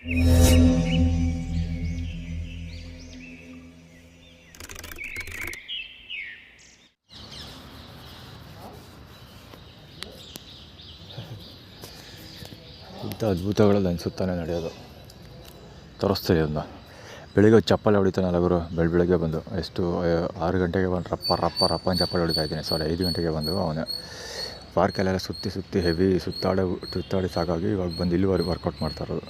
ಇಂಥ ಅದ್ಭುತಗಳಲ್ಲಿ ಅನಿಸುತ್ತಾನೆ ನಡೆಯೋದು. ತೋರಿಸ್ತೀವಿ ಅದನ್ನ. ಬೆಳಿಗ್ಗೆ ಚಪ್ಪಲಿ ಹೊಡಿತಾನಲ್ಲ ಗುರು, ಬೆಳಗ್ಗೆ ಬಂದು ಎಷ್ಟು 6 ಗಂಟೆಗೆ ಬಂದು ರಪ್ಪ ಚಪ್ಪಲಿ ಹೊಡಿತಾ ಇದ್ದೀನಿ. 5 ಗಂಟೆಗೆ ಬಂದು ಅವನೇ ಪಾರ್ಕಲ್ಲೆಲ್ಲ ಸುತ್ತಿ ಹೆವಿ ಸುತ್ತಾಡಿ ಸಾಕಾಗಿ ಇವಾಗ ಬಂದು ಇಲ್ಲಿವರೆಗೆ ವರ್ಕೌಟ್ ಮಾಡ್ತಾ ಇರೋದು.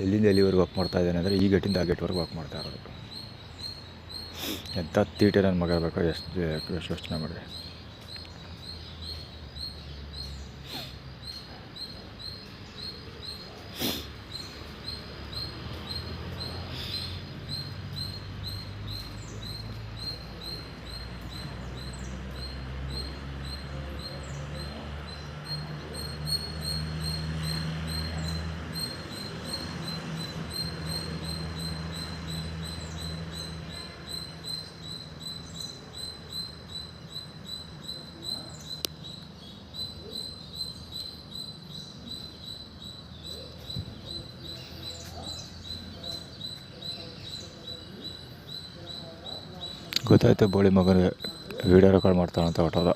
ಎಲ್ಲಿಂದ ಎಲ್ಲಿವರೆಗೆ ವರ್ಕ್ ಮಾಡ್ತಾ ಇದ್ದಾನೆ ಅಂದರೆ ಈ ಗೇಟಿಂದ ಆ ಗೇಟ್ವರೆಗೆ ವರ್ಕ್ ಮಾಡ್ತಾ ಇರೋದು. ಎಂಥ ತೀಟೆ ನನ್ನ ಮಗ ಬೇಕು, ಎಷ್ಟು ಯೋಚನೆ ಮಾಡಿ. ಗೊತ್ತಾಯ್ತು ಬೋಳಿ ಮಗನಿಗೆ ವೀಡಿಯೋ ರೆಕಾರ್ಡ್ ಮಾಡ್ತಾನಂತ ಹೊಟ್ಟೋದ.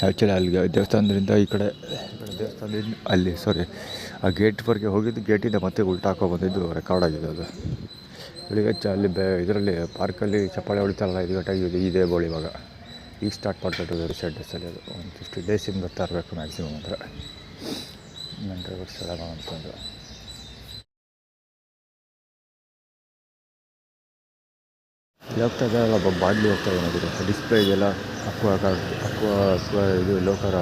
ಆ್ಯಕ್ಚುಲಿ ಅಲ್ಲಿಗೆ ದೇವಸ್ಥಾನದಿಂದ ಈ ಕಡೆ ದೇವಸ್ಥಾನದಿಂದ ಅಲ್ಲಿ ಆ ಗೇಟ್ವರೆಗೆ ಹೋಗಿದ್ದು, ಗೇಟಿಂದ ಮತ್ತೆ ಉಲ್ಟಾ ಹಾಕೊಂಡ್ಬಂದಿದ್ದು ರೆಕಾರ್ಡ್ ಆಗಿದೆ ಅದು. ಬೆಳಿಗ್ಗೆ ಅಲ್ಲಿ ಇದರಲ್ಲಿ ಪಾರ್ಕಲ್ಲಿ ಚಪ್ಪಾಳೆ ಹೊಡಿತಾರಲ್ಲ 5 ಗಂಟೆಗೆ ಇದೇ ಬೋಳಿ ಇವಾಗ ಈಗ ಸ್ಟಾರ್ಟ್ ಮಾಡ್ಕೊಟ್ಟಿದ್ದು ರೀಸೆಂಟ್ ಡೇಸಲ್ಲಿ. ಅದು ಒಂದು 50 ಡೇಸಿಂದ ಬರ್ತಾ ಇರಬೇಕು ಮ್ಯಾಕ್ಸಿಮಮ್ ಅಂದರೆ. ನನ್ನ ಡ್ರೈವರ್ಸ್ ಎಲ್ಲ ಅಂತಂದು ಹೋಗ್ತಾ ಇದ್ದಾರಲ್ಲ ಬಾಡ್ಲಿ ಹೋಗ್ತಾ ಏನಾಗಿದೆ ಡಿಸ್ಪ್ಲೇ ಇದೆಲ್ಲ ಅಕ್ವಾ ಇದು ಲೋಕರ್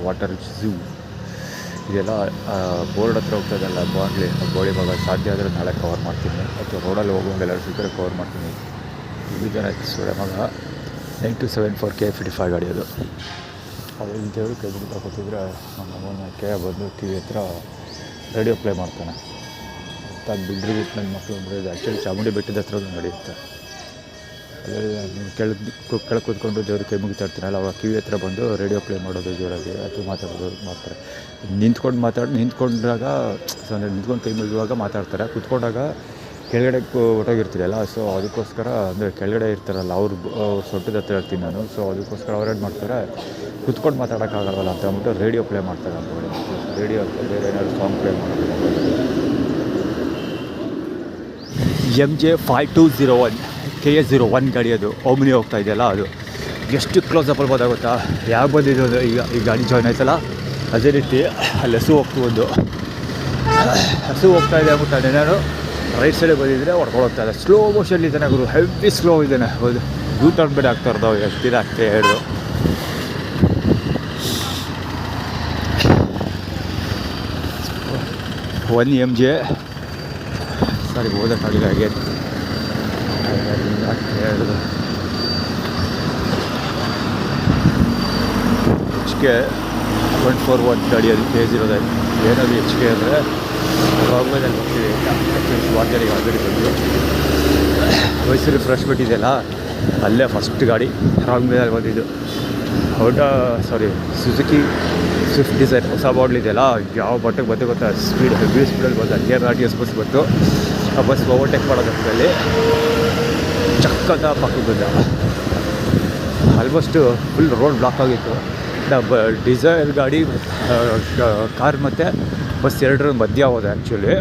ವಾಟರ್ ಝೂ ಇದೆಲ್ಲ ಬೋರ್ಡ್ ಹತ್ರ ಹೋಗ್ತಾ ಇದೆಯಲ್ಲ ಬೋಳಿ ಭಾಗ. ಸಾಧ್ಯ ಆದರೆ ನಾಳೆ ಕವರ್ ಮಾಡ್ತೀನಿ, ಅಥವಾ ರೋಡಲ್ಲಿ ಹೋಗುವಾಗ ಎಲ್ಲರೂ ಸಿಕ್ಕರೆ ಕವರ್ ಮಾಡ್ತೀನಿ. ಇದು ಜನ ಸೊಳ್ಳೆ ಮಗ 9274 K55 ಗಾಡಿ ಅದು. ಅದು ಇಂಥವ್ರು ಕೈ ಬಿಡ್ತಾ ಕೂತಿದ್ರೆ ನಮ್ಮ ಅಮ್ಮನ ಕೆ ಬಂದು ಟಿ ವಿ ಹತ್ರ ರೇಡಿಯೋ ಪ್ಲೇ ಮಾಡ್ತಾನೆ. ಅದು ಬಿಡ್ರಿ ಬಿಟ್ಟು ನನ್ನ ಮಕ್ಕಳು ಅಂದರೆ ಇದು ಆ್ಯಕ್ಚುಲಿ ಚಾಮುಂಡಿ ಬೆಟ್ಟದ ಹತ್ರ ನಡೆಯುತ್ತೆ. ಕೆಳಗೆ ಕೂತ್ಕೊಂಡು ದೇವ್ರ ಕೈ ಮುಗಿತಾ ಇರ್ತೀನಲ್ಲ, ಅವಾಗ ಕಿವಿ ಹತ್ರ ಬಂದು ರೇಡಿಯೋ ಪ್ಲೇ ಮಾಡೋದು ಜೋರಾಗಿ ಅದು ಮಾತಾಡೋದು ಮಾಡ್ತಾರೆ. ನಿಂತ್ಕೊಂಡಾಗ ನಿಂತ್ಕೊಂಡು ಕೈ ಮುಗಿಯುವಾಗ ಮಾತಾಡ್ತಾರೆ. ಕೂತ್ಕೊಂಡಾಗ ಕೆಳಗಡೆ ಹೊಟ್ಟೋಗಿರ್ತೀರಲ್ಲ, ಸೊ ಅದಕ್ಕೋಸ್ಕರ ಅಂದರೆ ಕೆಳಗಡೆ ಇರ್ತಾರಲ್ಲ ಅವ್ರು ಸೊಟ್ಟದ ಹತ್ರ ಇರ್ತೀನಿ ನಾನು. ಸೊ ಅದಕ್ಕೋಸ್ಕರ ಅವ್ರೇನು ಮಾಡ್ತಾರೆ, ಕೂತ್ಕೊಂಡು ಮಾತಾಡೋಕ್ಕಾಗಲ್ವಲ್ಲ ಅಂತ ಅಂದ್ಬಿಟ್ಟು ರೇಡಿಯೋ ಪ್ಲೇ ಮಾಡ್ತಾರೆ. ಅಂದ್ಕೊಂಡು ರೇಡಿಯೋ ಅಂತ ಬೇರೆ ಏನಾದ್ರು ಸಾಂಗ್ ಪ್ಲೇ ಮಾಡ್ತಾರೆ. MJ 5201 KA01 ಗಾಡಿ ಅದು ಓಮ್ನಿ ಹೋಗ್ತಾ ಇದೆಯಲ್ಲ, ಅದು ಎಷ್ಟು ಕ್ಲೋಸಪ್ಪಲ್ಲಿ ಗೊತ್ತಾಗುತ್ತಾ ಯಾವ ಬಂದಿದ್ದು ಅದು. ಈಗ ಈ ಗಾಡಿ ಜಾಯ್ನ್ ಆಯ್ತಲ್ಲ, ಅದೇ ರೀತಿ ಅಲ್ಲಿ ಹಸು ಹೋಗ್ತಾ ಇದೆ ಅಂದ್ಬಿಟ್ಟು ನಾನು ರೈಟ್ ಸೈಡಿಗೆ ಬಂದಿದ್ದರೆ ಹೊಡ್ಕೊಳೋಗ್ತಾ ಇದೆ. ಸ್ಲೋ ಮೋಷನ್ ಇದ್ದಾನೆ ಗುರು, ಹೆವಿ ಸ್ಲೋ ಇದ್ದಾನೆ. ಹೌದು, ಯೂ ಟರ್ನ್ ಬೇಡ ಆಗ್ತಾ ಇರೋದು, ಎಷ್ಟು ಆಗ್ತಾ ಹೇಳು. ಒನ್ MJ ಓದಕ್ಕಾಗಿಲ್ಲ ಹಾಗೆ ಹೇಳೋದು. HK 141 ಗಾಡಿ ಅದು K09. ಏನದು HK ಅಂದರೆ ರಾಗ್ವೇದಲ್ಲಿ ಬರ್ತೀವಿ ವಾರ್ಜರಿಗೆ ಆಲ್ರೆಡಿ ಬಂದು ಮೈಸೂರು ಫ್ರೆಶ್ ಬಿಟ್ಟಿದೆಯಲ್ಲ, ಅಲ್ಲೇ ಫಸ್ಟ್ ಗಾಡಿ ರಾಗ್ವೇದಲ್ಲಿ ಬಂದಿದ್ದು. ಸುಜುಕಿ ಸ್ವಿಫ್ಟ್ ಡಿಸೈರ್ ಹೊಸ ಮಾಡಲ್ ಇದೆಯಲ್ಲ, ಯಾವ ಬಟ್ಟೆಗೆ ಬಂದು ಗೊತ್ತಾ, ಹೆವಿ ಸ್ಪೀಡಲ್ಲಿ ಬಂದು KRTS ಬಸ್ ಬಂತು. ಆ ಬಸ್ ಓವರ್ಟೇಕ್ ಮಾಡೋದ್ರಲ್ಲಿ ಚಕ್ಕದ ಪಕ್ಕಕ್ಕೆ ಬಂದ. ಆಲ್ಮೋಸ್ಟು ಫುಲ್ ರೋಡ್ ಬ್ಲಾಕ್ ಆಗಿತ್ತು. ಡಿಸೈರ್ ಗಾಡಿ ಕಾರ್ ಮತ್ತು ಬಸ್ ಎರಡರ ಮಧ್ಯ ಹೋದೆ ಆ್ಯಕ್ಚುಲಿ.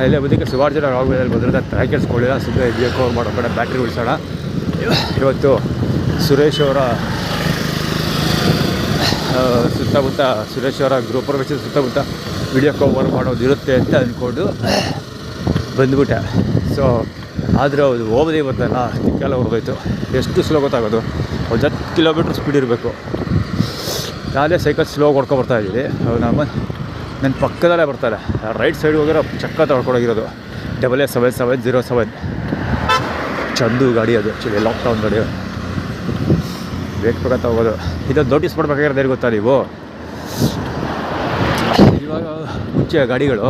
ಅಲ್ಲೇ ಬದಕ್ಕೆ ಸುಮಾರು ಜನ ರಾಗ್ವೇದಲ್ಲಿ ಬಂದರೆ ಪ್ಯಾಕೆಟ್ಸ್ ಕೊಡಲಿಲ್ಲ, ಸುಮ್ಮನೆ ಇದೆಯೋ ಕವರ್ ಮಾಡೋ ಕಡೆ ಬ್ಯಾಟ್ರಿ ಉಳಿಸೋಣ. ಇವತ್ತು ಸುರೇಶ್ ಅವರ ಗೃಹ ಪ್ರವೇಶದ ಸುತ್ತಮುತ್ತ ವಿಡಿಯೋ ಕವರ್ ಮಾಡೋದಿರುತ್ತೆ ಅಂತ ಅಂದ್ಕೊಂಡು ಬಂದುಬಿಟ್ಟೆ. ಸೊ ಆದರೆ ಅದು ಹೋಗೋದೇ ಬರ್ತಲ್ಲ, ದಿಕ್ಕೆಲ್ಲ ಹೊರದೋಯ್ತು. ಎಷ್ಟು ಸ್ಲೋ ಗೊತ್ತಾಗೋದು, ಒಂದು 10 ಕಿಲೋಮೀಟ್ರ್ ಸ್ಪೀಡ್ ಇರಬೇಕು. ನಾನೇ ಸೈಕಲ್ ಸ್ಲೋ ಹೊಡ್ಕೊಬರ್ತಾಯಿದ್ದೀನಿ. ನನ್ನ ಪಕ್ಕದಲ್ಲೇ ಬರ್ತಾರೆ, ರೈಟ್ ಸೈಡ್ ಹೋಗಿರೋ ಚಕ್ಕ ಹೊಡ್ಕೊಡೋಗಿರೋದು 887707 ಚಂದು ಗಾಡಿ ಅದು. ಆ್ಯಕ್ಚುಲಿ ಲಾಕ್ಡೌನ್ ಗಾಡಿ ಬೇಕಂತ ಹೋಗೋದು. ಇದೊಂದು ನೋಟಿಸ್ ಮಾಡಬೇಕಾಗಿರೋದು ಏನು ಗೊತ್ತಾ ನೀವು, ಇವಾಗ ಮುಂಚೆ ಗಾಡಿಗಳು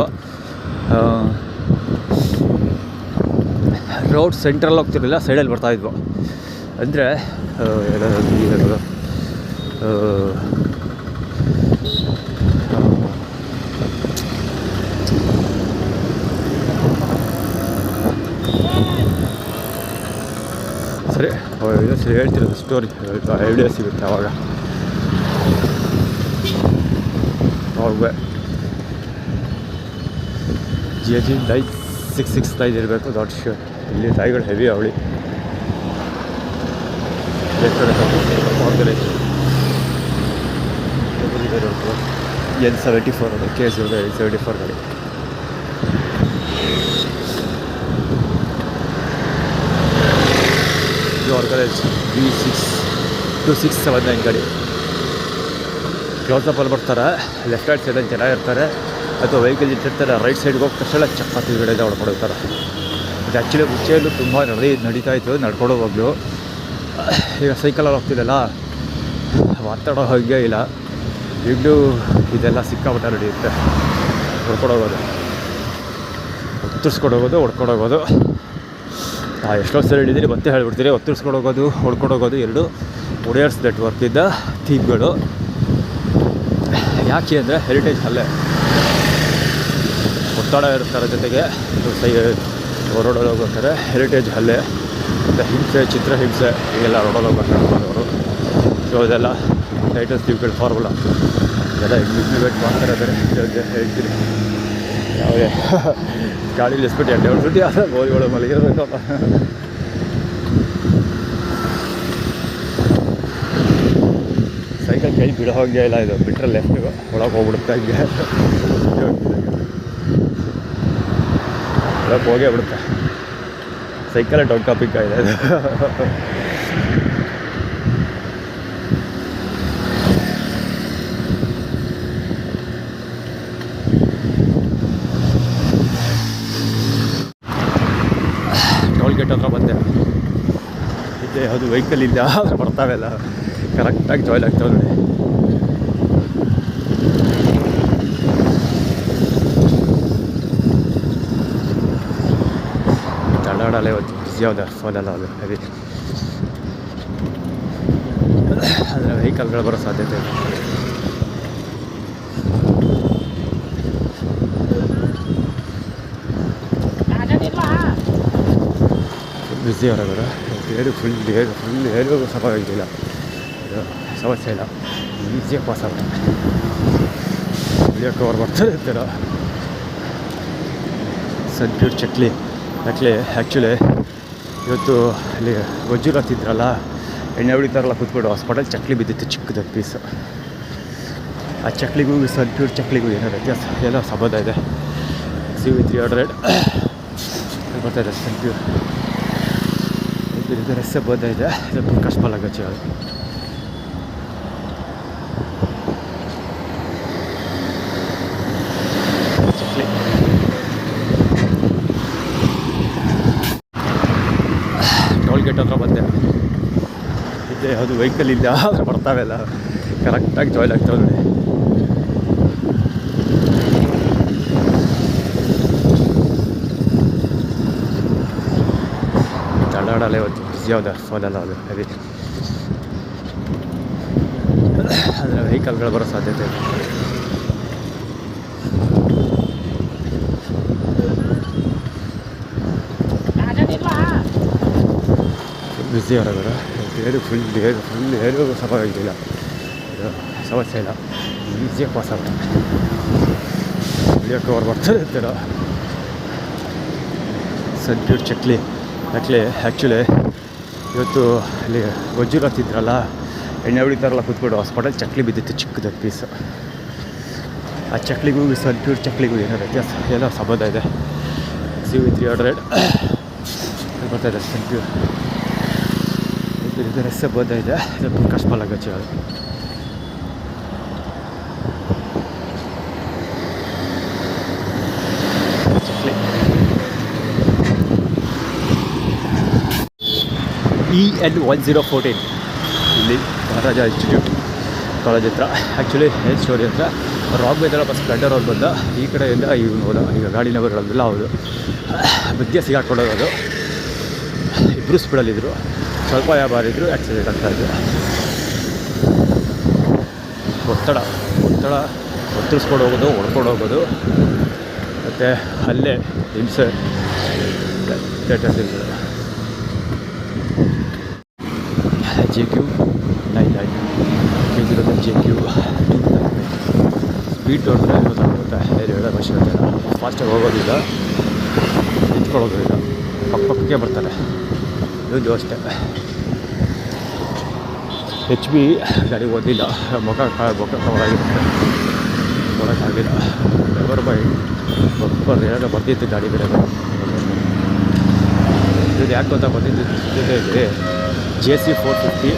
ರೋಡ್ ಸೆಂಟ್ರಲ್ಲಿ ಹೋಗ್ತಿರಲಿಲ್ಲ, ಸೈಡಲ್ಲಿ ಬರ್ತಾಯಿದ್ವು. ಅಂದರೆ ಇನ್ನೊಂದು ಹೇಳ್ತಿರೋದು ಸ್ಟೋರಿ ಐಡಿಯಾ ಸಿಗುತ್ತೆ ಅವಾಗ. ಅವಾಗ ಜಿ ಡೈ 669 ಇರಬೇಕು ದೊಡ್ಡ ಶೂ. ಇಲ್ಲಿ ಡೈಗಳು ಹೆವಿ ಅವಳಿ N74 ಅದು KS0 N74 ಗಾಡಿ. ಇದು ಆರ್ಗನೈಸ್ B6269 ಗಾಡಿ. ಕ್ಲೋಸಪ್ಪಲ್ಲಿ ಬರ್ತಾರೆ, ಲೆಫ್ಟ್ ರೈಟ್ ಸೈಡಲ್ಲಿ ಜನ ಇರ್ತಾರೆ, ಅಥವಾ ವೆಹಿಕಲ್ ಇಟ್ಟಿರ್ತಾರೆ. ರೈಟ್ ಸೈಡ್ಗೆ ಹೋಗಿ ತಕ್ಷಣ ಚಪಾತಿ ಕಡೆಯಿಂದ ಹೊಡ್ಕೊಡ್ತಾರೆ. ಅದು ಆ್ಯಕ್ಚುಲಿ ಮುಂಚೆಯಲ್ಲೂ ತುಂಬ ನಡೀತಾ ಇತ್ತು ನಡ್ಕೊಡೋವಾಗಲೂ. ಈಗ ಸೈಕಲಲ್ಲಿ ಹೋಗ್ತಿದ್ದಲ್ಲ, ಮಾತಾಡೋ ಹಾಗೆ ಇಲ್ಲ. ಈಗಲೂ ಇದೆಲ್ಲ ಸಿಕ್ಕಾಪಟ್ಟೆ ನಡೆಯುತ್ತೆ. ಹೊಡ್ಕೊಡೋಗೋದು, ಒತ್ತರಿಸ್ಕೊಡೋಗೋದು, ಹೊಡ್ಕೊಡೋಗೋದು. ಎಷ್ಟೋ ಸರಿ ಹಿಡಿದಿರಿ ಮತ್ತೆ ಹೇಳ್ಬಿಡ್ತೀರಿ. ಒತ್ತರಿಸ್ಕೊಡೋಗೋದು, ಹೊಡ್ಕೊಡೋಗೋದು ಎರಡು ಒಡೆಯರ್ಸ್ ನೆಟ್ವರ್ಕಿಂದ ಥೀಮ್ಗಳು. ಯಾಕೆ ಅಂದರೆ ಹೆರಿಟೇಜ್ ಅಲ್ಲೇ ಒತ್ತಡ ಇರ್ತಾರೆ. ಜೊತೆಗೆ ರೋಡಲ್ಲಿ ಹೋಗ್ಬೇಕಾದ್ರೆ ಹೆರಿಟೇಜ್ ಅಲ್ಲೇ ಮತ್ತು ಹಿಂಸೆ, ಚಿತ್ರಹಿಂಸೆ ಹೀಗೆಲ್ಲ ರೋಡಲ್ಲಿ ಹೋಗ್ಬೇಕಾದ್ರೆ ಅವರು. ಸೊ ಅದೆಲ್ಲ ಟೈಟಲ್ಸ್ ಥೀಮ್ಗಳು ಫಾರ್ಮುಲಾ ಇದೆಲ್ಲ ಇಂಪ್ಲಿಮೆಂಟ್ ಮಾಡ್ತಾರೆ. ಹೇಳ್ತೀನಿ ಯಾವುದೇ ಗಾಡೀಲಿ ಎಸ್ಬಿಟ್ಟು ಎಣ್ಣೆ ಹೊಡ್ಬಿಟ್ಟು ಯಾರು ಗೋಲಿಗಳು ಮಲಗಿರ್ಬೇಕು. ಸೈಕಲ್ ಕೈ ಬಿಡೋ ಹೋಗೇ ಇಲ್ಲ. ಇದು ಬಿಟ್ಟರೆ ಲೆಫ್ಟಿಗೆ ಒಳಗೆ ಹೋಗ್ಬಿಡುತ್ತೆ. ಹಿಂಗೆ ಒಳಗೆ ಹೋಗೇ ಬಿಡುತ್ತೆ. ಸೈಕಲೇ ದೊಡ್ಡ ಟಾಪಿಕ್ ಇದೆ ಇದು. ಟೋಲ್ ಗೇಟ್ ಹತ್ರ ಬಂದೆ. ಇದೆ ಅದು ವೆಹಿಕಲ್ ಇಲ್ಲ ಆದರೆ ಬರ್ತಾವೆಲ್ಲ ಕರೆಕ್ಟಾಗಿ ಜಾಯ್ನ್ ಆಗ್ತಾವೆ ನೋಡಿ. ತಳ್ಳಾಡಲ್ಲ ಇವತ್ತು ಬಿಸಿ ಯಾವ್ದು ಫೋನೆಲ್ಲ ಅದು ಹೆವಿ. ಆದರೆ ವೆಹಿಕಲ್ಗಳು ಬರೋ ಸಾಧ್ಯತೆ ಇದೆ. ಬಿಸಿ ಹೊರಗಡೆ ಫುಲ್ ಏನು ಸಮಯವಿಲ್ಲ. ಇದು ಸಮಸ್ಯೆ ಇಲ್ಲ, ಈಸಿಯಾಗಿ ಪಾಸ್ ಆಗುತ್ತೆ. ವಿಡಿಯೋ ಕವರ್ ಮಾಡ್ತಾ ಇರ್ತೀರ. ಸನ್ಪ್ಯೂರ್ ಚಕ್ಲಿ ಆ್ಯಕ್ಚುಲಿ ಇವತ್ತು ಅಲ್ಲಿ ಗೊಜ್ಜೂರು ಹತ್ತಿದ್ರಲ್ಲ, ಎಣ್ಣೆ ಹೊಡಿತಾರಲ್ಲ ಕೂತ್ಬಿಟ್ಟು ಹಾಸ್ಪಿಟಲ್ ಚಕ್ಲಿ ಬಿದ್ದಿತ್ತು ಚಿಕ್ಕದ ಪೀಸು. ಆ ಚಕ್ಲಿಗೂ ಸನ್ಪ್ಯೂರ್ ಚಕ್ಲಿಗೂ ಏನೋ ವ್ಯತ್ಯಾಸ, ಏನೋ ಸಂಬಂಧ ಇದೆ. CV300 ಬರ್ತಾಯಿದೆ ಸನ್ಪ್ಯೂರ್. ಇದರ ಸಂಬಂಧ ಇದೆ. ಪ್ರಕಾಶ್ ಪಾಲಗಚ್ಚಿ ಅದು ಚಕ್ಲಿ. ಟೋಲ್ ಗೇಟ್ ಹತ್ರ ಬಂದೆ. ಇದೆ ಅದು ವೆಹಿಕಲ್ ಇಲ್ಲ ಆದರೆ ಬರ್ತಾವೆಲ್ಲ ಕರೆಕ್ಟಾಗಿ ಜಾಯ್ನ್ ಆಗ್ತಾವೆ ನೋಡಿ. ತಳ್ಳಾಡಲ್ಲ ಇವತ್ತು ಬಿಸಿ ಯಾವ್ದು ಫೋನೆಲ್ಲ ಅದು ಹೆವಿ. ಆದರೆ ವೆಹಿಕಲ್ಗಳು ಬರೋ ಸಾಧ್ಯತೆ ಇದೆ. ಬಿಸಿ ಹೊರಗಡೆ ಫುಲ್ ಏನು ಸಮಯವಿಲ್ಲ. ಇದು ಸಮಸ್ಯೆ ಇಲ್ಲ, ಈಸಿಯಾಗಿ ಪಾಸ್ ಆಗುತ್ತೆ. ವಿಡಿಯೋ ಕವರ್ ಮಾಡ್ತಾ ಇರ್ತೀರ. ಸನ್ಪ್ಯೂರ್ ಚಕ್ಲಿ ಆ್ಯಕ್ಚುಲಿ ಇವತ್ತು ಅಲ್ಲಿ ಗೊಜ್ಜೂರು ಹತ್ತಿದ್ರಲ್ಲ, ಎಣ್ಣೆ ಹೊಡಿತಾರಲ್ಲ ಕೂತ್ಬಿಟ್ಟು ಹಾಸ್ಪಿಟಲ್ ಚಕ್ಲಿ ಬಿದ್ದಿತ್ತು ಚಿಕ್ಕದ ಪೀಸು. ಆ ಚಕ್ಲಿಗೂ ಸನ್ಪ್ಯೂರ್ ಚಕ್ಲಿಗೂ ಏನೋ ವ್ಯತ್ಯಾಸ, ಏನೋ ಸಂಬಂಧ ಇದೆ. CV300 ಬರ್ತಾಯಿದೆ ಸನ್ಪ್ಯೂರ್. ಇದರ ಸಂಬಂಧ ಇದೆ. ಪ್ರಕಾಶ್ ಪಾಲಗಚ್ಚಿ ಅದು ಚಕ್ಲಿ. EN1014 ಇಲ್ಲಿ ಮಹಾರಾಜ ಇನ್ಸ್ಟಿಟ್ಯೂಟ್ ಕಾಲೇಜ್ ಹತ್ರ. ಆ್ಯಕ್ಚುಲಿ ಏನು ಸ್ಟೋರಿ ಹತ್ರ ರಾಗ್ ಬೇದಲ್ಲ ಬಸ್ ಸ್ಪ್ಲೆಂಡರ್ ಅವ್ರು ಬಂದ ಈ ಕಡೆಯಿಂದ ಇವನು ಹೋದ. ಈಗ ಗಾಡಿ ನಂಬರ್ಗಳನ್ನೆಲ್ಲ ಹೌದು ಮಧ್ಯೆ ಸಿಗಾಕೊಂಡೋಗೋದು. ಇಬ್ಬರು ಸ್ಪೀಡಲ್ಲಿದ್ದರು, ಸ್ವಲ್ಪ ಯಾರಿದ್ರು ಆ್ಯಕ್ಸಿಡೆಂಟ್ ಆಗ್ತಾಯಿದ್ರು. ಒತ್ತರಿಸ್ಕೊಂಡು ಹೋಗೋದು, ಹೊಡ್ಕೊಂಡು ಹೋಗೋದು, ಮತ್ತು ಅಲ್ಲೇ ಹಿಂಸೆ ಥಿಯೇಟರ್ಸ್ ಇರ್ತದೆ. JQ99 K09 JQ299 ಸ್ಪೀಡ್ ನೋಡಿದ್ರೆ ಗೊತ್ತಾಗುತ್ತೆ ಏನು ಹೇಳೋದು ಅವಶ್ಯ ಇಲ್ಲ. ಫಾಸ್ಟಾಗಿ ಹೋಗೋದಿಲ್ಲ, ನಿಂತ್ಕೊಳ್ಳೋದು ಇಲ್ಲ, ಪಕ್ಕಕ್ಕೆ ಬರ್ತಾರೆ. ಇದು ಅಷ್ಟೇ. HB ಗಾಡಿ ಓದಿಲ್ಲ, ಮುಖ ಕವರ್ ಆಗಿರುತ್ತೆ, ನೋಡೋಕ್ಕಾಗಿಲ್ಲ. ನೆವರ್ ಮೈಂಡ್, ಏನಾದ್ರು ಬರ್ದಿತ್ತು ಗಾಡಿ ಬೇರೆ. ಇದು ಯಾಕೆ ಗೊತ್ತಾ ಬಂದಿದ್ದು ಜೊತೆಯಲ್ಲಿ JC 450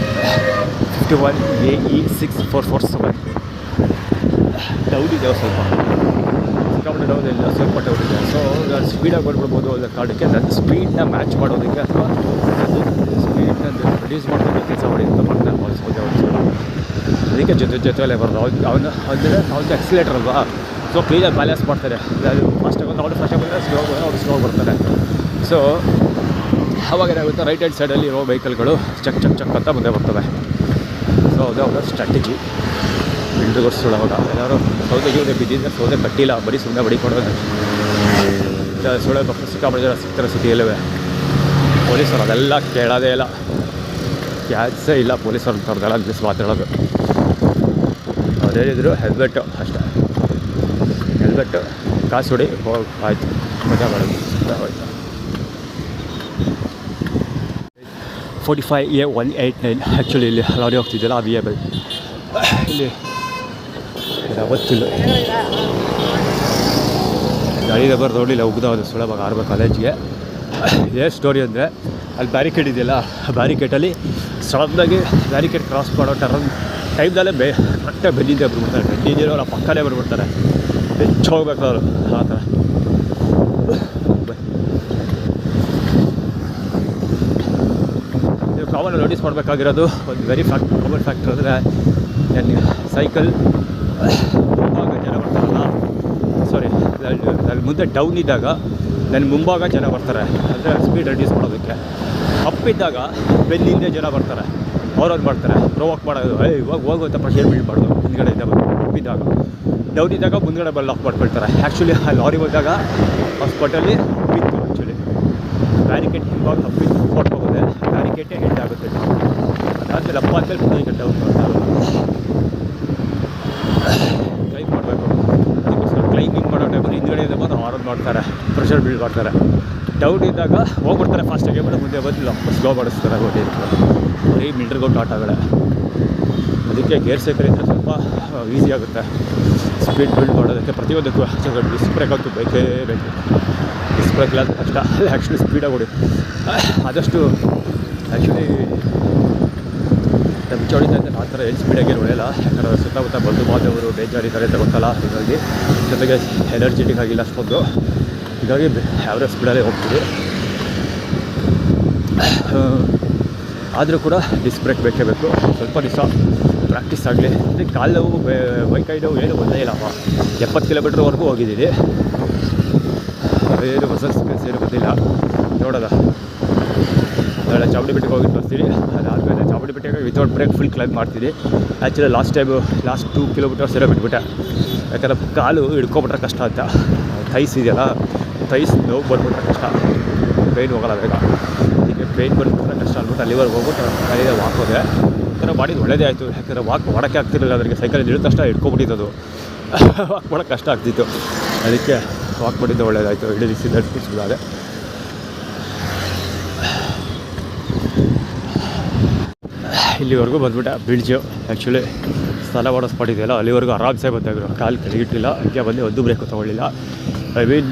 51 AE 6447 ಡೌನ್ ಇದೆ ಸ್ವಲ್ಪ, ಸಿಕ್ಕಾಪಟ್ಟೆ ಡೌನ್ ಇಲ್ಲ, ಸ್ವಲ್ಪ ಡೌನ್ ಇದೆ. ಸೊ ನಾನು ಸ್ಪೀಡಾಗಿ ಬಂದ್ಬಿಡ್ಬೋದು ಅನ್ನೋ ಕಾರಣಕ್ಕೆ ನನ್ನ ಸ್ಪೀಡನ್ನ ಮ್ಯಾಚ್ ಮಾಡೋದಕ್ಕೆ ಅಥವಾ ಸ್ಪೀಡನ್ನ ರಿಡ್ಯೂಸ್ ಮಾಡೋದಕ್ಕೆ ಕೆಲಸ ಮಾಡಿ ಅಂತ ಮಾಡ್ತಾರೆ ಭಾವಿಸ್ಬೋದು ಅವ್ರು. ಅದಕ್ಕೆ ಜೊತೆಯಲ್ಲೇ ಬರೋದು ಅವನು ಅಂದರೆ ಅವ್ರಿಗೆ ಎಕ್ಸಿಲೇಟರ್ ಅಲ್ವಾ, ಸೊ ಕ್ಲೀನಾಗಿ ಬ್ಯಾಲೆನ್ಸ್ ಮಾಡ್ತಾರೆ. ಅದು ಫಾಸ್ಟಾಗಿ ಬಂದು ಅವ್ರು ಫಾಸ್ಟಾಗಿ ಬಂದರೆ ಸ್ಲೋ ಬಂದರೆ ಅವ್ರು ಸ್ಲೋ ಬರ್ತಾರೆ. ಸೊ ಅವಾಗ ಏನಾಗುತ್ತೆ, ರೈಟ್ ಹ್ಯಾಂಡ್ ಸೈಡಲ್ಲಿ ಇರೋ ವೆಹಿಕಲ್ಗಳು ಚಕ್ ಅಂತ ಮುಂದೆ ಬರ್ತವೆ. ಸೊ ಅದು ಅವರ ಸ್ಟ್ರಾಟಜಿ. ಬಿಲ್ಡರ್ಗೊಳಿಸೋವಾಗ ಏನಾದ್ರು ಸೌದೆಗೆ ಬಿದ್ದಿದ್ದರೆ ಸೌದೆ ಕಟ್ಟಿಲ್ಲ, ಬರೀ ಸುಮ್ಮನೆ ಬಡಿಕೊಡೋದು. ಸೊಳ್ಳೆ ಸಿಕ್ಕಾಪಟ್ಟೆ ಜನ ಸಿಗ್ತಾರೆ ಸಿಟಿಯಲ್ಲೇ. ಪೊಲೀಸರು ಅದೆಲ್ಲ ಕೇಳೋದೇ ಇಲ್ಲ, ಕ್ಯಾಚೇ ಇಲ್ಲ ಪೊಲೀಸರು ಥರದೆಲ್ಲ ನಿಲ್ಲಿಸಿ ಮಾತಾಡೋದು. ಅದೇನಿದ್ರು ಹೆಲ್ಮೆಟ್ಟು ಅಷ್ಟೇ, ಹೆಲ್ಮೆಟ್ಟು ಕಾಸು ಹೊಡಿ ಹೋಗಿ ಆಯಿತು, ಮಜಾ ಮಾಡೋದು ಹೋಯ್ತು. 45A189 ಆ್ಯಕ್ಚುಲಿ ಇಲ್ಲಿ ಲಾರಿ ಹೋಗ್ತಿದ್ದಲ್ಲ ಆ ವಿಯಬಲ್ ಇಲ್ಲಿ ಯಾವತ್ತಿಲ್ಲ ಗಾಡಿ ನಂಬರ್ ನೋಡಲಿಲ್ಲ, ಉಗ್ದವಾದ ಸುಲಭ ಆರ್ಬೇಕು ಕಾಲೇಜಿಗೆ. ಏನು ಸ್ಟೋರಿ ಅಂದರೆ ಅಲ್ಲಿ ಬ್ಯಾರಿಕೇಡ್ ಇದೆಯಲ್ಲ, ಬ್ಯಾರಿಕೇಡಲ್ಲಿ ಸಡನ್ನಾಗಿ ಬ್ಯಾರಿಕೇಡ್ ಕ್ರಾಸ್ ಮಾಡೋ ಟೈಮ್ದಲ್ಲೇ ಕರೆಕ್ಟಾಗಿ ಬೆನ್ನಿಂದೆ ಬರ್ಬಿಡ್ತಾರೆ. ಬೆನ್ನಿಂದಿರೋ ಅವ್ರ ಪಕ್ಕನೇ ಬರ್ಬಿಡ್ತಾರೆ, ಹೆಚ್ಚು ಹೋಗ್ಬೇಕು ಅವರು ಆ ಥರ. ನೀವು ಕಾಮನ್ ನೋಟಿಸ್ ಮಾಡಬೇಕಾಗಿರೋದು ಒಂದು ವೆರಿ ಕಾಮನ್ ಫ್ಯಾಕ್ಟರ್ ಅಂದರೆ, ನನಗೆ ಸೈಕಲ್ ಮುಂಭಾಗ ಜನ ಬರ್ತಾರಲ್ಲ, ಸಾರಿ ಅಲ್ಲಿ ಮುಂದೆ ಡೌನ್ ಇದ್ದಾಗ ನನ್ನ ಮುಂಭಾಗ ಜನ ಬರ್ತಾರೆ, ಅಂದರೆ ಸ್ಪೀಡ್ ರೆಡ್ಯೂಸ್ ಮಾಡೋದಕ್ಕೆ. ಅಪ್ಪಿದ್ದಾಗ ಬೆನ್ನಿಂದೆ ಜನ ಬರ್ತಾರೆ, ಅವ್ರದ್ದು ಮಾಡ್ತಾರೆ ಪ್ರೊವೋಕ್ ಮಾಡೋದು. ಇವಾಗ ಹೋಗುವಂಥ ಪ್ರೆಷರ್ ಬಿಲ್ಡ್ ಮಾಡೋದು ಮುಂದ್ಗಡೆಯಿಂದ ಅಪ್ಪಿದ್ದಾಗ. ಡೌನ್ ಇದ್ದಾಗ ಮುಂದ್ಗಡೆ ಲಾಕ್ ಮಾಡ್ಕೊಳ್ತಾರೆ. ಆ್ಯಕ್ಚುಲಿ ಆ ಲಾರಿ ಹೋದಾಗ ಆ ಸ್ಪಾಟಲ್ಲಿ ಬಿತ್ತು. ಆ್ಯಕ್ಚುಲಿ ಬ್ಯಾರಿಕೇಡ್ ಹಿಂಗಾಗಿ ತಪ್ಪಿದ್ದು ಕೊಟ್ಕೋಬೋದೆ, ಬ್ಯಾರಿಕೇಟೇ ಹೆಡ್ ಆಗುತ್ತೆ. ಅದಾದಮೇಲೆ ಅಪ್ಪ ಅಂದಮೇಲೆ ಮುಂದೆ ಡೌನ್ ಕ್ಲೈಮ್ ಮಾಡಬೇಕು. ಅದಕ್ಕೋಸ್ಕರ ಕ್ಲೈಮಿಂಗ್ ಮಾಡೋ ಟೈಮಲ್ಲಿ ಹಿಂದ್ಗಡೆಯಿಂದ ಬಂದು ಆರೋದು ಮಾಡ್ತಾರೆ, ಪ್ರೆಷರ್ ಬಿಲ್ಡ್ ಮಾಡ್ತಾರೆ. ಡೌನ್ ಇದ್ದಾಗ ಹೋಗ್ಬಿಡ್ತಾರೆ ಫಾಸ್ಟಾಗಿ, ಬಟ್ ಮುಂದೆ ಬಂದು ಸ್ಲೋ ಮಾಡಿಸ್ತಾರೆ. ಬರೀ ಮಿಲ್ಟ್ರಿಗೋಟ್ ಆಟಗಳೇ. ಅದಕ್ಕೆ ಗೇರ್ ಸೈಕಲ್ ಇದ್ದರೆ ಸ್ವಲ್ಪ ಈಸಿ ಆಗುತ್ತೆ ಸ್ಪೀಡ್ ಬಿಲ್ಡ್ ಮಾಡೋದಕ್ಕೆ. ಪ್ರತಿಯೊಂದಕ್ಕೂ ಡಿಸ್ಕ್ ಬ್ರೇಕ್ ಅಂತೂ ಬೇಕೇ ಬೇಕು. ಡಿಸ್ಕ್ ಬ್ರೇಕ್ ಇಲ್ಲ ಕಷ್ಟ. ಆ್ಯಕ್ಚುಲಿ ಸ್ಪೀಡಾಗಿ ಹೊಡಿ ಆದಷ್ಟು. ಆ್ಯಕ್ಚುಲಿ ನಮ್ಮ ಹೊಡಿತಾ ಆ ಥರ ಏನು ಸ್ಪೀಡಾಗಿ ಹೊಡೆಯಲ್ಲ, ಯಾಕಂದರೆ ಸುತ್ತಮುತ್ತ ಬಂದು ಬಾಂಧವರು ಬೇಜಾರಿದ್ದಾರೆ ಅಂತ ಗೊತ್ತಲ್ಲ. ಹೀಗಾಗಿ ಜೊತೆಗೆ ಎನರ್ಜೆಟಿಕ್ ಆಗಿಲ್ಲ ಅಷ್ಟೊಂದು, ಹೀಗಾಗಿ ಯಾವ್ಯಾವ ಸ್ಪೀಡಲ್ಲೇ ಹೋಗ್ತೀವಿ. ಆದರೂ ಕೂಡ ಡಿಸ್ಕ್ ಬ್ರೇಕ್ ಬೇಕೇ ಬೇಕು. ಸ್ವಲ್ಪ ದಿವಸ ಪ್ರಾಕ್ಟೀಸ್ ಆಗಲಿ. ಅದಕ್ಕೆ ಕಾಲು ನೋವು, ಮೈಕೈ ನೋವು ಏನು ಬಂದೇ ಇಲ್ಲಪ್ಪ. 70 ಕಿಲೋಮೀಟ್ರ್ವರೆಗೂ ಹೋಗಿದ್ದೀನಿ, ಏನು ಮಸಲ್ಸ್ ಏನು ಬಂದಿಲ್ಲ. ನೋಡೋದ ನಾಳೆ ಚಾಮುಂಡಿಬೆಟ್ಟಕ್ಕೆ ಹೋಗಿ ಬರ್ತೀನಿ. ಅದಾದಮೇಲೆ ಚಾಮುಂಡಿಬೆಟ್ಟೆಗೆ ವಿತೌಟ್ ಬ್ರೇಕ್ ಫುಲ್ ಕ್ಲೈಂಬ್ ಮಾಡ್ತೀನಿ. ಆ್ಯಕ್ಚುಲಿ ಲಾಸ್ಟ್ 2 ಕಿಲೋಮೀಟರ್ಸ್ ಏನೋ ಬಿಟ್ಬಿಟ್ಟೆ, ಯಾಕಂದರೆ ಕಾಲು ಹಿಡ್ಕೊಬಿಟ್ರೆ ಕಷ್ಟ ಅಂತ. ಥೈಸ್ ಇದೆಯಲ್ಲ, ಥೈಸ್ ನೋವು ಬಂದ್ಬಿಟ್ರೆ ಕಷ್ಟ, ಪೇಯ್ನ್ ಹೋಗೋಲ್ಲ ಬೇಗ. ಹೀಗೆ ಪೇಯ್ನ್ ಬಂದ್ಬಿಟ್ರೆ ಕಷ್ಟ ಅಂದ್ಬಿಟ್ಟು ಅಲ್ಲಿವರೆಗೆ ಹೋಗ್ಬಿಟ್ಟು ಕೈಯಿಂದ ವಾಕ್ ಹೋದೆ. ಈ ಥರ ಮಾಡಿದ್ದು ಒಳ್ಳೆಯದೇ ಆಯಿತು, ಯಾಕಂದರೆ ವಾಕ್ ಮಾಡೋಕ್ಕೆ ಆಗ್ತಿರಲಿಲ್ಲ. ಅದಕ್ಕೆ ಸೈಕಲ್ ಇಳಿದ ತಕ್ಷಣ ಹಿಡ್ಕೊಬಿಟ್ಟಿದ್ದು, ವಾಕ್ ಮಾಡೋಕ್ಕೆ ಕಷ್ಟ ಆಗ್ತಿತ್ತು. ಅದಕ್ಕೆ ವಾಕ್ ಮಾಡಿದ್ದು ಒಳ್ಳೆಯದಾಯಿತು. ಇಳಿಸಿದ ಅದೇ ಇಲ್ಲಿವರೆಗೂ ಬಂದುಬಿಟ್ಟೆ ಬ್ರಿಡ್ಜು. ಆ್ಯಕ್ಚುಲಿ ಸ್ಥಳ ಮಾಡೋ ಸ್ಪಾಟ್ ಇದೆಯಲ್ಲ, ಅಲ್ಲಿವರೆಗೂ ಆರಾಮ್ಸೆ ಬಂದಾಗಿರೋ, ಕಾಲು ಕೆಳಗಿಟ್ಟಿಲ್ಲ. ಅದಕ್ಕೆ ಬಂದು ಒಂದು ಬ್ರೇಕು ತೊಗೊಳ್ಳಿಲ್ಲ. ಐ ಮೀನ್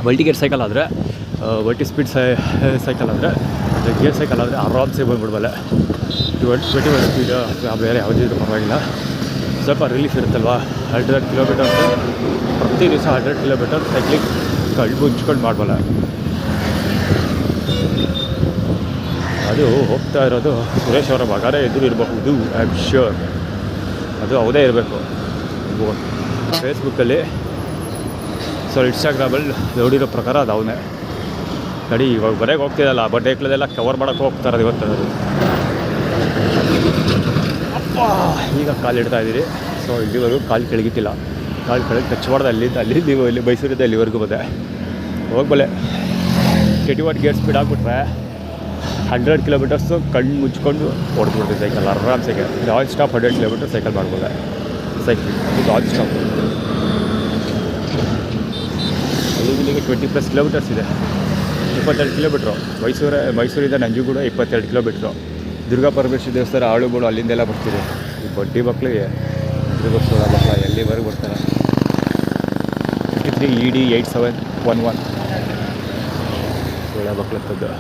ಮಲ್ಟಿಗೇರ್ ಸೈಕಲ್ ಆದರೆ, ಮಲ್ಟಿ ಸ್ಪೀಡ್ ಸೈಕಲ್ ಆದರೆ, ಗೇರ್ ಸೈಕಲ್ ಆದರೆ ಆರಾಮ್ಸೆ ಬಂದುಬಿಡ್ಬಲ್ಲೆ. 21 ಸ್ಪೀಡು ಅಥವಾ ಬೇರೆ ಯಾವುದಿದ್ರು ಪರವಾಗಿಲ್ಲ. ಸ್ವಲ್ಪ ರಿಲೀಫ್ ಇರುತ್ತಲ್ವ. 100 ಕಿಲೋಮೀಟರ್ಸ್ ಪ್ರತಿ ದಿವಸ 100 ಕಿಲೋಮೀಟರ್ ಸೈಕ್ಲಿಂಗ್ ಮುಚ್ಕೊಂಡು ಮಾಡಬಲ್ಲ. ಅದು ಹೋಗ್ತಾ ಇರೋದು ಸುರೇಶ್ ಅವರ ಮಗನೇ ಎದುರು ಇರಬಹುದು, ಐ ಆಮ್ ಶ್ಯೂರ್. ಅದು ಅವದೇ ಇರಬೇಕು. ಫೇಸ್ಬುಕ್ಕಲ್ಲಿ ಇನ್ಸ್ಟಾಗ್ರಾಮಲ್ಲಿ ನೋಡಿರೋ ಪ್ರಕಾರ ಅದು ಅವನೇ. ನಡಿ ಇವಾಗ ಬರೆಗೆ ಹೋಗ್ತಿದ್ದಲ್ಲ, ಬಟ್ ಏಕ್ಲದೆಲ್ಲ ಕವರ್ ಮಾಡೋಕ್ಕೆ ಹೋಗ್ತಾರೆ ಇವತ್ತು. ಅಪ್ಪ ಈಗ ಕಾಲು ಇಡ್ತಾ ಇದ್ದೀರಿ. ಸೊ ಇಲ್ಲಿವರೆಗೂ ಕಾಲು ಕೆಳಗಿತ್ತಿಲ್ಲ, ಕಾಲು ಕೆಳಗೆ ಟಚ್ ಮಾಡ್ದೆ. ಅಲ್ಲಿ ನೀವು ಇಲ್ಲಿ ಮೈಸೂರಿಂದ ಇಲ್ಲಿವರೆಗೂ ಬಂದೆ. ಹೋಗ್ಬಲ್ಲೆ 21 ಗೇರ್ ಸ್ಪೀಡ್ ಆಗಿಬಿಟ್ರೆ 100 ಕಿಲೋಮೀಟರ್ಸು ಕಣ್ಣು ಮುಚ್ಕೊಂಡು ಹೊಡೆದ್ಬಿಡ್ತೀವಿ ಸೈಕಲ್ ಆರಾಮ್ಸೆ. ನಾನ್ ಸ್ಟಾಪ್ 100 ಕಿಲೋಮೀಟರ್ ಸೈಕಲ್ ಮಾಡ್ಬೋದೆ. ಸೈಕ್ಲಿಂಗ್ ಅದು ನಾನ್ ಸ್ಟಾಪ್. ಇಲ್ಲಿಗೆ 20+ ಕಿಲೋಮೀಟರ್ಸ್ ಇದೆ. 22 ಕಿಲೋಮೀಟ್ರು. ಮೈಸೂರಿಂದ ನಂಜನಗೂಡು 22 ಕಿಲೋಮೀಟ್ರು. ದುರ್ಗಾ ಪರಮೇಶ್ವರಿ ದೇವಸ್ಥಾನ ಆಳುಗಳು ಅಲ್ಲಿಂದೆಲ್ಲ ಬರ್ತಿದೆ. ಈ ಬಡ್ಡಿ ಮಕ್ಕಳಿಗೆ ದುರ್ಗೋತ್ಸವ ಮಕ್ಕಳ ಎಲ್ಲಿವರೆಗೂ ಬರ್ತಾರೆ. 53 ED 8711 ಒಳ್ಳೆ ಮಕ್ಕಳಂಥದ್ದು.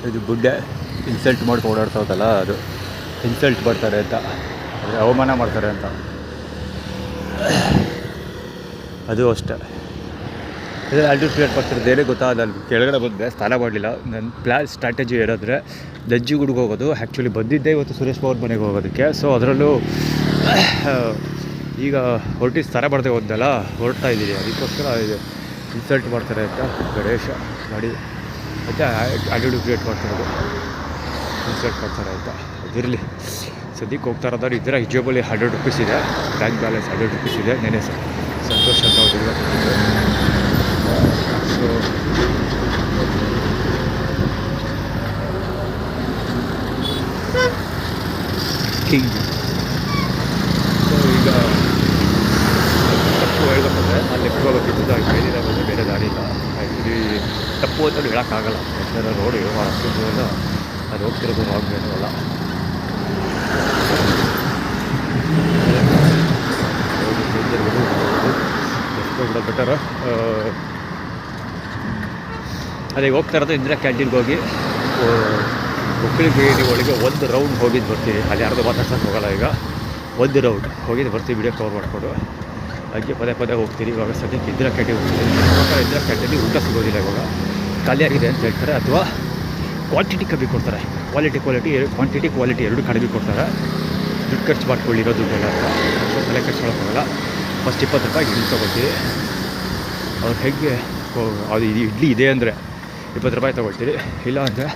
ಇದು ಬುಡ್ಡೆ ಇನ್ಸಲ್ಟ್ ಮಾಡಿ ಓಡಾಡ್ತಾವತ್ತಲ್ಲ, ಅದು ಇನ್ಸಲ್ಟ್ ಮಾಡ್ತಾರೆ ಅಂತ, ಅಂದರೆ ಅವಮಾನ ಮಾಡ್ತಾರೆ ಅಂತ. ಅದು ಅಷ್ಟೇ. ಇದು ಆಲ್ಟಿಟ್ಯೂಡ್ ಕ್ರಿಯೇಟ್ ಮಾಡ್ತಿರೋದು ಏನೇ ಗೊತ್ತಾ, ನಾನು ಕೆಳಗಡೆ ಬಂದರೆ ಸ್ನಾನ ಮಾಡಲಿಲ್ಲ. ನನ್ನ ಸ್ಟ್ರಾಟಜಿ ಏನಂದರೆ ನಂಜನಗೂಡಿಗೆ ಹೋಗೋದು. ಆ್ಯಕ್ಚುಲಿ ಬಂದಿದ್ದೆ ಇವತ್ತು ಸುರೇಶ್ ಬಾಬು ಮನೆಗೆ ಹೋಗೋದಕ್ಕೆ. ಸೊ ಅದರಲ್ಲೂ ಈಗ ಸ್ನಾನ ಮಾಡದೆ ಹೋದಲ್ಲ, ಹೊರಡ್ತಾ ಇದ್ದೀನಿ. ಅದಕ್ಕೋಸ್ಕರ ಇದು ಇನ್ಸಲ್ಟ್ ಮಾಡ್ತಾರೆ ಅಂತ ಗಣೇಶ ಮಾಡಿ ಮತ್ತು ಆಲ್ಟಿಟ್ಯೂಡ್ ಕ್ರಿಯೇಟ್ ಮಾಡ್ತಿರೋದು, ಇನ್ಸಲ್ಟ್ ಮಾಡ್ತಾರೆ ಅಂತ. ಅದಿರಲಿ, ಸದ್ಯಕ್ಕೆ ಹೋಗ್ತಾ ಇರೋದಾದ್ರೆ ಇದರ ಹಿಜೋಬಲ್ಲಿ 100 ರೂಪೀಸ್ ಇದೆ, ಬ್ಯಾಂಕ್ ಬ್ಯಾಲೆನ್ಸ್ 100 ರೂಪೀಸ್ ಇದೆ. ನೆನೆ ಸಂತೋಷ್ ಅಂತ ಅವ್ರಿಗೆ ಸೊ ಕಿಂಗ್. ಸೊ ಈಗ ತಪ್ಪು ಹೇಳ್ಬೇಕಂದ್ರೆ ಅಲ್ಲಿ ಹೋಗೋಕ್ಕಿದ್ದು ಮೇಲಿನ ಬಂದು ಬೇರೆ ದಾರಿ ಇಲ್ಲ. ಆ್ಯಕ್ಚುಲಿ ತಪ್ಪು ಅಂತ ಹೇಳೋಕ್ಕಾಗಲ್ಲ. ಯಾಕಂದರೆ ರೋಡ್ ಅಷ್ಟೊಂದು ಅದು ಹೋಗ್ತಿರೋದು ಆಗಬೇಕು ಅಲ್ಲ. ಬಿಡೋದು ಬೆಟರ್. ಅದೇ ಹೋಗ್ತಾ ಇರೋದು ಇಂದಿರಾ ಕ್ಯಾಂಟೀನ್ಗೆ ಹೋಗಿ ಉಪ್ಪಿನ ಒಳಗೆ ಒಂದು ರೌಂಡ್ ಹೋಗಿದ್ದು ಬರ್ತೀವಿ. ಅಲ್ಲಿ ಯಾರ್ದು ಮಾತಾಡ್ಸೋಕ್ಕೆ ಹೋಗೋಲ್ಲ. ಈಗ ಒಂದು ರೌಂಡ್ ಹೋಗಿದ್ದು ಬರ್ತೀವಿ, ವಿಡಿಯೋ ಕವರ್ ಮಾಡಿಕೊಂಡು. ಹಾಗೆ ಪದೇ ಹೋಗ್ತೀರಿ. ಇವಾಗ ಸದ್ಯಕ್ಕೆ ಇಂದಿರಾ ಕ್ಯಾಂಟೀನ್ ಹೋಗ್ತೀವಿ. ಇಂದಿರಾ ಕ್ಯಾಂಟೀನಲ್ಲಿ ಊಟ ಸಿಗೋದಿಲ್ಲ, ಇವಾಗ ಖಾಲಿಯಾಗಿದೆ ಅಂತ ಹೇಳ್ತಾರೆ. ಅಥವಾ ಕ್ವಾಂಟಿಟಿ ಕಮ್ಮಿ ಕೊಡ್ತಾರೆ. ಕ್ವಾಂಟಿಟಿ ಎರಡು ಕಡಿಮೆ ಕೊಡ್ತಾರೆ. ದುಡ್ಡು ಖರ್ಚು ಮಾಡ್ಕೊಳ್ಳಿರೋ ದುಡ್ಡೆಲ್ಲ ಅಂತ ತಲೆ ಖರ್ಚು ಮಾಡೋಕ್ಕಾಗಲ್ಲ. ಫಸ್ಟ್ 20 ರೂಪಾಯಿ ಇಡ್ಲಿ ತೊಗೊಳ್ತೀವಿ. ಅವ್ರು ಹೇಗೆ ಅದು ಇಡ್ಲಿ ಇದೆ ಅಂದರೆ 20 ರೂಪಾಯಿ ತೊಗೊಳ್ತೀರಿ. ಇಲ್ಲ ಅಂದರೆ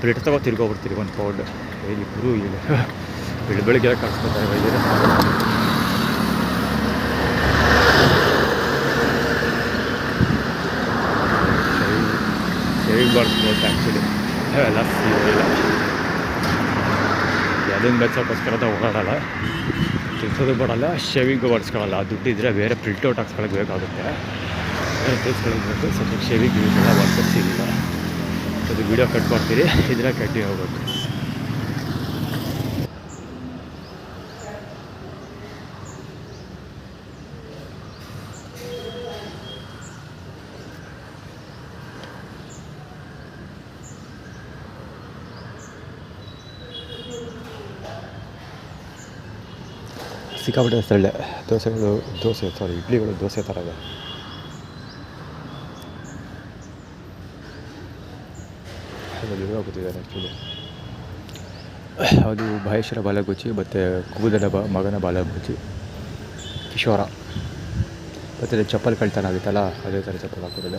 ಪ್ಲೇಟ್ ತಿರ್ಗೋಗ್ಬಿಡ್ತೀರಿ 1 ಪೌಂಡ್. ಇಬ್ಬರು ಈಗ ಬೆಳಿಗ್ಗೆ ಕಳಿಸ್ಕೊತಾರೆ ವೈದ್ಯರು. ಶೇವಿಂಗ್ ಮಾಡಿಸ್ಬೋದು ಆ್ಯಕ್ಚುಲಿ ಎಲ್ಲ ಇಲ್ಲ. ಅದನ್ನು ಬೆಚ್ಚೋಕ್ಕೋಸ್ಕರ ಓಡಾಡಲ್ಲ, ಕೆಲಸದ್ದು ಮಾಡಲ್ಲ, ಶೇವಿಂಗು ಮಾಡಿಸ್ಕೊಳ್ಳಲ್ಲ. ದುಡ್ಡಿದ್ರೆ ಬೇರೆ ಪ್ರಿಂಟೌಟ್ ಹಾಕ್ಸ್ಕೊಳಕ್ಕೆ ಬೇಕಾಗುತ್ತೆ. ತೋರಿಸ್ಕೊಳ್ಳೋದು ಸದ್ಯಕ್ಕೆ ಶೇವಿಂಗ್ ಎಲ್ಲ ಮಾಡ್ಕೊಳ್ತಿಲ್ಲ. ಅದು ವೀಡಿಯೋ ಕಟ್ ಮಾಡ್ತೀರಿ. ಇದರ ಕಂಟಿನ್ಯೂ ಹೋಗ್ಬೇಕು. ಸಿಕ್ಕಾಪಟ್ಟೆ ಸೊಳ್ಳೆ. ಇಡ್ಲಿಗಳು ದೋಸೆ ಥರ ಇದೆ. ಗೊತ್ತಿದ್ದಾರೆ ಆ್ಯಕ್ಚುಲಿ. ಅದು ಮಹೇಶ್ವರ ಬಾಲಗುಚ್ಚಿ ಮತ್ತು ಕೂದಲ ಮಗನ ಬಾಲಗುಚ್ಚಿ ಕಿಶೋರ. ಮತ್ತು ಚಪ್ಪಲ್ ಕಳ್ತನ ಆಗುತ್ತಲ್ಲ, ಅದೇ ಥರ ಚಪ್ಪಲ್ ಹಾಕೋದಿಲ್ಲ.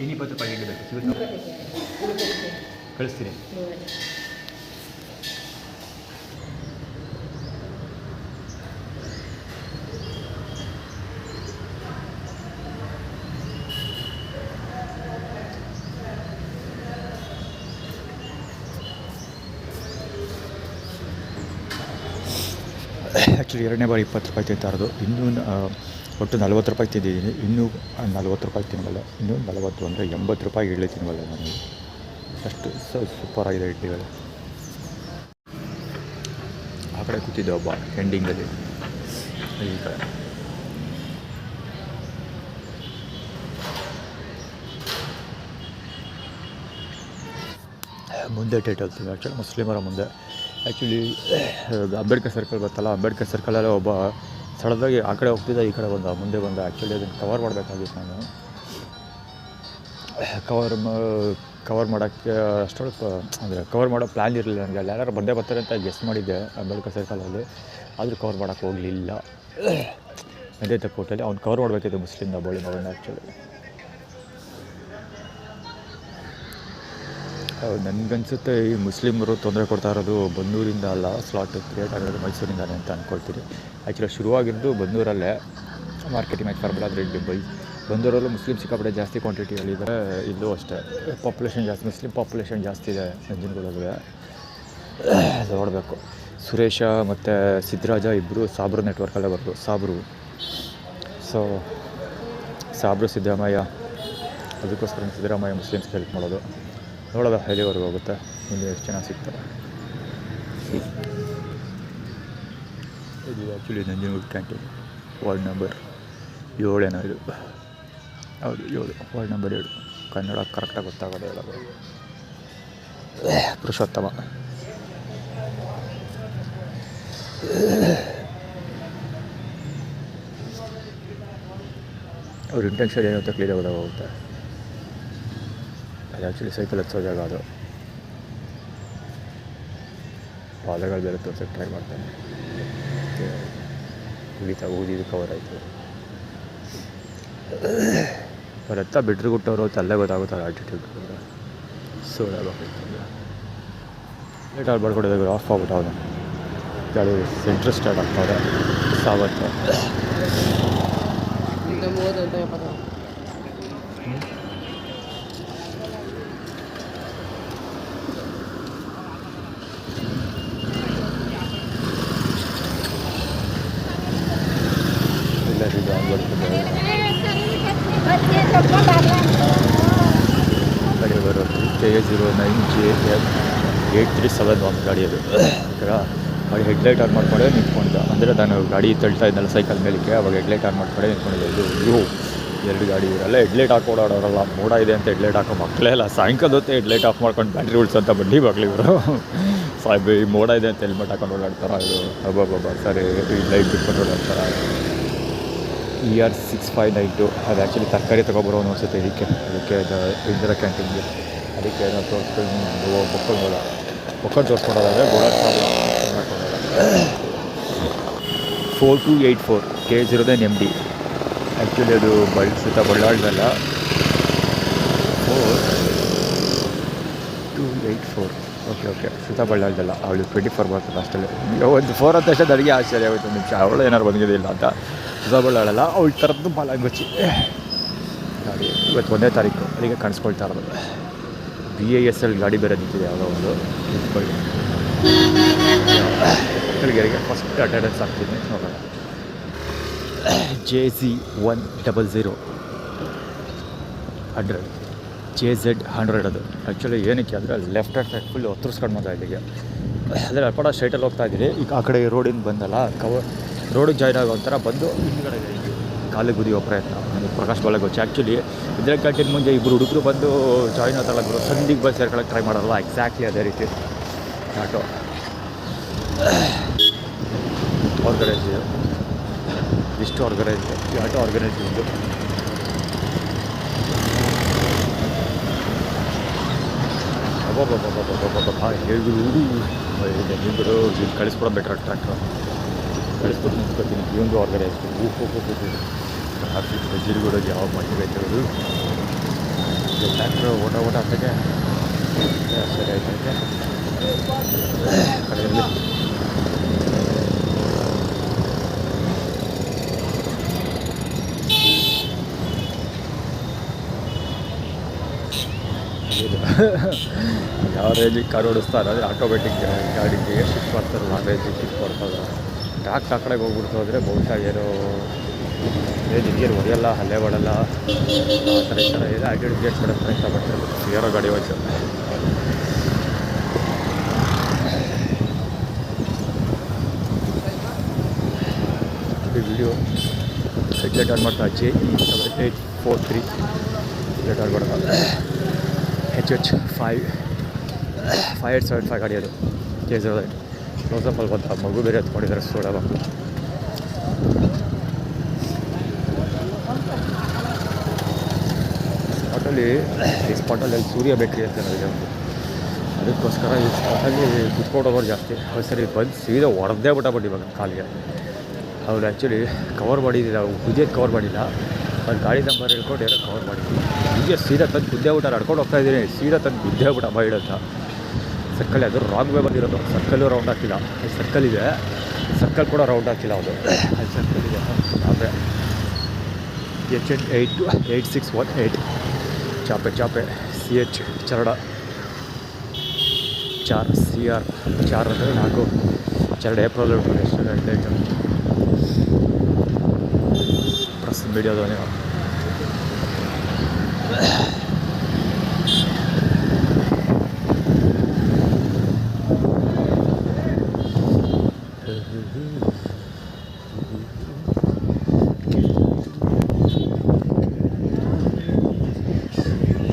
ಇನ್ನು 20 ರೂಪಾಯಿ ಇಡಬೇಕು, ಸಿಗುತ್ತೆ, ಕಳಿಸ್ತೀನಿ. ಆ್ಯಕ್ಚುಲಿ 2ನೇ ಬಾರಿ 20 ರೂಪಾಯಿ ತಿಂತಾ ಇರೋದು. ಇನ್ನೂ ಒಟ್ಟು 40 ರೂಪಾಯಿ ತಿಂದಿದ್ದೀನಿ. ಇನ್ನೂ 40 ರೂಪಾಯಿ ತಿನ್ನಬಲ್ಲ. ಇನ್ನೂ 40 ಅಂದರೆ 80 ರೂಪಾಯಿ ಇಡ್ಲಿ ತಿನ್ನಬಲ್ಲ ನನಗೆ. ಅಷ್ಟು ಸೂಪರಾಗಿದೆ ಇಡ್ಲಿಗಳು. ಆ ಕಡೆ ಕೂತಿದ್ದೆ ಒಬ್ಬ ಎಂಡಿಂಗಲ್ಲಿ. ಈ ಕಡೆ ಮುಂದೆ ಟೇಟಲ್ಸ್ ಆ್ಯಕ್ಚುಲಿ ಮುಸ್ಲಿಮರ ಮುಂದೆ. ಆ್ಯಕ್ಚುಲಿ ಅಂಬೇಡ್ಕರ್ ಸರ್ಕಲ್ ಗೊತ್ತಲ್ಲ, ಅಂಬೇಡ್ಕರ್ ಸರ್ಕಲಲ್ಲಿ ಒಬ್ಬ ಸಡನ್ನಾಗಿ ಆ ಕಡೆ ಹೋಗ್ತಿದ್ದ, ಈ ಕಡೆ ಮುಂದೆ ಬಂದ. ಆ್ಯಕ್ಚುಲಿ ಅದನ್ನು ಕವರ್ ಮಾಡಬೇಕಾಗಿತ್ತು. ನಾನು ಕವರ್ ಮಾಡೋಕ್ಕೆ ಅಷ್ಟೊಳಗೆ ಅಂದರೆ ಕವರ್ ಮಾಡೋ ಪ್ಲ್ಯಾನ್ ಇರಲಿಲ್ಲ ನನಗೆ. ಅಲ್ಲಿ ಯಾರು ಬರ್ತಾರೆ ಅಂತ ಗೆಸ್ ಮಾಡಿದ್ದೆ ಅಂಬೇಡ್ಕರ್ ಸರ್ಕಲಲ್ಲಿ, ಆದರೂ ಕವರ್ ಮಾಡೋಕ್ಕೆ ಹೋಗಲಿಲ್ಲ. ಮೆಹದಿ ಕೋರ್ಟಲ್ಲಿ ಅವ್ನು ಕವರ್ ಮಾಡಬೇಕಿತ್ತು ಮುಸ್ಲಿಮ್ನ ಬೋಳಿ ಮಗನ ಆ್ಯಕ್ಚುಲಿ. ನನಗನ್ಸುತ್ತೆ ಈ ಮುಸ್ಲಿಮರು ತೊಂದರೆ ಕೊಡ್ತಾ ಇರೋದು ಬನ್ನೂರಿಂದ ಅಲ್ಲ, ಸ್ಲಾಟ್ ಕ್ರಿಯೇಟ್ ಆಗಿರೋದು ಮೈಸೂರಿಂದಾನೆ ಅಂತ ಅಂದ್ಕೊಳ್ತೀನಿ. ಆ್ಯಕ್ಚುಲಿ ಶುರುವಾಗಿದ್ದು ಬನ್ನೂರಲ್ಲೇ ಮಾರ್ಕೆಟಿಂಗ್ ಆಯ್ತು ಫಾರ್ಮಲ್, ಆದರೆ ಇಲ್ಲಿ ಬಂದೂರಲ್ಲೂ ಮುಸ್ಲಿಮ್ ಸಿಕ್ಕಾಪಟ್ಟೆ ಜಾಸ್ತಿ ಕ್ವಾಂಟಿಟಿಯಲ್ಲಿದ್ದಾರೆ. ಇಲ್ಲೂ ಅಷ್ಟೇ ಪಾಪ್ಯುಲೇಷನ್ ಜಾಸ್ತಿ, ಮುಸ್ಲಿಮ್ ಪಾಪ್ಯುಲೇಷನ್ ಜಾಸ್ತಿ ಇದೆ ನಂಜನಗೂಡಲ್ಲಿ. ನೋಡಬೇಕು. ಸುರೇಶ ಮತ್ತು ಸಿದ್ದರಾಜ ಇಬ್ಬರು ಸಾಬ್ರು ನೆಟ್ವರ್ಕಲ್ಲೇ ಬರೋದು. ಸೊ ಸಾಬ್ರು ಸಿದ್ದರಾಮಯ್ಯ, ಅದಕ್ಕೋಸ್ಕರ ಸಿದ್ದರಾಮಯ್ಯ ಮುಸ್ಲಿಮ್ಸ್ಗೆ ಹೆಲ್ಪ್ ಮಾಡೋದು. ನೋಡೋದು ಎಲ್ಲಿವರೆಗೂ ಹೋಗುತ್ತೆ, ಇಲ್ಲಿ ಎಷ್ಟು ಚೆನ್ನಾಗಿ ಸಿಗ್ತಾರೆ. ಇದು actually Nanjangud canteen, ward number 7 ಏನೋ ಇದು. ಹೌದು 7, ವಾರ್ಡ್ ನಂಬರ್ 7. ಕನ್ನಡ ಕರೆಕ್ಟಾಗಿ ಗೊತ್ತಾಗೋದು ಹೇಳೋದು. ಪುರುಷೋತ್ತಮ. ಅವ್ರ ಇಂಟೆನ್ಷನ್ ಏನು ಅಂತ ಕ್ಲಿಯರ್ ಹೋಗುತ್ತೆ. ಅದು ಆ್ಯಕ್ಚುಲಿ ಸೈಕಲ್ ಹಚ್ಚೋ ಜಾಗ ಅದು. ಪಾದಗಳು ಬೇರೆ ತೋರ್ಸೋಕ್ಕೆ ಟ್ರೈ ಮಾಡ್ತಾನೆ. ಊದಿದ್ದು ಕವರ್ ಆಯಿತು. ಅವರೆತ್ತ ಬಿಟ್ರು ಗುಟ್ಟವರು ಅಲ್ಲೇ ಗೊತ್ತಾಗುತ್ತೆ ಆಟಿಟ್ಯೂಡ್. ಲೇಟ್ ಆಗಿ ಬಡ್ಕೊಡೋದಾಗ ಆಫ್ ಆಗ್ಬಿಟ್ಟು ಅವನು ಗಾಡಿ ಸೆಂಟ್ರ್ ಸ್ಟಾರ್ಟ್ ಆಗ್ತಾವೆ. ಸಾವತ್ತು ಎಲ್ಲರಿಗೂ ಗಾಡಿ ಬರೋದು KA09JF 8371 ಗಾಡಿ ಅದು. ಗಾಡಿ ಹೆಡ್ಲೈಟ್ ಆನ್ ಮಾಡ್ಕೊಂಡೆ ನಿಂತ್ಕೊಂಡಿದ್ದ. ಅಂದರೆ ನಾನು ಗಾಡಿ ತಳ್ತಾ ಇದ್ದಲ್ಲ ಸೈಕಲ್ ಮೇಲಕ್ಕೆ, ಅವಾಗ ಹೆಡ್ಲೈಟ್ ಆನ್ ಮಾಡ್ಕೊಂಡೆ ನಿಂತ್ಕೊಂಡಿದ್ದೆ. ಇದು 2 ಗಾಡಿ ಇರಲ್ಲ, ಹೆಡ್ಲೈಟ್ ಹಾಕಿ ಓಡಾಡೋರಲ್ಲ. ಮೋಡ ಇದೆ ಅಂತ ಹೆಡ್ಲೈಟ್ ಹಾಕೋ ಮಕ್ಕಳೇ ಇಲ್ಲ. ಸಾಯಂಕಾಲ ಹೊತ್ತೆ ಹೆಡ್ಲೈಟ್ ಆಫ್ ಮಾಡ್ಕೊಂಡು ಬ್ಯಾಟ್ರಿ ಉಳಿಸೋಂಥ ಬಡ್ಡಿ ಮಕ್ಳು ಇವರು. ಈ ಮೋಡ ಇದೆ ಅಂತ ಹೆಲ್ಮೆಟ್ ಹಾಕೊಂಡು ಓಡಾಡ್ತಾರ. ಇದು ಹಬ್ಬ ಸರಿ ಲೈಟ್ ಬಿಟ್ಕೊಂಡು ಓಡಾಡ್ತಾರೆ. ER6592 ಅದು ಆ್ಯಕ್ಚುಲಿ ತರಕಾರಿ ತೊಗೊಬರೋನು ಅನಿಸುತ್ತೆ. ಅದಕ್ಕೆ ಇಂದಿರಾ ಕ್ಯಾಂಟೀನ್ಗೆ ಅದಕ್ಕೆ ಏನೋ ತೋರಿಸ್ಕೊಂಡು ಬೊಕ್ಕನ್ನು ತೋರಿಸ್ಕೊಂಡೋದಾದರೆ ಗೋಳಾಡ್ ಸಾಬು 4284 K09MD. ಆ್ಯಕ್ಚುಲಿ ಅದು ಬಳ್ಳಾಳ್ದಲ್ಲ. 4284 ಓಕೆ ಸುತಾ ಬಳ್ಳಾಳ್ದಲ್ಲ. ಅವಳು 24 ಬರ್ತದೆ ಅಷ್ಟಲ್ಲಿ. ಒಂದು 4 ಅಂತ ಅಷ್ಟೇ ನನಗೆ ಆಶ್ಚರ್ಯ ಆಗೋಯ್ತು. ಒಂದು ನಿಮಿಷ ಅವಳು ಏನಾರು ಬಂದಿದ್ದಿಲ್ಲ ಅಂತ. ಸುತಾ ಬಳ್ಳಾಳಲ್ಲ, ಅವಳು ಥರದ್ದು ಬಾಲಂಗೊಚ್ಚಿ ಗಾಡಿ. ಇವತ್ತು 1ನೇ ತಾರೀಕು, ಅಲ್ಲಿಗೆ ಕಾಣಿಸ್ಕೊಳ್ತಾ ಇರೋದು. BISL ಗಾಡಿ ಬೇರೆ ನಿಂತಿದೆ ಯಾವುದೋ ಒಂದು. ಮಕ್ಕಳಿಗೆ ಫಸ್ಟ್ ಅಟೆಂಡೆನ್ಸ್ ಆಗ್ತಿದೆ ನೋಡೋಣ. JZ100 JZ100 ಅದು ಆ್ಯಕ್ಚುಲಿ ಏನಕ್ಕೆ ಅಂದರೆ ಲೆಫ್ಟ್ ಹ್ಯಾಂಡ್ ಸೈಡ್ ಫುಲ್ ಒತ್ತರಿಸ್ಕೊಂಡು ಬಂದ ಇಲ್ಲಿಗೆ. ಅಂದರೆ ಅಲ್ಪಡ ಸ್ಟ್ರೈಟಲ್ಲಿ ಹೋಗ್ತಾ ಇದ್ದೀನಿ. ಈಗ ಆ ಕಡೆ ರೋಡಿಂದ ಬಂದಲ್ಲ, ರೋಡಿಗೆ ಜಾಯ್ನ್ ಆಗೋ ಒಂಥರ ಬಂದು ಹಿಂದ್ಗಡೆ ಕಾಲಿಗೆ ಗುದಿಯೋ ಪ್ರಯತ್ನ. ನನಗೆ ಪ್ರಕಾಶ್ ಬಾಲಗೋಚಿ ಆ್ಯಕ್ಚುಲಿ ಇಂದಿರಾ ಕ್ಯಾಂಟೀನ್ ಮುಂದೆ ಇಬ್ಬರು ಹುಡುಗರು ಬಂದು ಜಾಯ್ನ್ ಆತಲ್ಲ ಗುರು, ಸಂದಿಗೆ ಬಸ್ ಸೇರ್ಕೊಳ್ಳೋಕೆ ಟ್ರೈ ಮಾಡೋಲ್ಲ. ಎಕ್ಸಾಕ್ಟ್ಲಿ ಅದೇ ರೀತಿ ಆಟೋ ಆರ್ಗನೈಸ್ ಇದು. ಇಷ್ಟು ಆರ್ಗನೈಸ್ ಈ ಆಟೋ ಆರ್ಗನೈಸ್ ಇದ್ದು. ಹೇಳಿದ್ರು ನಿಂಬರು ಕಳಿಸ್ಕೊಡೋ ಬೆಟ್ರ್ ಟ್ರ್ಯಾಕ್ಟರ್ ಕಳಿಸ್ಬಿಟ್ಟು ನಿಂತ್ಕೊತೀನಿ. ಇವೊಂದು ಆರ್ಗನೈಸ್ ಟ್ರಾಫಿಕ್ ಜಿರುಗೋಡೋದು ಯಾವ ಮಟ್ಟಿಗೆ ಆಯ್ತವರು ಟ್ರ್ಯಾಕ್ಟ್ರ್ ಓಟ ಆಗ್ತದೆ. ಸರಿ ಆಯ್ತೈತೆ ಕಡೆಯಲ್ಲಿ ಯಾವ ರೇಂಜಿಗೆ ಕಾರ್ ಓಡಿಸ್ತಾರೆ ಅಂದರೆ ಆಟೋಮೆಟಿಕ್ ಗಾಡಿಗೆ ಶಿಫ್ಟ್ ಮಾಡ್ತಾರಲ್ಲ, ಆ ರೇಂಜಿಗೆ ಶಿಫ್ಟ್ ಮಾಡ್ತಾರೆ. ಟ್ರ್ಯಾಕ್ಟ್ ಆ ಕಡೆಗೆ ಹೋಗ್ಬಿಡ್ತು ಅಂದರೆ ಬಹುಶಃ ಏನೋ ನೀರು ಹೊಡೆಯಲ್ಲ, ಹಲ್ಲೆ ಮಾಡಲ್ಲ, ಆ ಥರ ಈ ಥರ ಏನೋ ಆ್ಯಕ್ಟಿವಿಟಿ ಕ್ರಿಯೇಟ್ ಮಾಡೋಕ್ಕೆ ಪ್ರಯತ್ನ ಪಡ್ತಾರೆ. ಯಾರೋ ಗಾಡಿ ಹೋಯ್ತು ಈ ವಿಡಿಯೋ ಹೆಡ್ಲೈಟ್ ಆನ್ ಮಾಡ್ತಾ JE7843 ಹೆಡ್ಲೈಟ್ ಆನ್ ಮಾಡೋದು. HH5875 ಗಾಡಿ ಅದು. KZ ಕ್ಲೋಸಪ್ಪಲ್ಲಿ ಬಂತ ಮಗು ಬೇರೆ ಎತ್ಕೊಂಡಿದ್ದಾರೆ ಸೋಡ ಮಕ್ಕಳು. ಸ್ಪಾಟಲ್ಲಿ ಈ ಸ್ಪಾಟಲ್ಲಿ ಸೂರ್ಯ ಬೇಕ್ರಿ ಅಂತ ನನಗೆ ಒಂದು, ಅದಕ್ಕೋಸ್ಕರ ಈ ಸ್ಪಾಟಲ್ಲಿ ಕುತ್ಕೊಂಡು ಹೋಗೋರು ಜಾಸ್ತಿ. ಸರಿ ಬಂದು ಸೀದಾ ಹೊಡೆದೇ ಬಿಟ್ಟ ಇವಾಗ ಕಾಲಿಗೆ. ಅವ್ರು ಆ್ಯಕ್ಚುಲಿ ಕವರ್ ಮಾಡಿದ್ದಿಲ್ಲ, ಕುದಿಯೋದು ಕವರ್ ಮಾಡಿಲ್ಲ. ಅವ್ರು ಗಾಡಿ ನಂಬರ್ ಹೇಳ್ಕೊಂಡು ಏನೋ ಕವರ್ ಮಾಡಿದ್ವಿ. ಹೀಗೆ ಸೀದಾ ತಂದು ಗುದ್ದೆ ಊಟ ನಡ್ಕೊಂಡು ಹೋಗ್ತಾಯಿದ್ದೀನಿ. ಸೀದಾ ತಂದು ಗುದ್ದೆ ಊಟ ಮಾಡಿಡೋಂಥ ಸರ್ಕಲ್. ಅದು ರಾಂಗ್ ವೇ ಬಂದಿರೋದು. ಸರ್ಕಲ್ಲು ರೌಂಡ್ ಹಾಕಿಲ್ಲ. ಸರ್ಕಲ್ ಇದೆ, ಸರ್ಕಲ್ ಕೂಡ ರೌಂಡ್ ಹಾಕಿಲ್ಲ ಅದು. ಅಲ್ಲಿ ಸರ್ಕಲ್ ಇದೆ. ಚಾಪೆ HN8618 ಚಾಪೆ CH ಚರಡ 4 CR 4 ಅಂದರೆ 4 ಚರಡ ಏಪ್ರಿಲ್ ರೆಸ್ಟೋರೆಂಟ್ ಪ್ರೆಸ್ ಮೀಡಿಯಾದ ನೀವು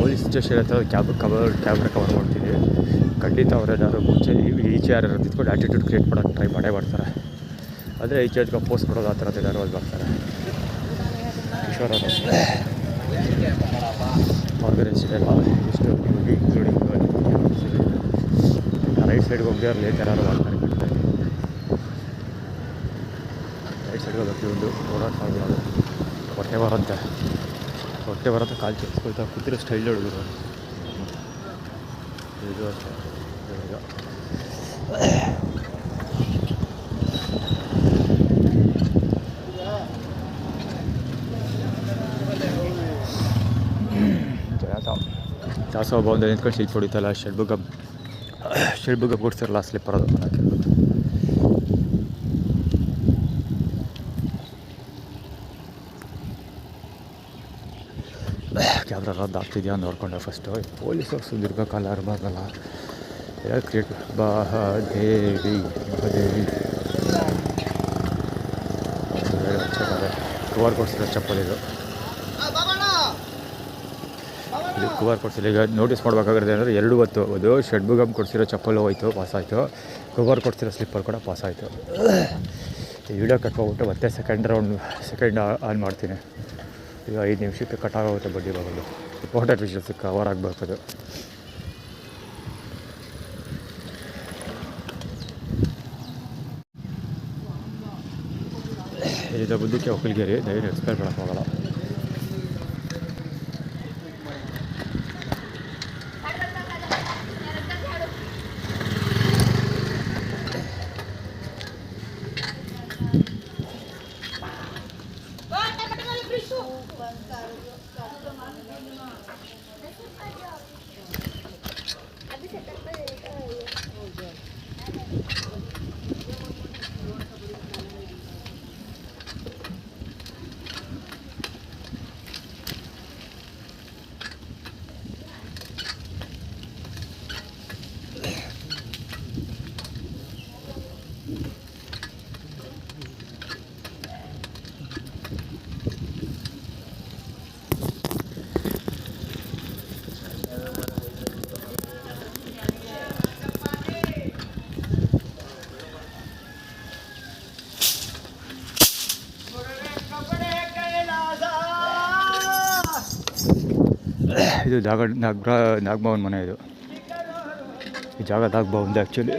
ಪೊಲೀಸ್ ಸ್ಟೇಷನ್ ಹತ್ರ ಕ್ಯಾಮ್ರಾ ಕವರ್ ಮಾಡ್ತಿದ್ವಿ. ಖಂಡಿತ ಅವರೇನಾದ್ರು ಮುಂಚೆ ಈಚೆ ಯಾರು ನಿಂತ್ಕೊಂಡು ಆ್ಯಟಿಟ್ಯೂಡ್ ಕ್ರಿಯೇಟ್ ಮಾಡೋಕ್ಕೆ ಟ್ರೈ ಮಾಡೇ ಮಾಡ್ತಾರೆ. ಆದರೆ ಈಚೆ ಅದಕ್ಕೆ ಪೋಸ್ಟ್ ಕೊಡೋದು ಆ ಥರದ್ದು ಏನಾದ್ರು ಅಲ್ಲಿ ಬರ್ತಾರೆ. ಕಿಶೋರ್ ಆರ್ಗನೈಸೇಷನ್ ಇಷ್ಟು ಇನ್ಕ್ಲೂಡಿಂಗ್ ರೈಟ್ ಸೈಡ್ಗೆ ಹೋಗಿ ಅಲ್ಲಿ ಯಾರು ಮಾಡ್ತಾರೆ. ರೈಟ್ ಸೈಡ್ಗೆ ಹೋಗಿ ಒಂದು ಓಡಾಟ ಆಗ್ಬಿಡೋದು. ಹೊಟ್ಟೆ ಬರುತ್ತೆ ಕಾಲು ಚೇಸ್ಕೊಳ್ತಾ ಕೂತಿರೋ ಸ್ಟೈಲ್ ಹುಡುಗರು. ಇದು ಅಷ್ಟೇ ದಾಸೋಹ ಭವನದಲ್ಲಿ ನಿಂತ್ಕೊಂಡು ಶಿಲ್ಪ ಹೊಡಿತಲ್ಲ. ಶೆಡ್ಬುಗ ಕೊಡ್ಸಿರಲ್ಲ ಸ್ಲಿಪ್ಪರ್ ಅದು ಹಾಕಿರ್ಬೋದು. ಕ್ಯಾಮ್ರಾ ರದ್ದು ಆಗ್ತಿದೆಯಾ ನೋಡ್ಕೊಂಡೆ ಫಸ್ಟು. ಪೊಲೀಸರು ದೀರ್ಘಕಾಲ ಇರಬಾರ್ದಲ್ಲ. ಯಾರು ಕ್ರಿಯೇಟ್ ಮಹಾದೇವಿ ಕವರ್ ಕೊಡ್ಸಿರೋ ಚಪ್ಪಲ್ ಇದು ಕವರ್ ಕೊಡ್ಸಿಲ್ಲ. ಈಗ ನೋಟಿಸ್ ಮಾಡಬೇಕಾಗಿರೋದು ಅಂದರೆ 2 ಹೊತ್ತು ಅದು ಷಡ್ಬುಗಮ್ ಕೊಡ್ಸಿರೋ ಚಪ್ಪಲು ಹೋಯ್ತು, ಪಾಸ್ ಆಯಿತು. ಕವರ್ ಕೊಡ್ಸಿರೋ ಸ್ಲಿಪ್ಪರ್ ಕೂಡ ಪಾಸ್ ಆಯಿತು. ವಿಡಿಯೋ ಕಟ್ಕೊಬಿಟ್ಟು ಮತ್ತೆ ಸೆಕೆಂಡ್ ಆನ್ ಮಾಡ್ತೀನಿ. ಈಗ 5 ನಿಮಿಷಕ್ಕೆ ಕಟ್ಟಾಗೋಗುತ್ತೆ ಬಡ್ಡಿ ಬಾಗಲು. ಇಂಪಾರ್ಟೆಂಟ್ ವಿಷಯಕ್ಕೆ ಕವರ್ ಆಗಬೇಕದು. ಇಲ್ಲಿಂದ ಬುದ್ಧಕ್ಕೆ ಒಕ್ಕಲ್ಗೇರಿ ದಯವಿಟ್ಟು ಎಕ್ಸ್ಪೈರ್ ಮಾಡೋಕ್ಕಾಗಲ್ಲ. ಇದು ಜಾಗ ನಾಗಭವನ್ ಮನೆ. ಇದು ಈ ಜಾಗ ನಾಗಭವನ್ದು ಆ್ಯಕ್ಚುಲಿ.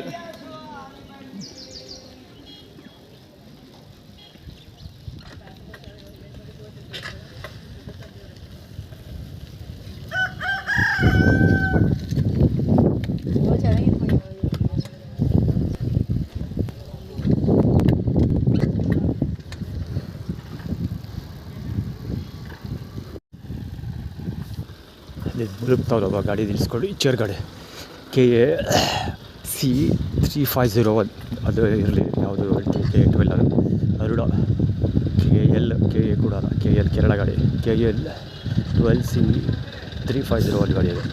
ಮುಳುಗ್ತಾವಲ್ಲ ಗಾಡಿ ನಿಲ್ಲಿಸ್ಕೊಂಡು ಚೇರ್ ಗಾಡಿ KAC3501 ಅದು ಇರಲಿ. ಯಾವುದು KA12 ಅದು ಅರುಡ. KA ಕೂಡ ಅಲ್ಲ, KL ಕೇರಳ ಗಾಡಿ. KL12C3501 ಗಾಡಿ ಅದು.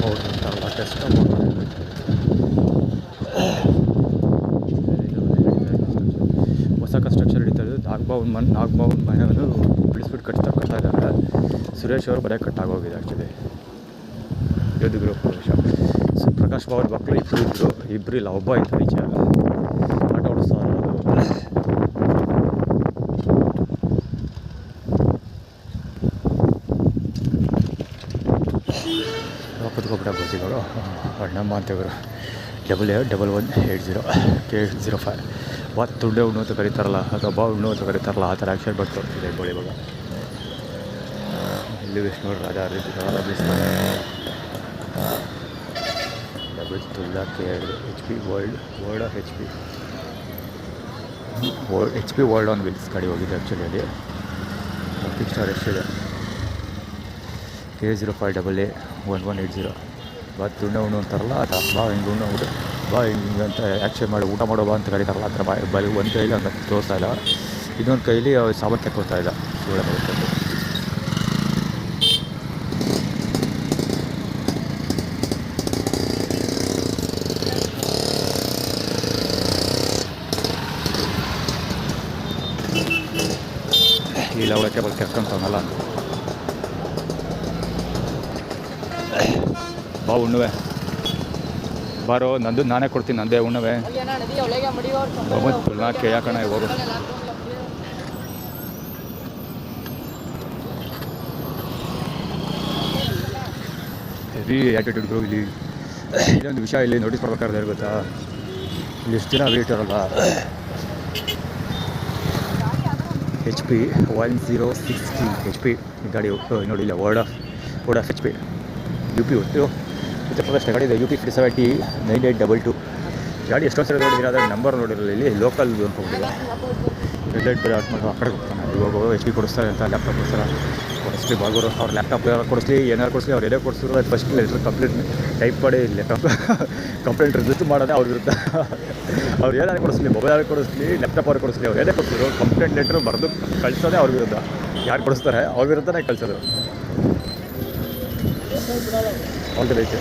ಅವ್ರು ಅಂತಾರಲ್ಲ ಟೆಸ್ಟ್ ಹೊಸ ಕನ್ಸ್ಟ್ರಕ್ಷನ್ ನಡೀತಾ ಇರೋದು. ನಾಗಭವನ್ ಮನೆಯನ್ನು ಬಿಡಿಸ್ಬಿಟ್ಟು ಕಟ್ತಾ ಇದ್ದಾರೆ. ಸುರೇಶ್ ಅವರು ಬರೀ ಕಟ್ಟಾಗೋಗಿದೆ ಆ್ಯಕ್ಚುಲಿ. ಯೋಧ ಗ್ರೂಪ್ ಪ್ರಕಾಶ್ ಭವನ್ ಮಕ್ಕಳು ಇಬ್ಬರು ಇಲ್ಲ, ಒಬ್ಬ ಇತ್ತು ಈಚೆ ಆಟೋ ಓಡಿಸ್ತಾ ಇರೋದು. ಕುತ್ಕೊಬಿಟ್ಟಾಗ ಗೊತ್ತಿಗಳು ಅಣ್ಣಮ್ಮ ಅಂತೇವರು 881180 K05 ತುಂಡೆ ಹುಣ್ಣು ಅಂತ ಕರೀತಾರಲ್ಲ ಅಥವಾ ಬಾ ಹುಣ್ಣು ಅಂತ ಕರೀತಾರಲ್ಲ ಆ ಥರ ಆ್ಯಕ್ಷನ್ ಬರ್ತಾ ಹೋಗ್ತಿದೆ ಗೋಳಿ ಇವಾಗ. ಇಲ್ಲಿ ವಿಷ್ಣು ರಾಜಾ ತುಲ್ಲ K2 HP world of HP world on wheels ಗಾಡಿ ಹೋಗಿದೆ ಆ್ಯಕ್ಚುಲಿ ಅಲ್ಲಿ. ಫಿಕ್ಸ್ ಸ್ಟಾರ್ ಎಷ್ಟಿದೆ K05AA1180 ತುಂಡೆ ಹುಣ್ಣು ಅಂತಾರಲ್ಲ ಅದು ಬಾ ಹಿಂಗೆ ಹುಣ್ಣು ಊಟ ಬಾ ಹಿಂಗೆ ಅಂತ ಆ್ಯಕ್ಷನ್ ಮಾಡಿ ಊಟ ಮಾಡೋ ಬಾ ಅಂತ ಕರೀತಾರಲ್ಲ ಆ ಥರ ಬರೀ ಒಂದು ಕೈಲಿ ಹಂಗೆ ತೋರಿಸ್ತಾ ಇಲ್ಲ, ಇನ್ನೊಂದು ಕೈಲಿ ಸಾಮಾನು ತೆಕ್ಕೊಳ್ತಾ ಇಲ್ಲ ಸುಳ್ಳ ಬರುತ್ತೆ. ಇಲ್ಲ ಅವಳಕ್ಕೆ ಬಲ್ ಕೆರ್ಕೊಂತವನಲ್ಲ ಬಾ ಹುಣ್ಣುವೆ ಬಾರೋ, ನಂದು ನಾನೇ ಕೊಡ್ತೀನಿ, ನಂದೇ ಹುಣ್ಣುವೆ ನಾಕೆ ಯಾಕಣ ಹೋಗು. Heavy attitude bro. ಇಲ್ಲೊಂದು ವಿಷಯ ಇಲ್ಲಿ ನೋಟಿಸ್ ಮಾಡ್ಬೇಕಾದ್ರೆ ಗೊತ್ತಾ, ಇಲ್ಲಿ ಎಷ್ಟು ದಿನ ವೇಟ್ ಇರೋಲ್ಲ. HP 1060 HP ಗಾಡಿ ನೋಡಿ, ಇಲ್ಲ word of HP UP Uttar Pradesh ಗಾಡಿ ಇದೆ. UP 370-9822 ಗಾಡಿ ಎಷ್ಟೋ ಸರಿ ನೋಡಿದ್ರೆ ಅದರ ನಂಬರ್ ನೋಡಿರಲಿಲ್ಲ. ಇಲ್ಲಿ ಲೋಕಲ್ ಅಂದ್ಕೊಂಡಿಲ್ಲ. ರೆಡ್ ಬೇರೆ ಆಟ್ ಮಾಡಿ ಆ ಕಡೆ ಹೋಗ್ತಾನೆ. ಇವಾಗ HP ಕೊಡಿಸ್ತಾರೆ ಅಂತ ಲ್ಯಾಪ್ಟಾಪ್ ಕೊಡಿಸ್ಲಿ ಬಾಗೋರು. ಅವ್ರು ಲ್ಯಾಪ್ಟಾಪ್ ಕೊಡಿಸ್ಲಿ ಏನಾರು ಕೊಡಿಸ್ಲಿ, ಅವ್ರು ಎಲ್ಲೇ ಕೊಡಿಸಿದ್ರು ಅದು ಫಸ್ಟ್ ಲೆಟ್ರ್ ಕಂಪ್ಲೇಂಟ್ ಟೈಪ್ ಮಾಡಿ ಕಂಪ್ಲೇಂಟ್ ರಿಜಿಸ್ಟರ್ ಮಾಡೋದೇ ಅವ್ರ ವಿರುದ್ಧ. ಅವ್ರು ಏನಾರು ಕೊಡಿಸ್ಲಿ, ಮೊಬೈಲ್ ಕೊಡಿಸ್ಲಿ, ಲ್ಯಾಪ್ಟಾಪ್ ಅವ್ರು ಕೊಡಿಸ್ಲಿ, ಅವ್ರು ಏನೇ ಕೊಡಿಸಿದ್ರು ಕಂಪ್ಲೇಂಟ್ ಲೆಟ್ರ್ ಬರೆದು ಕಳಿಸೋದೇ ಅವ್ರ ವಿರುದ್ಧ. ಯಾರು ಕೊಡಿಸ್ತಾರೆ ಅವ್ರ ವಿರುದ್ಧನೇ ಕಳಿಸೋದು. All the best.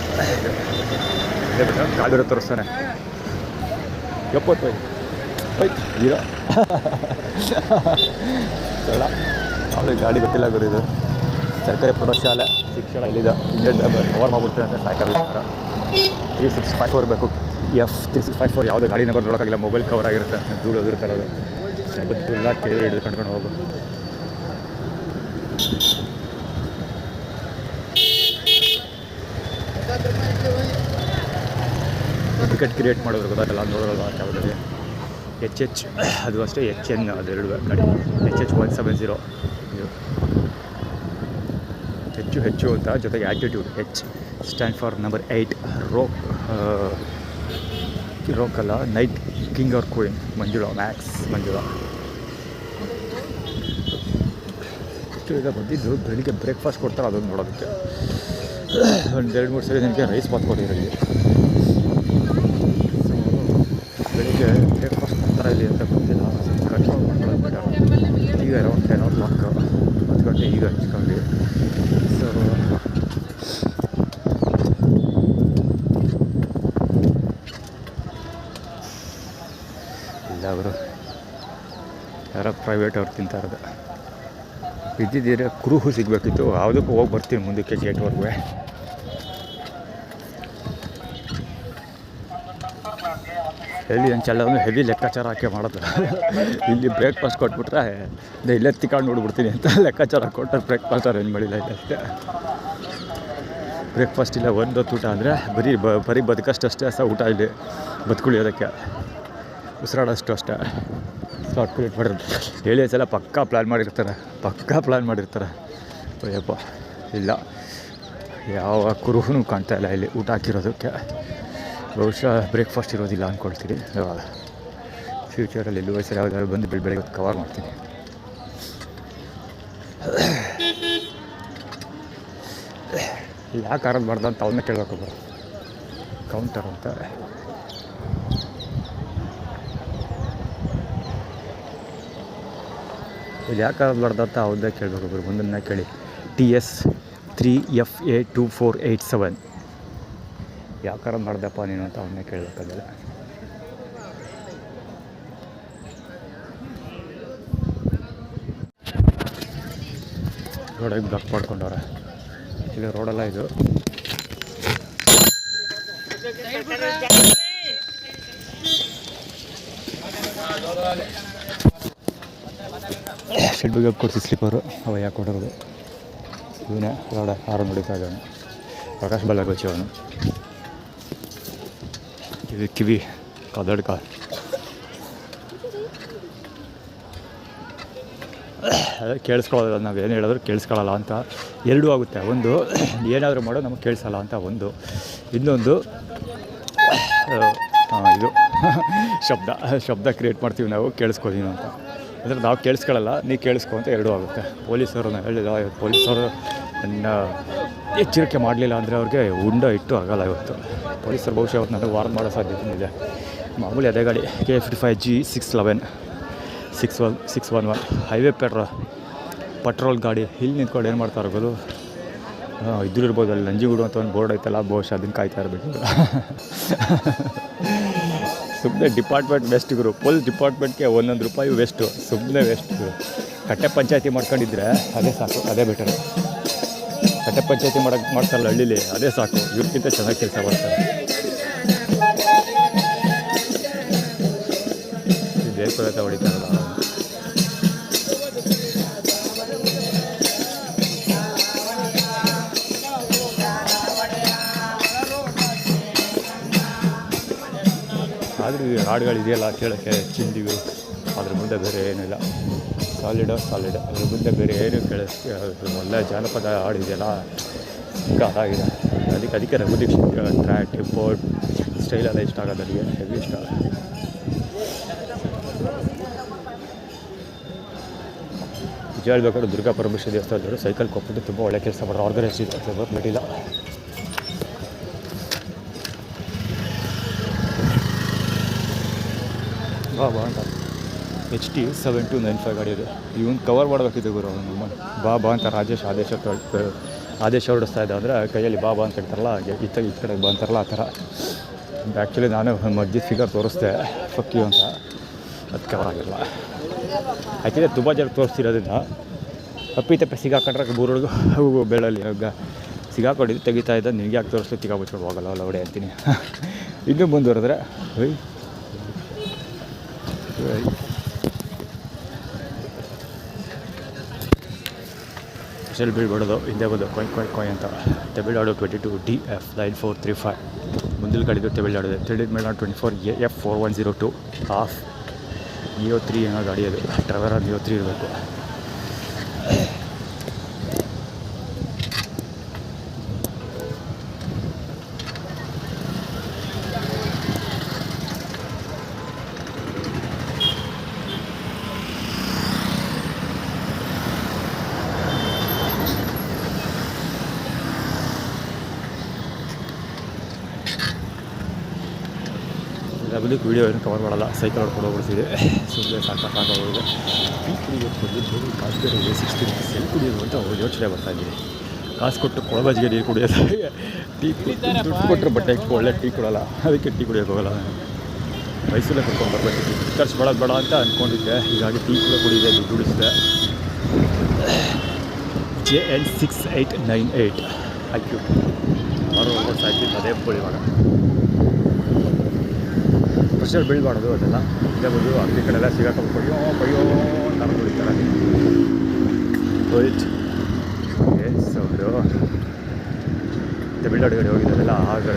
ಕಾಲಿರೋ ತೋರಿಸ್ತಾನೆ ಎಪ್ಪತ್ತು ಇಲ್ಲ ಸಳ ಅವ್ರಿಗೆ ಗಾಡಿ ಗೊತ್ತಿಲ್ಲ ಗುರು. ಇದು ಸರ್ಕಾರಿ ಪ್ರೌಢಶಾಲೆ ಶಿಕ್ಷಣ ಇಲ್ಲಿದೆ. ಇಂಡಿಯನ್ ಕವರ್ ಮಾಡ್ಬಿಡ್ತಾರೆ ಅಂತ ಸಾಕಲ್ಲ. 3654 ಇರಬೇಕು. F3654 ಯಾವುದೇ ಗಾಡಿ ನಂಬರ್ ನೋಡೋಕ್ಕಾಗಿಲ್ಲ, ಮೊಬೈಲ್ ಕವರ್ ಆಗಿರುತ್ತೆ, ಧೂಳು ಹೋಗಿರ್ತಾರೆ. ಅದು ಎಲ್ಲ ಕೇಳಿ ಹಿಡಿದು ಕಂಡ್ಕೊಂಡು ಹೋಗು. ಟಿಕೆಟ್ ಕ್ರಿಯೇಟ್ ಮಾಡೋದು ಗೊತ್ತಾಗಲ್ಲ, ನೋಡೋಲ್ಲ ಯಾವುದೇ. HH ಅದು ಅಷ್ಟೇ, HN ಅದೆರಡು ಗಾಡಿ. HH 170 ಇದು ಹೆಚ್ಚು ಅಂತ, ಜೊತೆಗೆ attitude. H stand for number 8 rock ಅಲ್ಲ, night king or queen Manjula, max Manjula. ಈಗ ಬಂದಿದ್ದು ಬೆಳಿಗ್ಗೆ ಬ್ರೇಕ್ಫಾಸ್ಟ್ ಕೊಡ್ತಾರೆ, ಅದೊಂದು ನೋಡೋದಕ್ಕೆ. ಒಂದು 2-3 ಸರಿ ನನಗೆ ರೈಸ್ ಬಾತ್ ಕೊಟ್ಟಿರಲ್ಲಿ. ಬೆಳಿಗ್ಗೆ ಬ್ರೇಕ್ಫಾಸ್ಟ್ ಮಾಡ್ತಾರೆ ಇಲ್ಲಿ ಅಂತ ಗೊತ್ತಿಲ್ಲ, ಕಂಟ್ರೋಲ್ ಮಾಡ್ಕೊಳ್ಳೋದು ಬೇಡ. ಈಗ ಅರೌಂಡ್ 10 o'clock 10 ಗಂಟೆ ಈಗ ಹಚ್ಕೊಂಡು. ಸೊ ಇಲ್ಲ ಅವರು ಯಾರೋ ಪ್ರೈವೇಟ್ ಅವ್ರು ತಿಂತಾ ಇರೋದು. ಇದ್ದಿದ್ದೀರ ಕುರುಹು ಸಿಗಬೇಕಿತ್ತು, ಯಾವುದಕ್ಕೂ ಹೋಗಿ ಬರ್ತೀನಿ ಮುಂದಕ್ಕೆ ಗೇಟ್ವರೆಗೂ. ಎಲ್ಲಿ ಅಂಚಲ್ಲ ಹೆವಿ ಲೆಕ್ಕಾಚಾರ ಹಾಕಿ ಮಾಡೋದು. ಇಲ್ಲಿ ಬ್ರೇಕ್ಫಾಸ್ಟ್ ಕೊಟ್ಬಿಟ್ರೆ ಇಲ್ಲೇ ತಿಕ್ಕೊಂಡು ನೋಡ್ಬಿಡ್ತೀನಿ ಅಂತ ಲೆಕ್ಕಾಚಾರ ಕೊಟ್ಟರೆ ಬ್ರೇಕ್ಫಾಸ್ಟ್ ಅರೇಂಜ್ ಮಾಡಿಲ್ಲ. ಇಲ್ಲ ಅಷ್ಟೇ ಬ್ರೇಕ್ಫಾಸ್ಟ್ ಇಲ್ಲ, ಒಂದು ಊಟ ಅಂದರೆ ಬರೀ ಬದುಕಷ್ಟೇ ಊಟ ಇಲ್ಲಿ ಬದುಕುಳಿಯೋದಕ್ಕೆ, ಉಸಿರಾಡೋಷ್ಟು ಅಷ್ಟೇ. ಸ್ಲಾಟ್ ಕ್ರಿಯೇಟ್ ಮಾಡಿರ್ತಾರೆ ಹೇಳಿ ಸಲ ಪಕ್ಕಾ ಪ್ಲ್ಯಾನ್ ಮಾಡಿರ್ತಾರೆ. ಅಯ್ಯಪ್ಪ ಇಲ್ಲ, ಯಾವ ಕುರುಹೂ ಕಾಣ್ತಾ ಇಲ್ಲ ಇಲ್ಲಿ ಊಟ ಹಾಕಿರೋದಕ್ಕೆ. ಬಹುಶಃ ಬ್ರೇಕ್ಫಾಸ್ಟ್ ಇರೋದಿಲ್ಲ ಅಂದ್ಕೊಳ್ತೀನಿ. ಫ್ಯೂಚರಲ್ಲಿ ಎಲ್ಲೂ ವಯಸ್ಸಲ್ಲಿ ಯಾವುದಾದ್ರು ಬಂದು ಬೆಳಗ್ಗೆ ಕವರ್ ಮಾಡ್ತೀನಿ. ಯಾಕೆ ಆರೋದು ಮಾಡ್ದ ಅಂತ ಅವನ್ನ ಕೇಳಬೇಕು ಬರೋ ಕೌಂಟರ್ ಅಂತ. ಇಲ್ಲಿ ಯಾಕೆ ಆರೋದು ಮಾಡ್ದ ಅಂತ ಅವನ್ನೇ ಕೇಳಬೇಕು ಬರೋ, ಮುಂದನ್ನ ಕೇಳಿ. TS 3FA2487 ಯಾಕಾರ ಮಾಡ್ದಪ್ಪ ನೀನು ಅಂತ ಅವನ್ನೇ ಕೇಳಬೇಕಾಗಲ್ಲ. ರೋಡಿಗೆ ಬ್ಲಾಕ್ ಮಾಡ್ಕೊಂಡವ್ರೆ. ಇಲ್ಲಿ ರೋಡೆಲ್ಲ ಇದು ಶೆಡ್ ಬಗ್ಗೆ ಕೊಡಿಸಿ ಸ್ಲೀಪರು ಅವ ಯಾಕೆ ಕೊಡೋದು. ಇವನೇ ರೋಡ ಹಾರ ನೋಡಿತಾ ಇದ್ದಾನೆ, ಪ್ರಕಾಶ್ ಬಲ್ಲಾಗೋಚಿ ಅವನು. ಇದು ಕಿವಿ ಕದಡ್ಕ ಅದೇ ಕೇಳಿಸ್ಕೊಳ್ಳೋದು, ನಾವು ಏನು ಹೇಳಿದ್ರು ಕೇಳಿಸ್ಕೊಳ್ಳಲ್ಲ ಅಂತ. ಎರಡೂ ಆಗುತ್ತೆ. ಒಂದು ಏನಾದರೂ ಮಾಡೋ ನಮಗೆ ಕೇಳಿಸಲ್ಲ ಅಂತ ಒಂದು, ಇನ್ನೊಂದು ಇದು ಶಬ್ದ ಕ್ರಿಯೇಟ್ ಮಾಡ್ತೀವಿ ನಾವು ಕೇಳಿಸ್ಕೊತೀವಿ ಅಂತ. ಅಂದರೆ ನಾವು ಕೇಳಿಸ್ಕೊಳ್ಳಲ್ಲ, ನೀವು ಕೇಳಿಸ್ಕೊ ಅಂತ ಎರಡೂ ಆಗುತ್ತೆ. ಪೊಲೀಸರು ಹೇಳಿದ ಪೊಲೀಸರು ನನ್ನ ಎಚ್ಚರಿಕೆ ಮಾಡಲಿಲ್ಲ ಅಂದರೆ ಅವ್ರಿಗೆ ಉಂಡ ಇಟ್ಟು ಆಗಲ್ಲ ಇವತ್ತು. ಪೊಲೀಸರು ಬಹುಶಃ ಅವತ್ತು ನನಗೆ ವಾರ್ನ್ ಮಾಡೋ ಸಾಧ್ಯತೆ ಇದೆ. ಮಾಮೂಲಿ ಅದೇ ಗಾಡಿ K55G 611 611 ಹೈವೇ ಪೆಟ್ರೋಲ್ ಗಾಡಿ. ಇಲ್ಲಿ ನಿಂತ್ಕೊಂಡು ಏನು ಮಾಡ್ತಾರೆ ಗೊತ್ತು, ಇದ್ರೂ ಇರ್ಬೋದು, ಅಲ್ಲಿ ನಂಜಿಗೂಡು ಅಂತ ಒಂದು ಬೋರ್ಡ್ ಐತಲ್ಲ, ಬಹುಶಃ ಅದನ್ನು ಕಾಯ್ತಾ ಇರಬೇಕು. ಸುಮ್ಮನೆ ಡಿಪಾರ್ಟ್ಮೆಂಟ್ ವೆಸ್ಟ್ ಇವರು, ಪೊಲೀಸ್ ಡಿಪಾರ್ಟ್ಮೆಂಟ್ಗೆ ಒಂದೊಂದು ರೂಪಾಯಿ ವೆಸ್ಟು, ಸುಮ್ಮನೆ ವೆಸ್ಟ್ ಇವರು. ಕಟ್ಟೆ ಪಂಚಾಯತಿ ಮಾಡ್ಕೊಂಡಿದ್ರೆ ಅದೇ ಸಾಕು, ಅದೇ ಬೆಟರು. ಕಟ್ಟೆ ಪಂಚಾಯತಿ ಮಾಡ್ತಾರಲ್ಲ ಹಳ್ಳಿಲಿ, ಅದೇ ಸಾಕು, ಇವ್ರಿಗಿಂತ ಚೆನ್ನಾಗಿ ಕೆಲಸ ಮಾಡ್ತಾರೆ. ದೇಶಪ್ರಗತ ಹೊಡಿತಾರಲ್ಲ, ಆದರೂ ಈ ಹಾಡುಗಳು ಇದೆಯಲ್ಲ ಕೇಳೋಕ್ಕೆ ಚಿಂದಿವು, ಅದ್ರ ಮುಂದೆ ಬೇರೆ ಏನಿಲ್ಲ. ಸಾಲಿಡ್ ಅದ್ರ ಮುಂದೆ ಬೇರೆ ಏನು ಒಳ್ಳೆ ಜಾನಪದ ಹಾಡು ಇದೆಯಲ್ಲ, ಅದಾಗಿದೆ. ಅದಕ್ಕೆ ರಘು ದೀಕ್ಷಿತ್ ಟ್ರ್ಯಾಕ್ ಟೆಂಪೋರ್ಡ್ ಸ್ಟೈಲೆಲ್ಲ ಇಷ್ಟ ಆಗೋದು, ನನಗೆ ಹೆವಿ ಇಷ್ಟ. ನಿಜ ಹೇಳ್ಬೇಕಾದ್ರೆ ದುರ್ಗಾ ಪರಮೇಶ್ವರಿ ದೇವಸ್ಥಾನದವರು ಸೈಕಲ್ ಕೊಟ್ಬಿಟ್ಟು ತುಂಬ ಒಳ್ಳೆ ಕೆಲಸ ಮಾಡೋರು. ಆರ್ಗನೈಸ್ ಇತ್ತು, ಬಿಟ್ಟಿಲ್ಲ. ಬಾ ಅಂತ HT 7295 ಗಾಡಿ ಇದೆ. ಇವನು ಕವರ್ ಮಾಡಬೇಕಿದೆ ಗುರು ಅವನು. ಬಾ ಅಂತ ಆದೇಶ ಹೊರಡಿಸ್ತಾ ಇದ್ದ ಅಂದರೆ ಕೈಯಲ್ಲಿ ಬಾ ಅಂತ ಹೇಳ್ತಾರಲ್ಲ, ಈ ಕಡೆ ಬಾ ಅಂತಾರಲ್ಲ, ಆ ಥರ. ಆ್ಯಕ್ಚುಲಿ ನಾನು ಮಧ್ಯದ ಫಿಗರ್ ತೋರಿಸ್ದೆ ಫಕ್ಯು ಅಂತ, ಅದು ಕವರ್ ಆಗಿಲ್ಲ. ಆ್ಯಕ್ಚುಲಿ ತುಂಬ ಜನ ತೋರಿಸ್ತಿರೋದ್ರಿಂದ ತಪ್ಪಿ ಸಿಗಾಕೊಂಡ್ರೆ ಊರೊಳಗೂ ಬೆಳಲ್ಲಿ ಸಿಗಾಕೊಂಡಿದ್ದು ತೆಗಿತಾ ಇದ್ದ. ನಿನಗೆ ಯಾಕೆ ತೋರಿಸ್ತು, ತಿಗಾ ಬಿಚ್ಕೊಂಡು ಹೋಗಲ್ಲ ಒಳಗಡೆ ಅಂತೀನಿ. ಇನ್ನೂ ಮುಂದುವರೆದ್ರೆ ಸ್ಪೆಷಲ್ ಬೀಳ್ಬಾರ್ದು, ಹಿಂದೆ ಬಂದು ಕೊಯ್ ಅಂತ. ತಮಿಳ್ನಾಡು 22DF 9435 ಮುಂದಿನ ಗಾಡಿದು Tamil Nadu. Tamil Nadu 24AF 4102 of Neo 3 ಏನೋ ಗಾಡಿ, ಅದು ಟ್ರಾವೆಲರ್ Neo 3 ಇರಬೇಕು. ಅದಕ್ಕೆ ವೀಡಿಯೋ ಏನು ಕವರ್ ಮಾಡಲ್ಲ, ಸೈಕಲ್ ಹೊಡ್ಕೊಂಡು ಹೋಗ್ಬಿಡ್ತಿದೆ. ಸುಮ್ಮನೆ ಸಾಕಾಗೋಗಿದೆ. ಟೀ ಕುಡಿಯೋದು ಬಂದಿದ್ದು ಕಾಸು ಬೇರೆ ಇದೆ 60 ಎಲ್ಲಿ ಕುಡಿಯೋದು ಅಂತ ಯೋಚನೆ ಬರ್ತಾಯಿದ್ದೀನಿ. ಕಾಸು ಕೊಟ್ಟು ಕೊಳಬಾಜಿಗೆ ನೀರು ಕುಡಿಯೋದು, ಟೀ ದುಡ್ಡು ಕೊಟ್ಟರೆ ಬಟ್ಟೆ ಒಳ್ಳೆ ಟೀ ಕೊಡೋಲ್ಲ, ಅದಕ್ಕೆ ಟೀ ಕುಡಿಯೋಕೆ ಹೋಗೋಲ್ಲ. ಮೈಸೂರಲ್ಲೇ ಕರ್ಕೊಂಡು ಬರ್ಬೇಕು, ಖರ್ಚು ಬೇಡ ಅಂತ ಅಂದ್ಕೊಂಡಿದ್ದೆ. ಹೀಗಾಗಿ ಟೀ ಕೂಡ ಕುಡಿದೆ, ದುಡ್ಡು ಉಳಿಸಿದೆ. JN 6898 IQ 6 ವರ್ಷ ಆಯ್ತು. ಅದೇ ಬೋಳಿ ಇವಾಗ ಪ್ರೆಷರ್ ಬಿಲ್ಡ್ ಮಾಡೋದು ಅದೆಲ್ಲ. ಇದೇ ಬಂದು ಅಂಗಡಿ ಕಡೆಲ್ಲ ಸಿಗಾಕೊಂಡು ಬಯ್ಯೋ ಅಂತ ಕುಡಿತಾರೆ. ಹೋಯ್ತು ಸೌಂಡು ತಮಿಳ್ನಾಡು ಕಡೆ ಹೋಗಿದ್ದಾರೆಲ್ಲ ಆಗ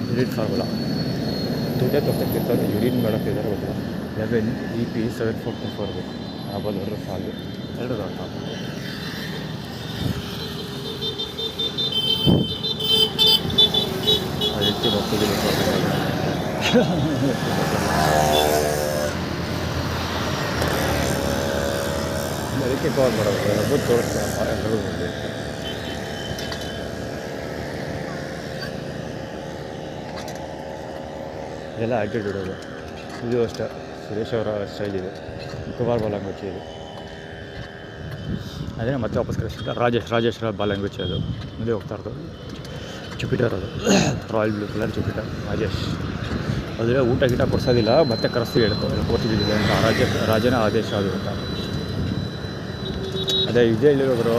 ಯೂರಿನ್ ಫಾರ್ಮುಲಾ ದುಡ್ಡೇ ತೊಗೊಳ್ತಿರ್ತಾರೆ. ಯೂರಿನ್ ಮಾಡೋಕ್ಕಿದ್ದಾರೆ ಗೊತ್ತಿಲ್ಲ. 11 EP 744 ಬೇಕು. ಆಗೋದು ಎರಡು ಸಾಲು ಎರಡು ದೊಡ್ಡ ಅದಕ್ಕೆ ಮಕ್ಕಳಿಗೆ ಅದಕ್ಕೆ ಕವರ್ ಮಾಡೋದು ರಬ್ಬರ್ ತೋರಿಸ್ತಾರೆ ಎಲ್ಲರೂ ಬಂದು. ಇದೆಲ್ಲ ಆ್ಯಟಿಟ್ಯೂಡ್ ಅದು. ಇದು ಅಷ್ಟೇ ಸುರೇಶ್ ಅವರ ಸ್ಟೈಲ್ ಇದೆ, ಕುಮಾರ್ ಬಾಲಂಗುಚ್ಚಿ ಇದು. ಅದೇ ಮತ್ತೆ ವಾಪಸ್ ಕಳಿಸಿದ ರಾಜೇಶ್ ಬಾಲಂಗುಚ್ಚಿ ಅದು ಮುಂದೆ ಹೋಗ್ತಾ ಇರೋದು. ಜುಪಿಟರ್ ಅದು royal blue colour Jupiter Rajesh. ಆದರೆ ಊಟ ಗೀಟ ಕೊಡ್ಸೋದಿಲ್ಲ, ಮತ್ತೆ ಕರೆಸ್ತೀವಿ ಹೇಳ್ತಾರೆ ಕೊಡ್ತಿದ್ದಿಲ್ಲ ಅಂತ ರಾಜನ ಆದೇಶ ಅದು ಅಂತ. ಅದೇ ಇದೇ ಇಲ್ಲಿರೋರು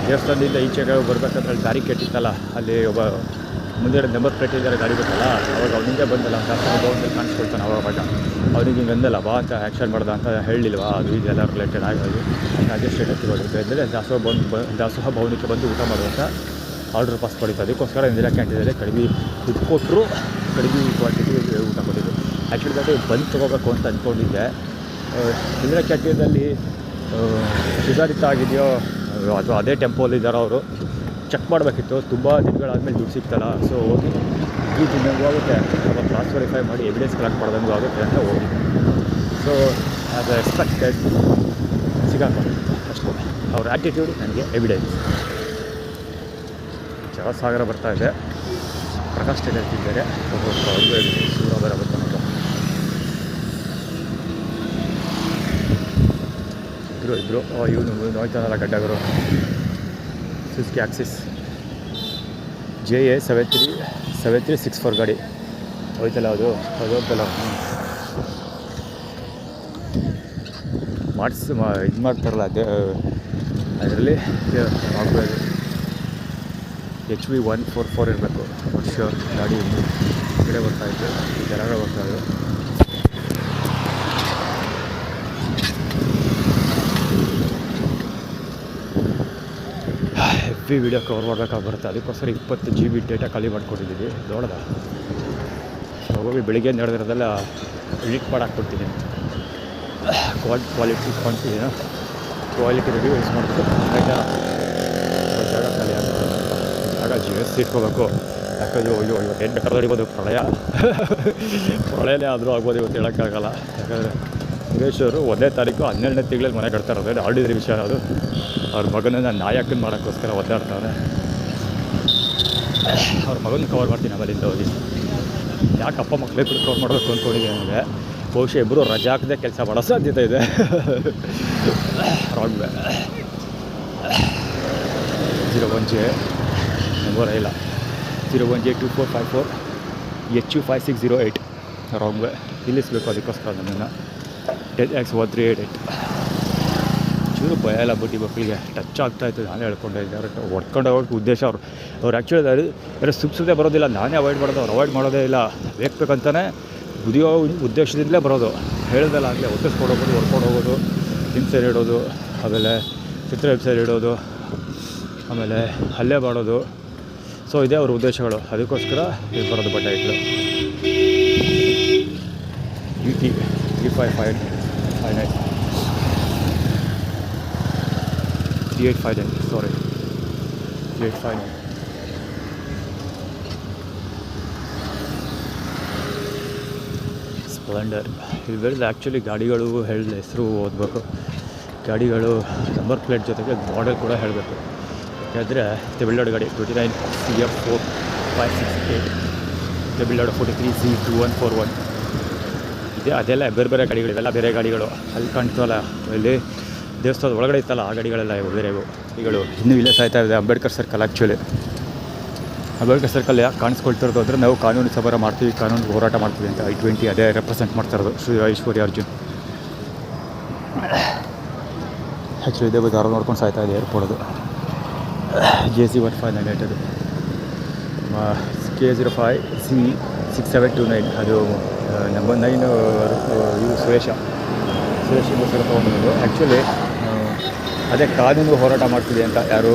ದೇವಸ್ಥಾನದಿಂದ ಈಚೆಗೆ ಬರ್ಬೇಕಂದ್ರೆ ಅಲ್ಲಿ ದಾರಿ ಕೆಟ್ಟಿತ್ತಲ್ಲ, ಅಲ್ಲಿ ಒಬ್ಬ ಮುಂದೆ ನಂಬರ್ ಪ್ಲೇಟ್ ಇದ್ದಾರೆ ಗಾಡಿ ಬೇಕಲ್ಲ, ಅವಾಗ ಅವನಿಂದ ಬಂದಲ್ಲ ದಾಸೋಹ ಭವನದಲ್ಲಿ ಕಾಣಿಸ್ಕೊಳ್ತಾನೆ. ಅವಾಗ ಅವನಿಗೆ ಹಿಂಗೆ ಅಂದಲ್ಲ ಬಾ ಅಂತ ಆ್ಯಕ್ಷನ್ ಮಾಡ್ದ ಅಂತ ಹೇಳಿಲ್ವಾ, ಅದು ಇದೆಲ್ಲ ರಿಲೇಟೆಡ್ ಆಗೋದು. ಅದೇ ಸ್ಟೇಟಸ್ಗೆ ಹೋಗಿದ್ದು ಅಂದರೆ ದಾಸೋಹ ಭವನಕ್ಕೆ ಬಂದು ಊಟ ಮಾಡುವಂಥ ಆರ್ಡ್ರ್ ಪಾಸ್ ಕೊಡಿದ್ದು. ಅದಕ್ಕೋಸ್ಕರ ಇಂದಿರಾ ಕ್ಯಾಂಟೀನಲ್ಲಿ ಕಡಿಮೆ ದುಡ್ಡು ಕೊಟ್ಟರು ಕಡಿಮೆ ಕ್ವಾಂಟಿಟಿ ಊಟ ಕೊಟ್ಟಿದ್ದು. ಆ್ಯಕ್ಚುಲಿ ಅದು ಬಂದು ತೊಗೋಬೇಕು ಅಂತ ಅಂದ್ಕೊಂಡಿದ್ದೆ. ಇಂದಿರಾ ಕ್ಯಾಂಟೀನಲ್ಲಿ ಸುಧಾರಿತ ಆಗಿದೆಯೋ ಅಥವಾ ಅದೇ ಟೆಂಪೋಲಿದ್ದಾರೋ ಅವರು ಚೆಕ್ ಮಾಡಬೇಕಿತ್ತು. ತುಂಬ ದಿನಗಳಾದಮೇಲೆ ದುಡ್ಡು ಸಿಗ್ತಲ್ಲ, ಸೊ ಹೋಗಿ ಈ ದಿನವೂ ಆಗುತ್ತೆ, ಅವಾಗ ಕ್ರಾಸ್ ವೆರಿಫೈ ಮಾಡಿ ಎವಿಡೆನ್ಸ್ ಕಲೆಕ್ಟ್ ಮಾಡ್ದಂಗೂ ಆಗುತ್ತೆ ಅಂತ ಹೋಗಿ. ಸೊ ಆ್ಯಸ್ ಎಕ್ಸ್ಪೆಕ್ಟೆಡ್ ಸಿಗಾಕೊಂಡು ಅಷ್ಟೇ. ಅವ್ರ ಆ್ಯಟಿಟ್ಯೂಡ್ ನನಗೆ ಎವಿಡೆನ್ಸ್. ಜಲಸಾಗರ ಬರ್ತಾಯಿದೆ, ಪ್ರಕಾಶ್ ಟೆಲ್ ಹೇಳ್ತಿದ್ದಾರೆ ಸೂರ ಬರಬೇಕು ಅಂತ. ಇಬ್ಬರು ಇವನು ನೋಯ್ತಾನಲ್ಲ ಗಡ್ಡಗರು. ಸುಜುಕಿ ಆಕ್ಸಿಸ್ JA 7364 ಗಾಡಿ ಹೋಯ್ತಲ್ಲ, ಅದು ಅಂತಲ್ಲ ಇದು ಮಾಡ್ತಾರಲ್ಲ ಅದೇ ಅದರಲ್ಲಿ ಆಗ್ಬೋದು. HV 144 ಇರಬೇಕು ವರ್ಷ ಗಾಡಿ ಕಡೆ ಬರ್ತಾಯಿತ್ತು, ಕೆಳಗಡೆ ಬರ್ತಾಯಿದ್ದು. ಹೆವಿ ವೀಡಿಯೋ ಕವರ್ ಮಾಡಬೇಕಾಗಿ ಬರುತ್ತೆ, ಅದಕ್ಕೋಸ್ಕರ 20 GB ಡೇಟಾ ಖಾಲಿ ಮಾಡ್ಕೊಂಡಿದ್ದೀವಿ. ನೋಡೋದ ಹೋಗಿ ಬೆಳಿಗ್ಗೆ ನಡೆದಿರೋದೆಲ್ಲ ಎಡಿಟ್ ಮಾಡಾಕ್ಬಿಡ್ತೀನಿ. ಕ್ವಾಲಿಟಿ ರಿವ್ಯೂ ಯೂಸ್ ಮಾಡ್ಬಿಟ್ಟು ಜಾಗ ಖಾಲಿ ಆಗ್ತದೆ. ಆಗ GS ಇಟ್ಕೋಬೇಕು. ಯಾಕಂದ್ರೆ ಇವತ್ತೇನು ಬೇಕಾದ್ರೂ ಹೊಡಿಬೋದು, ಪ್ರಳಯನೇ ಆದರೂ ಆಗ್ಬೋದು, ಇವತ್ತು ಹೇಳೋಕ್ಕಾಗಲ್ಲ. ಯಾಕಂದರೆ ಸುರೇಶ್ ಅವರು 1ನೇ ತಾರೀಕು 12ನೇ ತಿಂಗಳಲ್ಲಿ ಮನೆ ಕಟ್ತಾ ಇರೋದು ಆರ್ಡಿನರಿ ವಿಷಯ. ಅದು ಅವ್ರ ಮಗನನ್ನು ನಾಯಕನ ಮಾಡೋಕ್ಕೋಸ್ಕರ ಒದ್ದಾಡ್ತಾರೆ. ಅವ್ರ ಮಗನ ಕವರ್ ಮಾಡ್ತೀನಿ ಆಮೇಲಿಂದ ಹೋಗಿ. ಯಾಕೆ ಅಪ್ಪ ಮಕ್ಕಳೇ ಕೂಡ ಕವರ್ ಮಾಡಬೇಕು ಅಂದ್ಕೊಂಡಿದ್ದೆ ನನಗೆ. ಬಹುಶಃ ಇಬ್ಬರು ರಜಾ ಹಾಕದೆ ಕೆಲಸ ಮಾಡೋ ಸಾಧ್ಯತೆ ಇದೆ. ರಾಂಗ್ ವೇ 01J ನಂಬರ್ ಇಲ್ಲ 01J 2454 HU 5608 ರಾಂಗ್ ವೇ ನಿಲ್ಲಿಸಬೇಕು. ಅದಕ್ಕೋಸ್ಕರ ನನ್ನನ್ನು 10X1388 ಚೂರು ಭಯ ಇಲ್ಲ ಬುಟ್ಟಿ ಮಕ್ಕಳಿಗೆ ಟಚ್ ಆಗ್ತಾಯಿತ್ತು. ನಾನೇ ಹೇಳ್ಕೊಂಡೆ ಇದ್ದಾರೆ ಹೊಡ್ಕೊಂಡು ಹೋಗೋಕ್ಕೆ ಉದ್ದೇಶ ಅವ್ರು ಆ್ಯಕ್ಚುಲಿ ಬೇರೆ ಸುಮ್ಮನೆ ಬರೋದಿಲ್ಲ. ನಾನೇ ಅವಾಯ್ಡ್ ಮಾಡೋದು, ಅವ್ರು ಅವಾಯ್ಡ್ ಮಾಡೋದೇ ಇಲ್ಲ. ಬೇಕಂತಾನೆ ಬುದಿಯೋ ಉದ್ದೇಶದಿಂದಲೇ ಬರೋದು. ಹೇಳ್ದಲ್ಲ ಆಗಲೇ ಒತ್ತಿಸ್ಕೊಂಡು ಹೋಗೋದು, ಹೊಡ್ಕೊಂಡು ಹೋಗೋದು, ಹಿಂಸೆ ಇಡೋದು, ಆಮೇಲೆ ಚಿತ್ರಹಿಂಸೆ ಇಡೋದು, ಆಮೇಲೆ ಹಲ್ಲೆ ಮಾಡೋದು. ಸೊ ಇದೇ ಅವ್ರ ಉದ್ದೇಶಗಳು. ಅದಕ್ಕೋಸ್ಕರ ಇದು ಬರೋದು ಬಟ್ಟೆ ಇಟ್ಲು UT 3559 3859 ಸಾರಿ 3859. ಸ್ಪ್ಲೆಂಡರ್ ಇವೆಲ್ಲ ಆ್ಯಕ್ಚುಲಿ ಗಾಡಿಗಳು ಹೇಳಿದ ಹೆಸರು ಓದಬೇಕು. ಗಾಡಿಗಳು ನಂಬರ್ ಪ್ಲೇಟ್ ಜೊತೆಗೆ ಮಾಡೆಲ್ ಕೂಡ ಹೇಳಬೇಕು. ಯಾಕೆಂದರೆ ತಮಿಳ್ನಾಡು ಗಾಡಿ 29 CF 4568, ತಮಿಳ್ನಾಡು 43 C 2141 ಇದೆ. ಅದೆಲ್ಲ ಬೇರೆ ಬೇರೆ ಗಾಡಿಗಳು, ಇವೆಲ್ಲ ಬೇರೆ ಗಾಡಿಗಳು. ಅಲ್ಲಿ ಕಾಣ್ತಲ್ಲ ಇಲ್ಲಿ ದೇವಸ್ಥಾನದ ಒಳಗಡೆ ಇತ್ತಲ್ಲ, ಆ ಗಾಡಿಗಳೆಲ್ಲ ಬೇರೆ ಗಾಡಿಗಳು. ಇನ್ನೂ ಇಲ್ಲೇ ಸಾಯ್ತಾ ಇದೆ Ambedkar circle. Actually Ambedkar circle ಯಾಕೆ ಕಾಣಿಸ್ಕೊಳ್ತಿರೋದು ಅಂದರೆ ನಾವು ಕಾನೂನು ಸಮರ ಮಾಡ್ತೀವಿ, ಕಾನೂನು ಹೋರಾಟ ಮಾಡ್ತೀವಿ ಅಂತ I-20 ಅದೇ ರೆಪ್ರೆಸೆಂಟ್ ಮಾಡ್ತಾ ಇರೋದು. ಶ್ರೀ ಐಶ್ವರ್ಯ ಅರ್ಜುನ್ ಆ್ಯಕ್ಚುಲಿ ಇದೇ ದಾರ ನೋಡ್ಕೊಂಡು ಸಾಯ್ತಾ ಇದೆ ಏರ್ಪೋರ್ಟದು. JC 1598 ಅದು K05 C 6729 ಅದು ನಂಬರ್ 9 ಇವು ಸುರೇಶ ಇಂಗೋಸ್ಕರ ತೊಗೊಂಡಿದ್ದು. ಆ್ಯಕ್ಚುಲಿ ಅದೇ ಕಾನೂನು ಹೋರಾಟ ಮಾಡ್ತಿದೆ ಅಂತ ಯಾರು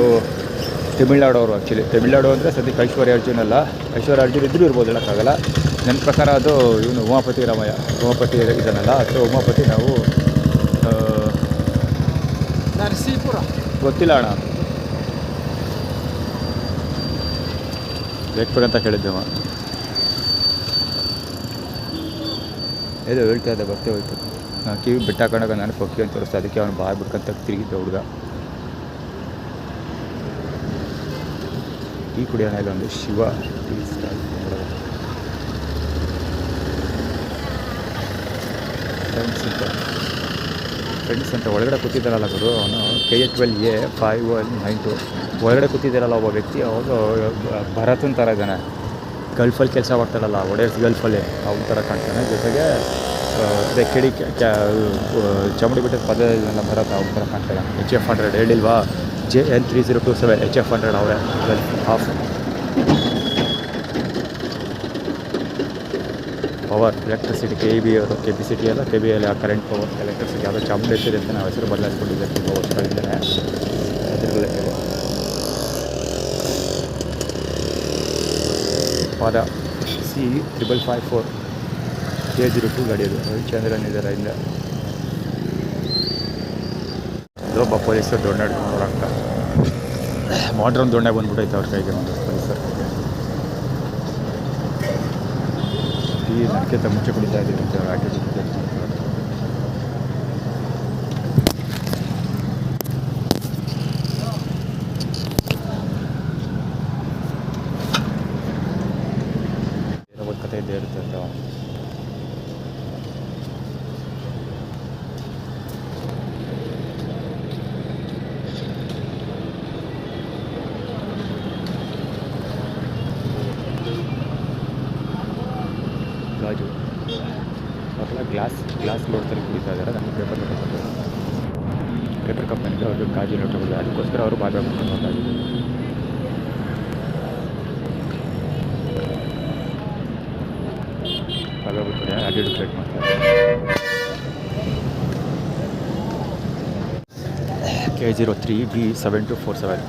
ತಮಿಳ್ನಾಡು ಅವರು. ಆ್ಯಕ್ಚುಲಿ ತಮಿಳ್ನಾಡು ಅಂದರೆ ಸದ್ಯಕ್ಕೆ ಐಶ್ವರ್ಯ ಅರ್ಜುನ್ ಅಲ್ಲ, ಐಶ್ವರ್ಯ ಅರ್ಜುನ್ ಇದ್ದರೂ ಇರ್ಬೋದು, ಹೇಳೋಕ್ಕಾಗಲ್ಲ. ನನ್ನ ಪ್ರಕಾರ ಅದು ಇವನು ಉಮಾಪತಿ ರಾಮಯ್ಯ, ಉಮಾಪತಿ ಇದನ್ನಲ್ಲ. ಅಥವಾ ಉಮಾಪತಿ ನಾವು ನರಸೀಪುರ ಗೊತ್ತಿಲ್ಲ ಅಣ್ಣ, ಬೇಕಂತ ಕೇಳಿದ್ದೆವ. ಏನೋ ಹೇಳ್ತಾ ಇದ್ದೆ, ಬರ್ತೇ ಹೋಯ್ತು. ಕಿವಿ ಬಿಟ್ಟು ಹಾಕೊಂಡಾಗ ನಾನು ಪಕ್ಕಿ ಅಂತ ತೋರಿಸ್ತಾ, ಅದಕ್ಕೆ ಅವನು ಬಾಯ್ ಬಿಡ್ಕೊಂತ ತಿರುಗಿದ್ದ ಹುಡುಗ. ಟೀ ಕುಡಿಯೋಣ ಇಲ್ಲ ಒಂದು ಶಿವ ಟೀ ಸ್ಟಾಲ್ ಫ್ರೆಂಡ್ಸ್ ಅಂತ ಒಳಗಡೆ ಕೂತಿದ್ದಾರಲ್ಲ ಗುರು, ಅವನು KH12A 5192 ಒಳಗಡೆ ಕೂತಿದ್ದಾರಲ್ಲ ಒಬ್ಬ ವ್ಯಕ್ತಿ. ಅವಾಗ ಭರತನ್ ಥರ ಇದ್ದಾನೆ. ಗಲ್ಫಲ್ಲಿ ಕೆಲಸ ಮಾಡ್ತಾರಲ್ಲ ಒಡೆಯರ್ಸ್ ಗಲ್ಫಲ್ಲಿ ಅವ್ನ ಥರ ಕಾಣ್ತಾನೆ. ಜೊತೆಗೆ ಅದೇ ಕೆಡಿ ಚಾಮುಂಡಿ ಬೆಟ್ಟದ ಪದೆಲ್ಲ ಬರೋದು ಅವ್ನ ಥರ ಕಾಣ್ತಾನೆ. HF100 ಹೇಳಿಲ್ವಾ, JN3027 HF100 ಅವರೇ Gulf half. Power electricity KEB ಅವರು KPCT ಅಲ್ಲ KBL ಕರೆಂಟ್ ಪವರ್ ಎಲೆಕ್ಟ್ರಿಸಿಟಿ ಯಾವುದೋ ಚಾಮುಂಡೇಶ್ವರಿ ಅಂತ ನಾವು ಹೆಸರು ಬದಲಾಯಿಸ್ಕೊಂಡಿದ್ದೆ ತುಂಬ ವರ್ಷಗಳಿಂದಲೇ. ಅದರಲ್ಲೇ ಪಾದ C5554 K02 ಗಾಡಿ ಅದು ರವಿಚಂದ್ರನ್ ಇದರ ಹಿಂದೆ. ಒಬ್ಬ ಪೊಲೀಸರು ದೊಣ್ಣೆ ಹಿಡ್ಕೊಂಡು ಹೊರಗ್ತಾ ಮಾಡ್ರನ್ ದೊಣ್ಣೆ ಬಂದ್ಬಿಟ್ಟೈತೆ ಅವ್ರ ಕೈಗೆ ಒಂದು ಪೊಲೀಸರು. ಈ ನನಗಿಂತ ಮುಂಚೆ ಕುಡಿತಾ ಇದ್ದೀವಿ ಅಂತ ಆಟಿಟ್ಯೂಡ್ ಒಂದು ಕಥೆ ಇದ್ದೇ ಇರುತ್ತೆ ಅಂತ. ಗಾಜು ಅವರೆಲ್ಲ ಗ್ಲಾಸ್ ಲೋಟದಲ್ಲಿ ಕುಡಿತಾ ಇದ್ದಾರೆ. ನಮಗೆ ಪೇಪರ್ ಕಂಪನಿಗೆ ಅವ್ರಿಗೆ ಗಾಜು ಲೋಟ ಕೊಡೋದು, ಅದಕ್ಕೋಸ್ಕರ ಅವರು ಬಾಯ್ ಬಿಟ್ಕೊಂಡು ಹೋಗ್ತಾ ಇದ್ದಾರೆ. ಬಾಯ್ ಬಿಟ್ಕೊಂಡು ಆಟಿಟ್ಯೂಡ್ ಕ್ರಿಯೇಟ್ ಮಾಡ್ತಾರೆ. K03B7247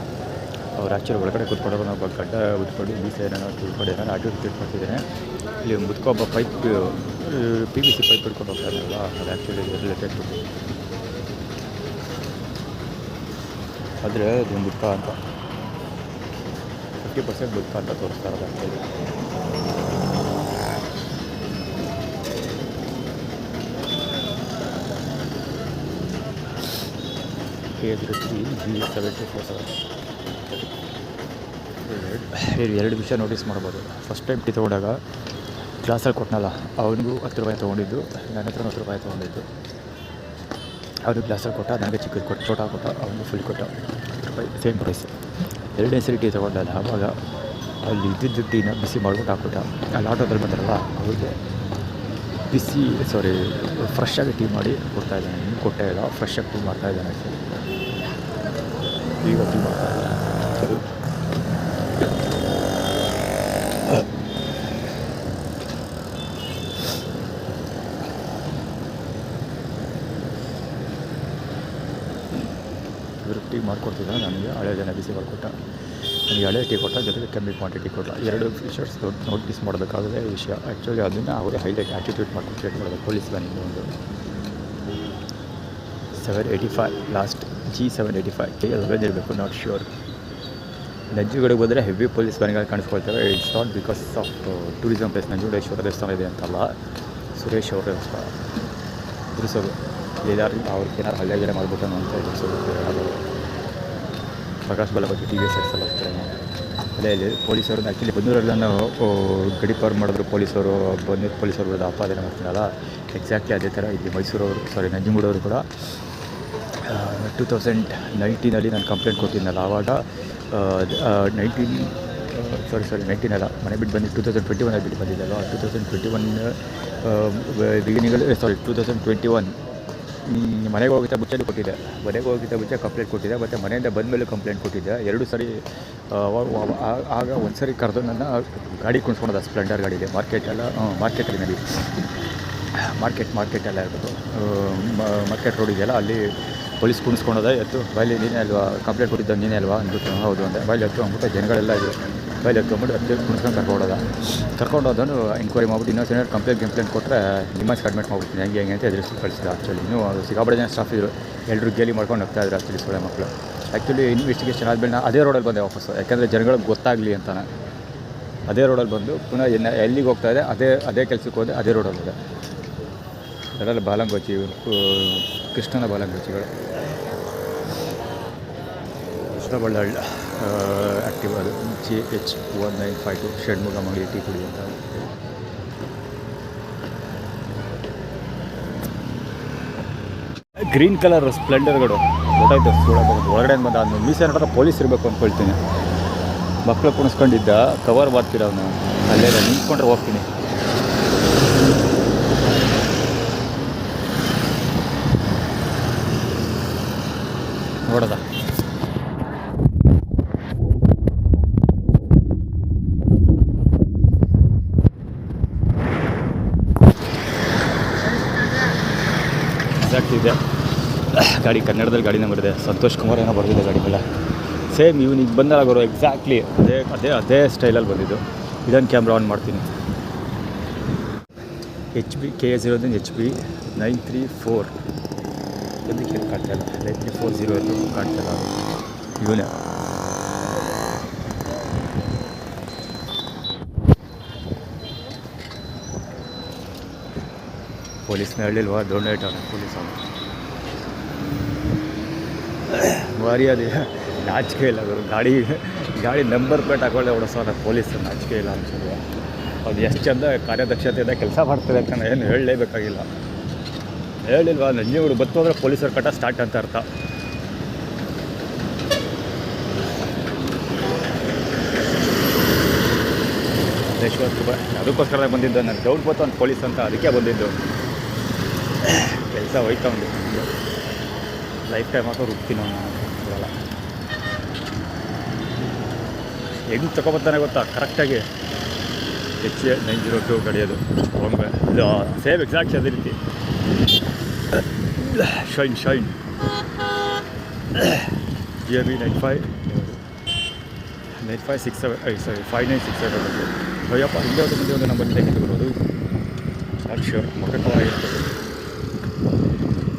ಅವ್ರು ಆ್ಯಕ್ಚುಲಿ ಒಳಗಡೆ ಕೂತ್ಕೊಂಡಾಗ ನಾವು ಗಡ್ಡ ಉಟ್ಕೊಂಡು ಬೀಸೇನ ತಿಳ್ಕೊಂಡು ಏನಾರು ಆಟಿಟ್ಯೂಡ್ ಕ್ರಿಯೇಟ್ ಮಾಡ್ತಿದ್ದೇನೆ. ಇಲ್ಲಿ ಮುದ್ಕೊಬ್ಬ ಪೈಪ್ PVC ಪೈಪ್ ಹಿಡ್ಕೊಂಡು ಹೋಗ್ತಾ ಇರಲಿಲ್ಲ, ಅದು ಆ್ಯಕ್ಚುಲಿ ರಿಲೇಟೆಡ್ ಟು ಆದರೆ ಅದು ಮುದ್ಕ ಅಂತ 50% ಮುದ್ಕ ಅಂತ ತೋರಿಸ್ತಾ ಇರೋದು ಆ್ಯಕ್ಚುಲಿ. K03B7247 ಎರಡು ವಿಷಯ ನೋಟಿಸ್ ಮಾಡ್ಬೋದು. ಫಸ್ಟ್ ಟೈಮ್ ಟೀ ತೊಗೊಂಡಾಗ ಕ್ಲಾಸಲ್ಲಿ ಕೊಟ್ಟನಲ್ಲ, ಅವನಿಗೂ 10 ರೂಪಾಯಿ ತೊಗೊಂಡಿದ್ದು, ನನ್ನ ಹತ್ರ 10 ರೂಪಾಯಿ ತೊಗೊಂಡಿದ್ದು. ಅವನು ಗ್ಲಾಸಲ್ಲಿ ಕೊಟ್ಟ, ನನಗೆ ಚಿಕ್ಕದು ಕೊಟ್ಟು ಚೋಟ ಕೊಟ್ಟ, ಅವನಿಗೆ ಫುಲ್ ಕೊಟ್ಟ 10 ರೂಪಾಯಿ ಸೇಮ್ ಪ್ರೈಸ್. ಎರಡನೇ ಸರಿ ಟೀ ತೊಗೊಂಡಲ್ಲ, ಆವಾಗ ಅಲ್ಲಿ ಇದ್ದಿದ್ದು ಟೀನ ಬಿಸಿ ಮಾಡ್ಬಿಟ್ಟು ಹಾಕ್ಬಿಟ್ಟ. ಅಲ್ಲಿ ಆಟೋದಲ್ಲಿ ಬಂದಾರಲ್ಲ ಅವ್ರಿಗೆ ಫ್ರೆಶ್ ಆಗಿ ಟೀ ಮಾಡಿ ಕೊಡ್ತಾಯಿದ್ದಾನೆ. ಇನ್ನೂ ಕೊಟ್ಟೇ ಇಲ್ಲ, ಫ್ರೆಶ್ ಆಗಿ ಟೀ ಮಾಡ್ತಾಯಿದ್ದಾನೆ. ಈಗ ಟೀ ಮಾಡ್ತಾಯಿದ್ದಾನೆ. ಟೀ ಮಾಡಿಕೊಡ್ತಿದ್ದ, ನನಗೆ ಹಳೆ ಜನ ಬಿಸಿ ಮಾಡಿಕೊಟ್ಟ. ನನಗೆ ಹಳೆ ಟೀ ಕೊಟ್ಟ, ಜೊತೆಗೆ ಕಮ್ಮಿ ಕ್ವಾಂಟಿಟಿ ಕೊಟ್ಟ. ಎರಡು ಫೀಚರ್ಸ್ ನೋಟಿಸ್ ಮಾಡಬೇಕಾಗದೆ ವಿಷಯ. ಆ್ಯಕ್ಚುಲಿ ಅದನ್ನು ಅವರೇ ಹೈಲೈಟ್ ಆ್ಯಟಿಟ್ಯೂಡ್ ಮಾಡ್ಕೊಂಡು ಕ್ರಿಯೇಟ್ ಮಾಡೋದು ಪೊಲೀಸ್ ಬನ್ನಿಂದ ಒಂದು 785 ಲಾಸ್ಟ್ G785 KL ಬಂದಿರಬೇಕು, ನಾಟ್ ಶ್ಯೂರ್. ನಂಜುಗಡೆಗೆ ಬಂದರೆ ಹೆವಿ ಪೊಲೀಸ್ ವ್ಯಾನ್ಗಳು ಕಾಣಿಸ್ಕೊಳ್ತವೆ. It's not because of tourism place. Nanjugeshwara ದೇವಸ್ಥಾನ ಇದೆ ಅಂತಲ್ಲ, ಸುರೇಶ್ ಅವರ ದೇವಸ್ಥಾನ ಎದುರಿಸೋದು. ಎಲ್ಲರೂ ಅವ್ರಿಗೆ ಏನಾರು ಹಳ್ಳಿ ಜನ ಮಾಡ್ಬಿಟ್ಟು ಅಂತ ಎದುರಿಸೋದು. ಪ್ರಕಾಶ್ ಬಲ ಬಗ್ಗೆ TV ಸೆಟ್ಸ್ ಎಲ್ಲ ಹೋಗ್ತಾರೆ. ಅದೇ ಇಲ್ಲಿ ಪೊಲೀಸರು ಆ್ಯಕ್ಚುಲಿ ಬನ್ನೂರಲ್ಲ ಗಡಿಪಾರು ಮಾಡಿದ್ರು ಪೊಲೀಸರು, ಬನ್ನೂರು ಪೊಲೀಸರು ಬರೋದು ಅಪಾದನೆ ಮಾಡ್ತೀನಲ್ಲ, ಎಕ್ಸಾಕ್ಟ್ಲಿ ಅದೇ ಥರ ಇಲ್ಲಿ ಮೈಸೂರವರು ನಂಜನಗೂಡವರು ಕೂಡ 2019 ನಾನು ಕಂಪ್ಲೇಂಟ್ ಕೊಟ್ಟಿದ್ನಲ್ಲ, ಆವಾಗ 19 ಅಲ್ಲ, ಮನೆ ಬಿಟ್ಟು ಬಂದು 2021 ಬಿಟ್ಟು ಬಂದಿದ್ದಲ್ಲ. 2021 ಬಿಗಿನಿಂಗಲ್ಲಿ 2021 ಮನೆಗೆ ಹೋಗಿದ್ದ ಮುಂಚೆನೂ ಕೊಟ್ಟಿದ್ದೆ. ಮನೆಗೆ ಹೋಗಿದ್ದ ಮುಂಚೆ ಕಂಪ್ಲೇಂಟ್ ಕೊಟ್ಟಿದ್ದೆ, ಮತ್ತು ಮನೆಯಿಂದ ಬಂದಮೇಲೆ ಕಂಪ್ಲೇಂಟ್ ಕೊಟ್ಟಿದ್ದೆ. 2 ಸರಿ. ಆಗ ಒಂದು ಸರಿ ಕರೆದು ನನ್ನ ಗಾಡಿ ಕುಣಿಸ್ಕೊಳೋದು, ಸ್ಪ್ಲೆಂಡರ್ ಗಾಡಿಗೆ ಮಾರ್ಕೆಟೆಲ್ಲ ಮಾರ್ಕೆಟಲ್ಲಿ ನಡಿ ಮಾರ್ಕೆಟೆಲ್ಲ ಇರ್ಬೋದು, ಮಾರ್ಕೆಟ್ ರೋಡ್ ಇದೆಯಲ್ಲ, ಅಲ್ಲಿ ಪೊಲೀಸ್ ಕುಣಿಸ್ಕೊಳೋದೆ. ಎತ್ತು ಬೈಲಿ ನೀನೇ ಅಲ್ವಾ ಕಂಪ್ಲೇಂಟ್ ಕೊಟ್ಟಿದ್ದ, ನೀನೇ ಅಲ್ವಾ ಅಂದ್ಬಿಟ್ಟು. ಹೌದು ಅಂದೆ. ಬೈಲಿ ಎತ್ತು ಅಂದ್ಬಿಟ್ಟು ಜನಗಳೆಲ್ಲ ಇದ್ರು. ಬೈಲಿ ಎತ್ತು ಅಂದ್ಬಿಟ್ಟು ಕುಣಿಸ್ಕೊಂಡು ಕರ್ಕೊಂಡೋದನು ಎಂಕ್ವೈರಿ ಮಾಡ್ಬಿಟ್ಟು ಇನ್ನೊಂದು ಏನಾದ್ರು ಕಂಪ್ಲೇಂಟ್ ಕೊಟ್ಟರೆ ನಿಮ್ಮಸ್ ಅಡ್ಮಿಟ್ ಮಾಡ್ಬಿಡ್ತೀನಿ, ಹೆಂಗೆ ಅಂತ ಎದುರಿಸಿ ಕಳಿಸಿದ. ಆ್ಯಕ್ಚುಲಿ ಇನ್ನೂ ಸಿಕ್ಕಾಪಟ್ಟೆ ಜನ ಸ್ಟಾಫ್ ಇದ್ರು, ಎಲ್ಲರೂ ಗೇಲಿ ಮಾಡ್ಕೊಂಡು ಹೋಗ್ತಾ ಇದ್ರು ಆ್ಯಕ್ಚುಲಿ ಸೊಳ್ಳೆ ಮಕ್ಕಳು. ಆ್ಯಕ್ಚುಲಿ ಇನ್ವೆಸ್ಟಿಗೇಷನ್ ಆದಮೇಲೆ ನಾನು ಅದೇ ರೋಡಲ್ಲಿ ಬಂದೆ ವಾಪಸ್ಸು, ಯಾಕೆಂದರೆ ಜನಗಳಿಗೆ ಗೊತ್ತಾಗಲಿ ಅಂತಾನೆ ಅದೇ ರೋಡಲ್ಲಿ ಬಂದು ಪುನಃ ಎಲ್ಲಿಗೆ ಹೋಗ್ತಾ ಇದೆ ಅದೇ ಕೆಲಸಕ್ಕೆ ಹೋದೆ, ಅದೇ ರೋಡಲ್ಲಿ ಇದೆ. ಅದೆಲ್ಲ ಬಾಲಂಗೋಚಿ, ಕೃಷ್ಣನ ಬಾಲಂಗೋಚಿಗಳು. ಕೃಷ್ಣ ಬಳ್ಳಾಳ್ ಆ್ಯಕ್ಟಿವ್ ಅದು JH1952 ಷಣ್ಮುಗ ಮಾಡಿ ಟೀ ಕುಡಿ ಅಂತ. ಗ್ರೀನ್ ಕಲರ್ ಸ್ಪ್ಲೆಂಡರ್ಗಳು ಗೊತ್ತಾಯ್ತು. ಒಳಗಡೆ ಬಂದ ಆದ್ಮೇಲೆ ಮೀಸೆ ನೋಡಿದ್ರೆ ಪೊಲೀಸ್ ಇರಬೇಕು ಅಂದ್ಕೊಳ್ತೀನಿ. ಮಕ್ಕಳು ಕುಣಿಸ್ಕೊಂಡಿದ್ದ, ಕವರ್ ಮಾಡ್ತೀರ ಅವನು. ಅಲ್ಲೇ ನಿಂತ್ಕೊಂಡ್ರೆ ಹೋಗ್ತೀನಿ. ನೋಡೋದ ಎಕ್ಸಾಕ್ಟ್ ಇದೆ ಗಾಡಿ. ಕನ್ನಡದಲ್ಲಿ ಗಾಡಿ ನಂಬರ್ ಇದೆ. ಸಂತೋಷ್ ಕುಮಾರ್ ಏನೋ ಬರೆದಿದೆ ಗಾಡಿ ಮೇಲೆ. ಸೇಮ್ ಇವನಿಗೆ ಬಂದಾಗೋರು ಎಕ್ಸಾಕ್ಟ್ಲಿ ಅದೇ ಸ್ಟೈಲಲ್ಲಿ ಬಂದಿದ್ದು. ಇದನ್ನು ಕ್ಯಾಮ್ರಾ ಆನ್ ಮಾಡ್ತೀನಿ. HP KA0 HP 934 ಎಲ್ಲಿ ಕಾಣ್ತಾ ಇಲ್ಲ. 9340 ಎಂದು ಕಾಣ್ತಾ ಇಲ್ಲ. ಇವನೇ ಪೊಲೀಸ್ನ ಹೇಳಿಲ್ವಾ ಡೊನೇಟ್ ಅವನು ಪೊಲೀಸ್ ಅವನು. ಭಾರಿ ಅದೇ ನಾಚಿಕೆ ಇಲ್ಲ ಅವರು. ಗಾಡಿ ನಂಬರ್ ಪ್ಲೇಟ್ ಹಾಕೊಳ್ಳೆ ಓಡಿಸೋಣ ಪೊಲೀಸ್. ನಾಚಿಕೆ ಇಲ್ಲ ಅನ್ಸೋದು. ಅದು ಎಷ್ಟು ಚಂದ ಕಾರ್ಯದಕ್ಷತೆಯಿಂದ ಕೆಲಸ ಮಾಡ್ತಾರೆ ಅಂತ ಏನು ಹೇಳಲೇಬೇಕಾಗಿಲ್ಲ. ಹೇಳಿಲ್ವಾ ನಂಜೇಗೂಡು ಬತ್ತು ಅಂದರೆ ಪೊಲೀಸರ ಕಟ ಸ್ಟಾರ್ಟ್ ಅಂತ ಅರ್ಥ. ಅದಕ್ಕೋಸ್ಕರ ಬಂದಿದ್ದು. ನಾನು ಡೌಟ್ ಬಂತು ಅಂತ ಪೊಲೀಸ್ ಅಂತ, ಅದಕ್ಕೆ ಬಂದಿದ್ದು. ಕೆಲಸ ಹೋಯ್ತಾ ಒಂದು ಲೈಫ್ ಟೈಮ್ ಹಾಕೋ ರುಬ್ತೀನಿ ಅವನು. ಇರಲ್ಲ ಹೆಂಗೆ ತಗೊಬರ್ತಾನೆ ಗೊತ್ತಾ ಕರೆಕ್ಟಾಗಿ. HA 902 ಕಡಿಯೋದು ಒಮ್ಮೆ ಇದು ಸೇಮ್ ಎಕ್ಸಾಕ್ಟ್ ಅದೇ ರೀತಿ. ಶೈನ್ GMB 5967 ಅಯ್ಯಪ್ಪ ಹಿಂದೆ ಮುಂದೆ ಒಂದು ನಂಬರ್ ತೆಗೆದು ಬರೋದು ನಾಟ್ ಶ್ಯೂರ್. ಮಕ್ಕಳಾಗಿರ್ತದೆ.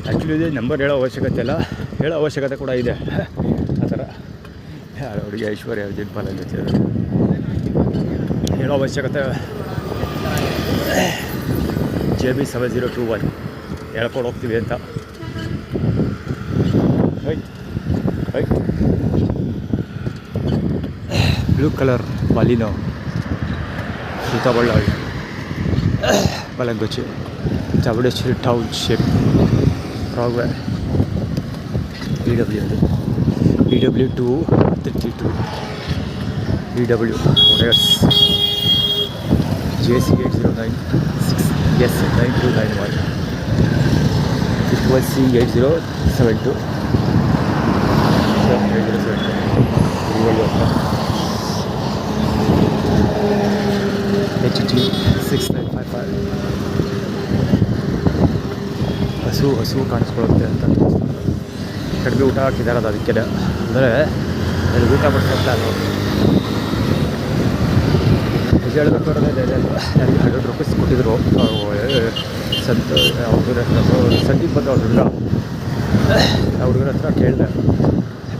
ಆ್ಯಕ್ಚುಲಿ ಇದೆ ನಂಬರ್ ಹೇಳೋ ಅವಶ್ಯಕತೆ ಕೂಡ ಇದೆ. ಆ ಥರ ಹುಡುಗಿ ಐಶ್ವರ್ಯ ಜಿನ್ಪಾಲ್ ಜೊತೆ ಹೇಳೋ ಅವಶ್ಯಕತೆ. JB 7021 ಹೇಳ್ಕೊಂಡು ಹೋಗ್ತೀವಿ ಅಂತ. ಬ್ಲೂ ಕಲರ್ ಬಾಲಿನೋ ಸೀತಾಬಳ್ಳಾರಿ ಬಲಂಗುಚಿ ಚೌಡೇಶ್ವರಿ ಟೌನ್ಶಿಪ್ ರಾಘವೆ PW 232 PW Owners JC 8096 S9291 C 8072 HG 6955 ಹಸು ಕಾಣಿಸ್ಕೊಳ್ಳುತ್ತೆ ಅಂತ ಕಡಿಮೆ ಊಟ ಹಾಕಿದ್ದಾರೆ. ಅದು ಅದಕ್ಕೆ ಅಂದರೆ ಅಲ್ಲಿ ಊಟ ಬಡಿಸೋಲ್ಲ. ಅದು ನಿಜ ಹೇಳಬೇಕು ನನಗೆ ₹100 ಕೊಟ್ಟಿದ್ರು. ಸಂದೀಪ್ ಬಂದು ಅವ್ರ ಹುಡುಗರ ಹತ್ರ ಕೇಳಿದೆ.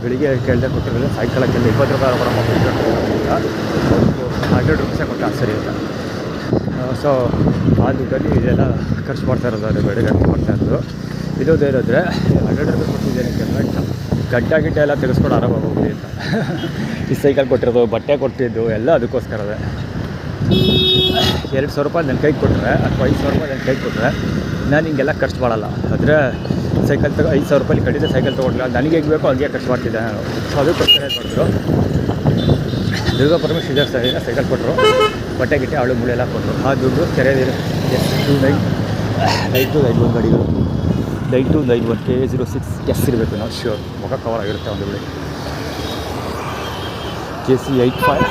ಬೆಳಿಗ್ಗೆ ಕೇಳಿದೆ ಕೊಟ್ಟಿರಲಿಲ್ಲ. ಸಾಯಂಕಾಲಕ್ಕೆಲ್ಲ ₹20 ಬರಮ್ಮ ₹100 ಕೊಟ್ಟ ಸರಿ ಅಂತ. ಸೊ ಆ ದುಡ್ಡಲ್ಲಿ ಇದೆಲ್ಲ ಖರ್ಚು ಮಾಡ್ತಾ ಇರೋದು. ಅದು ಬೆಳಗ್ಗೆ ಮಾಡ್ತಾ ಇರೋದು. ಇರೋದೇ ಇರೋದ್ರೆ ₹100 ಕೊಟ್ಟಿದ್ದೇನೆ ಗಡ್ಡ ಎಲ್ಲ ತೆಗೆಸ್ಕೊಂಡು ಆರಾಮಾಗಿ ಹೋಗ್ಲಿ ಅಂತ. ಈ ಸೈಕಲ್ ಕೊಟ್ಟಿರೋದು, ಬಟ್ಟೆ ಕೊಟ್ಟಿದ್ದು ಎಲ್ಲ ಅದಕ್ಕೋಸ್ಕರವೇ. ₹200 ನನ್ನ ಕೈಗೆ ಕೊಟ್ಟರೆ ಅಥವಾ ₹5,000 ನನ್ನ ಕೈಗೆ ಕೊಟ್ಟರೆ ನಾನು ಹಿಂಗೆಲ್ಲ ಖರ್ಚು ಮಾಡಲ್ಲ. ಆದರೆ ಸೈಕಲ್ ₹5,000 ಕಟ್ಟಿದ್ದೆ ಸೈಕಲ್ ತೊಗೊಂಡಿಲ್ಲ. ನನಗೆ ಹೇಗೆ ಬೇಕೋ ಹಂಗೆ ಖರ್ಚು ಮಾಡ್ತಿದ್ದೆ ನಾನು. ಸೊ ಅದಕ್ಕೋಸ್ಕರ ಏನು ಮಾಡಿದ್ರು, ದುರ್ಗಾ ಪರಮೇಶ್ವರ ಸೈಕಲ್ ಕೊಟ್ಟರು, ಬಟ್ಟೆ ಗಿಟ್ಟೆ ಅವಳು ಮುಳೆ ಎಲ್ಲ ಕೊಟ್ಟರು. ಆ ದುಡ್ಡು ಕೆರೆದಿರೋ S2991 ಗಾಡಿಗಳು 9291 KA06 ಎಸ್ ಇರಬೇಕು. ನಾವು ಶ್ಯೂರ್ ಮುಖ ಕವರ್ ಆಗಿರುತ್ತೆ ಒಂದು ಬೆಳೆ. JC 85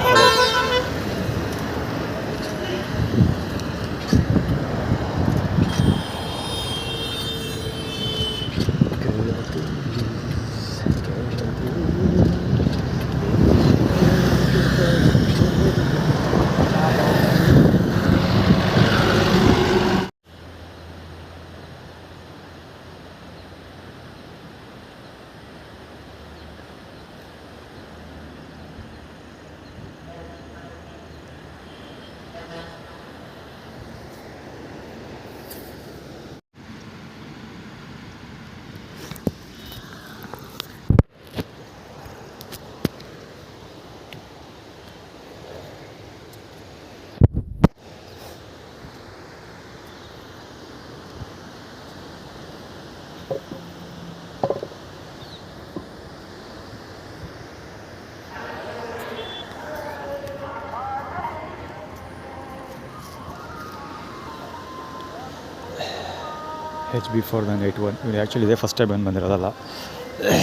HB4981 ಇವ್ನು ಆ್ಯಕ್ಚುಲಿ ಇದೇ ಫಸ್ಟ್ ಟೈಮ್ ಬಂದಿರೋದಲ್ಲ,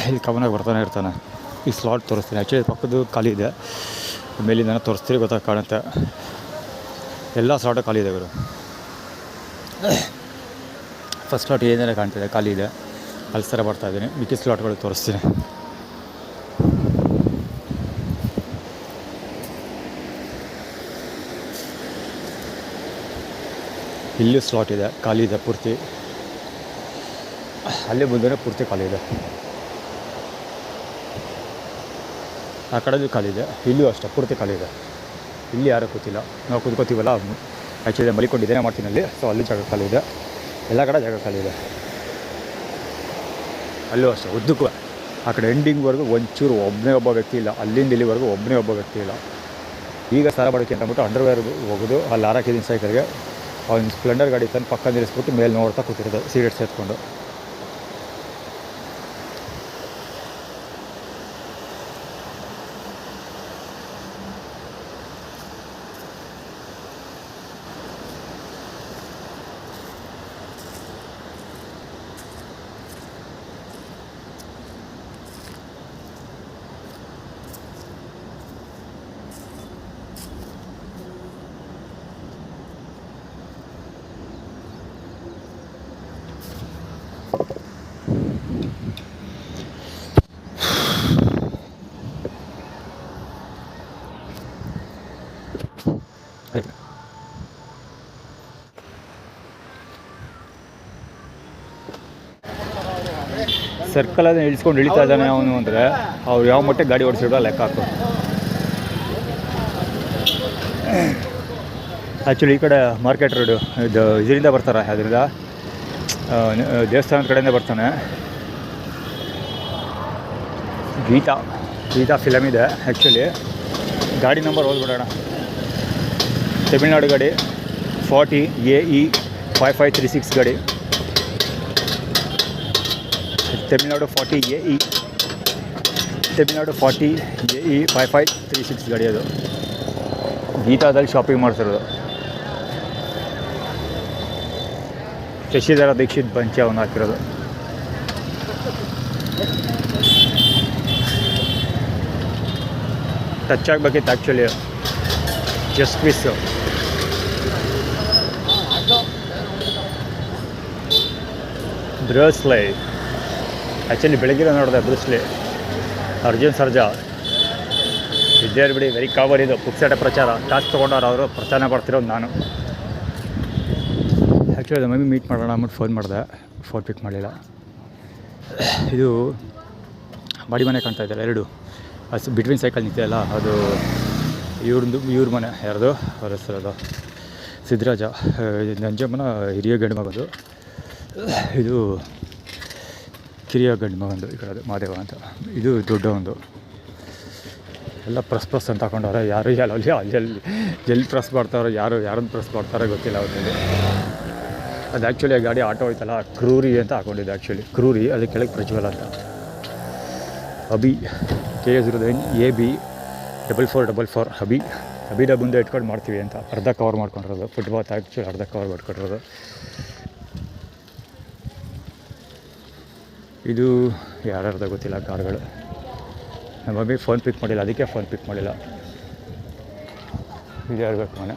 ಇಲ್ಲಿ ಕವನಾಗಿ ಬರ್ತಾನೆ ಇರ್ತಾನೆ. ಈ ಸ್ಲಾಟ್ ತೋರಿಸ್ತೀನಿ. ಆ್ಯಕ್ಚುಲಿ ಪಕ್ಕದ್ದು ಖಾಲಿ ಇದೆ, ಮೇಲಿಂದ ತೋರಿಸ್ತೀರಿ ಕಾಣುತ್ತೆ. ಎಲ್ಲ ಸ್ಲಾಟು ಖಾಲಿ ಇದೆ ಇವರು. ಫಸ್ಟ್ ಸ್ಲಾಟ್ ಏನೇನೇ ಕಾಣ್ತಿದೆ ಖಾಲಿ ಇದೆ, ಅಲ್ಲಿ ಥರ ಬರ್ತಾಯಿದ್ದೀನಿ. ಮಿಕ್ಕಿ ಸ್ಲಾಟ್ಗಳು ತೋರಿಸ್ತೀನಿ. ಇಲ್ಲೂ ಸ್ಲಾಟ್ ಇದೆ, ಖಾಲಿ ಇದೆ ಪೂರ್ತಿ. ಅಲ್ಲೇ ಬಂದರೆ ಪೂರ್ತಿ ಖಾಲಿ ಇದೆ. ಆ ಕಡೆದು ಖಾಲಿ ಇದೆ, ಇಲ್ಲೂ ಅಷ್ಟೇ ಪೂರ್ತಿ ಖಾಲಿ ಇದೆ. ಇಲ್ಲಿ ಯಾರೂ ಕೂತಿಲ್ಲ, ನಾವು ಕೂತ್ಕೋತೀವಲ್ಲ. ಆ್ಯಕ್ಚುಲಿ ಮಲಿಕೊಂಡಿದ್ದೇನೆ ಮಾಡ್ತೀನಿ ಅಲ್ಲಿ, ಸೊ ಅಲ್ಲಿ ಜಾಗ ಖಾಲಿ ಇದೆ. ಎಲ್ಲ ಕಡೆ ಜಾಗ ಖಾಲಿ ಇದೆ. ಅಲ್ಲೂ ಅಷ್ಟೇ ಉದ್ದಕ್ಕೂ ಆ ಕಡೆ ಎಂಡಿಂಗ್ವರೆಗೂ ಒಂಚೂರು ಒಬ್ಬನೇ ಒಬ್ಬ ವ್ಯಕ್ತಿ ಇಲ್ಲ. ಅಲ್ಲಿಂದ ಇಲ್ಲಿವರೆಗೂ ಒಬ್ಬನೇ ಒಬ್ಬ ವ್ಯಕ್ತಿ ಇಲ್ಲ. ಈಗ ಸಾಲ ಮಾಡೋಕ್ಕೆ ಅಂತ ಅಂದ್ಬಿಟ್ಟು ಅಂಡರ್ವೇರ್ಗೆ ಹೋಗೋದು, ಅಲ್ಲಿ ಹಾಕಿದ್ದೀನಿ ಸೈಕಲ್ಗೆ. ಅವ್ನು ಸ್ಪ್ಲೆಂಡರ್ ಗಾಡಿ ತಂದು ಪಕ್ಕ ನಿಲ್ಲಿಸ್ಬಿಟ್ಟು ಮೇಲೆ ನೋಡ್ತಾ ಕೂತಿರೋದು ಸಿಗರೇಟ್ಸ್ ಎತ್ಕೊಂಡು. ಸರ್ಕಲನ್ನು ಇಳಿಸ್ಕೊಂಡು ಇಳಿತಾ ಇದ್ದಾನೆ ಅವನು ಅಂದರೆ ಅವ್ರು ಯಾವ ಮಟ್ಟಿಗೆ ಗಾಡಿ ಓಡಿಸಿಡೋ ಲೆಕ್ಕ ಹಾಕು. ಆ್ಯಕ್ಚುಲಿ ಈ ಕಡೆ ಮಾರ್ಕೆಟ್ ರೋಡು ಇದರಿಂದ ಬರ್ತಾರೆ, ಅದರಿಂದ ದೇವಸ್ಥಾನದ ಕಡೆಯಿಂದ ಬರ್ತಾನೆ. ಗೀತಾ ಫಿಲಮ್ ಇದೆ ಆ್ಯಕ್ಚುಲಿ. ಗಾಡಿ ನಂಬರ್ ಓದ್ಬಿಡೋಣ. ತಮಿಳ್ನಾಡು ಗಾಡಿ 40 AE 5536 ಗಾಡಿ. ತಮಿಳ್ನಾಡು 40 AE 5536 ಗಾಡಿ. ಅದು ಗೀತಾದಲ್ಲಿ ಶಾಪಿಂಗ್ ಮಾಡ್ತಿರೋದು. ಶಶಿಧರ ದೀಕ್ಷಿತ್ ಬಂಚೆ ಅವನು ಹಾಕಿರೋದು. ಟಚ್ ಆಗಬೇಕಿತ್ತು actually, just miss. Bruce Lee actually ಬೆಳಗ್ಗೆ ನೋಡಿದೆ. ಬ್ರೂಸ್ಲಿ, ಅರ್ಜುನ್ ಸರ್ಜಾ ಇದ್ದೇ ಬಿಡಿ. ವೆರಿ ಕಾವರ್ ಇದು ಪುಕ್ಸಟೆ ಪ್ರಚಾರ. ಕಾಸು ತೊಗೊಂಡವ್ರು ಅವರು, ಪ್ರಚಾರ ಮಾಡ್ತಿರೋದು ನಾನು. ಆ್ಯಕ್ಚುಲಿ ಮಮ್ಮಿ ಮೀಟ್ ಮಾಡೋಣ ಅಂದ್ಬಿಟ್ಟು ಫೋನ್ ಮಾಡಿದೆ, ಫೋನ್ ಪಿಕ್ ಮಾಡಲಿಲ್ಲ. ಇದು ಬಾಡಿ ಮನೆ ಕಾಣ್ತಾ ಇದ್ದಾರೆ ಎರಡು. ಅದು ಬಿಟ್ವೀನ್ ಸೈಕಲ್ ನಿಂತಿದೆಯಲ್ಲ, ಅದು ಇವ್ರ ಮನೆ. ಯಾರ್ದು ಅವ್ರ ಹೆಸರದು ಸಿದ್ದರಾಜ, ನಂಜಮ್ಮನ ಹಿರಿಯ ಗಂಡು ಮಗದು. ಇದು ಕಿರಿಯ ಗಂಡು ಮಗಂದು ಈ ಕಡೆ ಮಾದೇವ ಅಂತ. ಇದು ದೊಡ್ಡ ಒಂದು. ಎಲ್ಲ ಪ್ರೆಸ್ ಅಂತ ಹಾಕೊಂಡವ್ರೆ. ಯಾರು ಅಲ್ಲಿ ಎಲ್ಲಿ ಪ್ರೆಸ್ ಮಾಡ್ತಾರೋ, ಯಾರನ್ನು ಪ್ರೆಸ್ ಮಾಡ್ತಾರೋ ಗೊತ್ತಿಲ್ಲ ಅವತ್ತಲ್ಲಿ. ಅದು ಆ್ಯಕ್ಚುಲಿ ಆ ಗಾಡಿ ಆಟೋ ಹೋಯ್ತಲ್ಲ, ಕ್ರೂರಿ ಅಂತ ಹಾಕೊಂಡಿದ್ದೆ. ಆ್ಯಕ್ಚುಲಿ ಕ್ರೂರಿ, ಅದು ಕೆಳಗೆ ಪ್ರಜ್ವಲ್ ಅಂತ. ಅಭಿ KA09 AB 4444 ಅಭಿದ ಮುಂದೆ ಇಟ್ಕೊಂಡು ಮಾಡ್ತೀವಿ ಅಂತ ಅರ್ಧ ಕವರ್ ಮಾಡ್ಕೊಂಡಿರೋದು. ಫುಟ್ಪಾತ್ ಆ್ಯಕ್ಚುಲಿ ಅರ್ಧ ಕವರ್ ಮಾಡ್ಕೊಂಡಿರೋದು. ಇದು ಯಾರ್ಯಾರ್ದ ಗೊತ್ತಿಲ್ಲ ಕಾರ್ಗಳು. ನಮ್ಮ ಮಮ್ಮಿ ಫೋನ್ ಪಿಕ್ ಮಾಡಿಲ್ಲ, ಅದಕ್ಕೆ ಫೋನ್ ಪಿಕ್ ಮಾಡಿಲ್ಲ. ಇದು ಹೇಳ್ಬೇಕು ಮನೆ.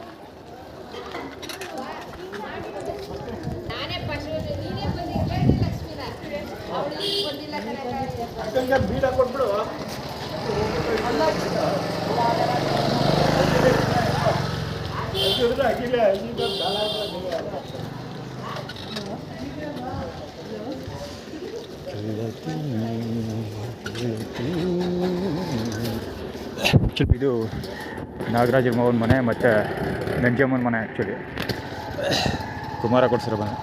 ಇದು ನಾಗರಾಜ ಮೋಹನ್ ಮನೆ ಮತ್ತು ನಂಜಮ್ಮನ ಮನೆ. ಆ್ಯಕ್ಚುಲಿ ಕುಮಾರ ಕೊಡ್ಸಿರೋ ಮನೆ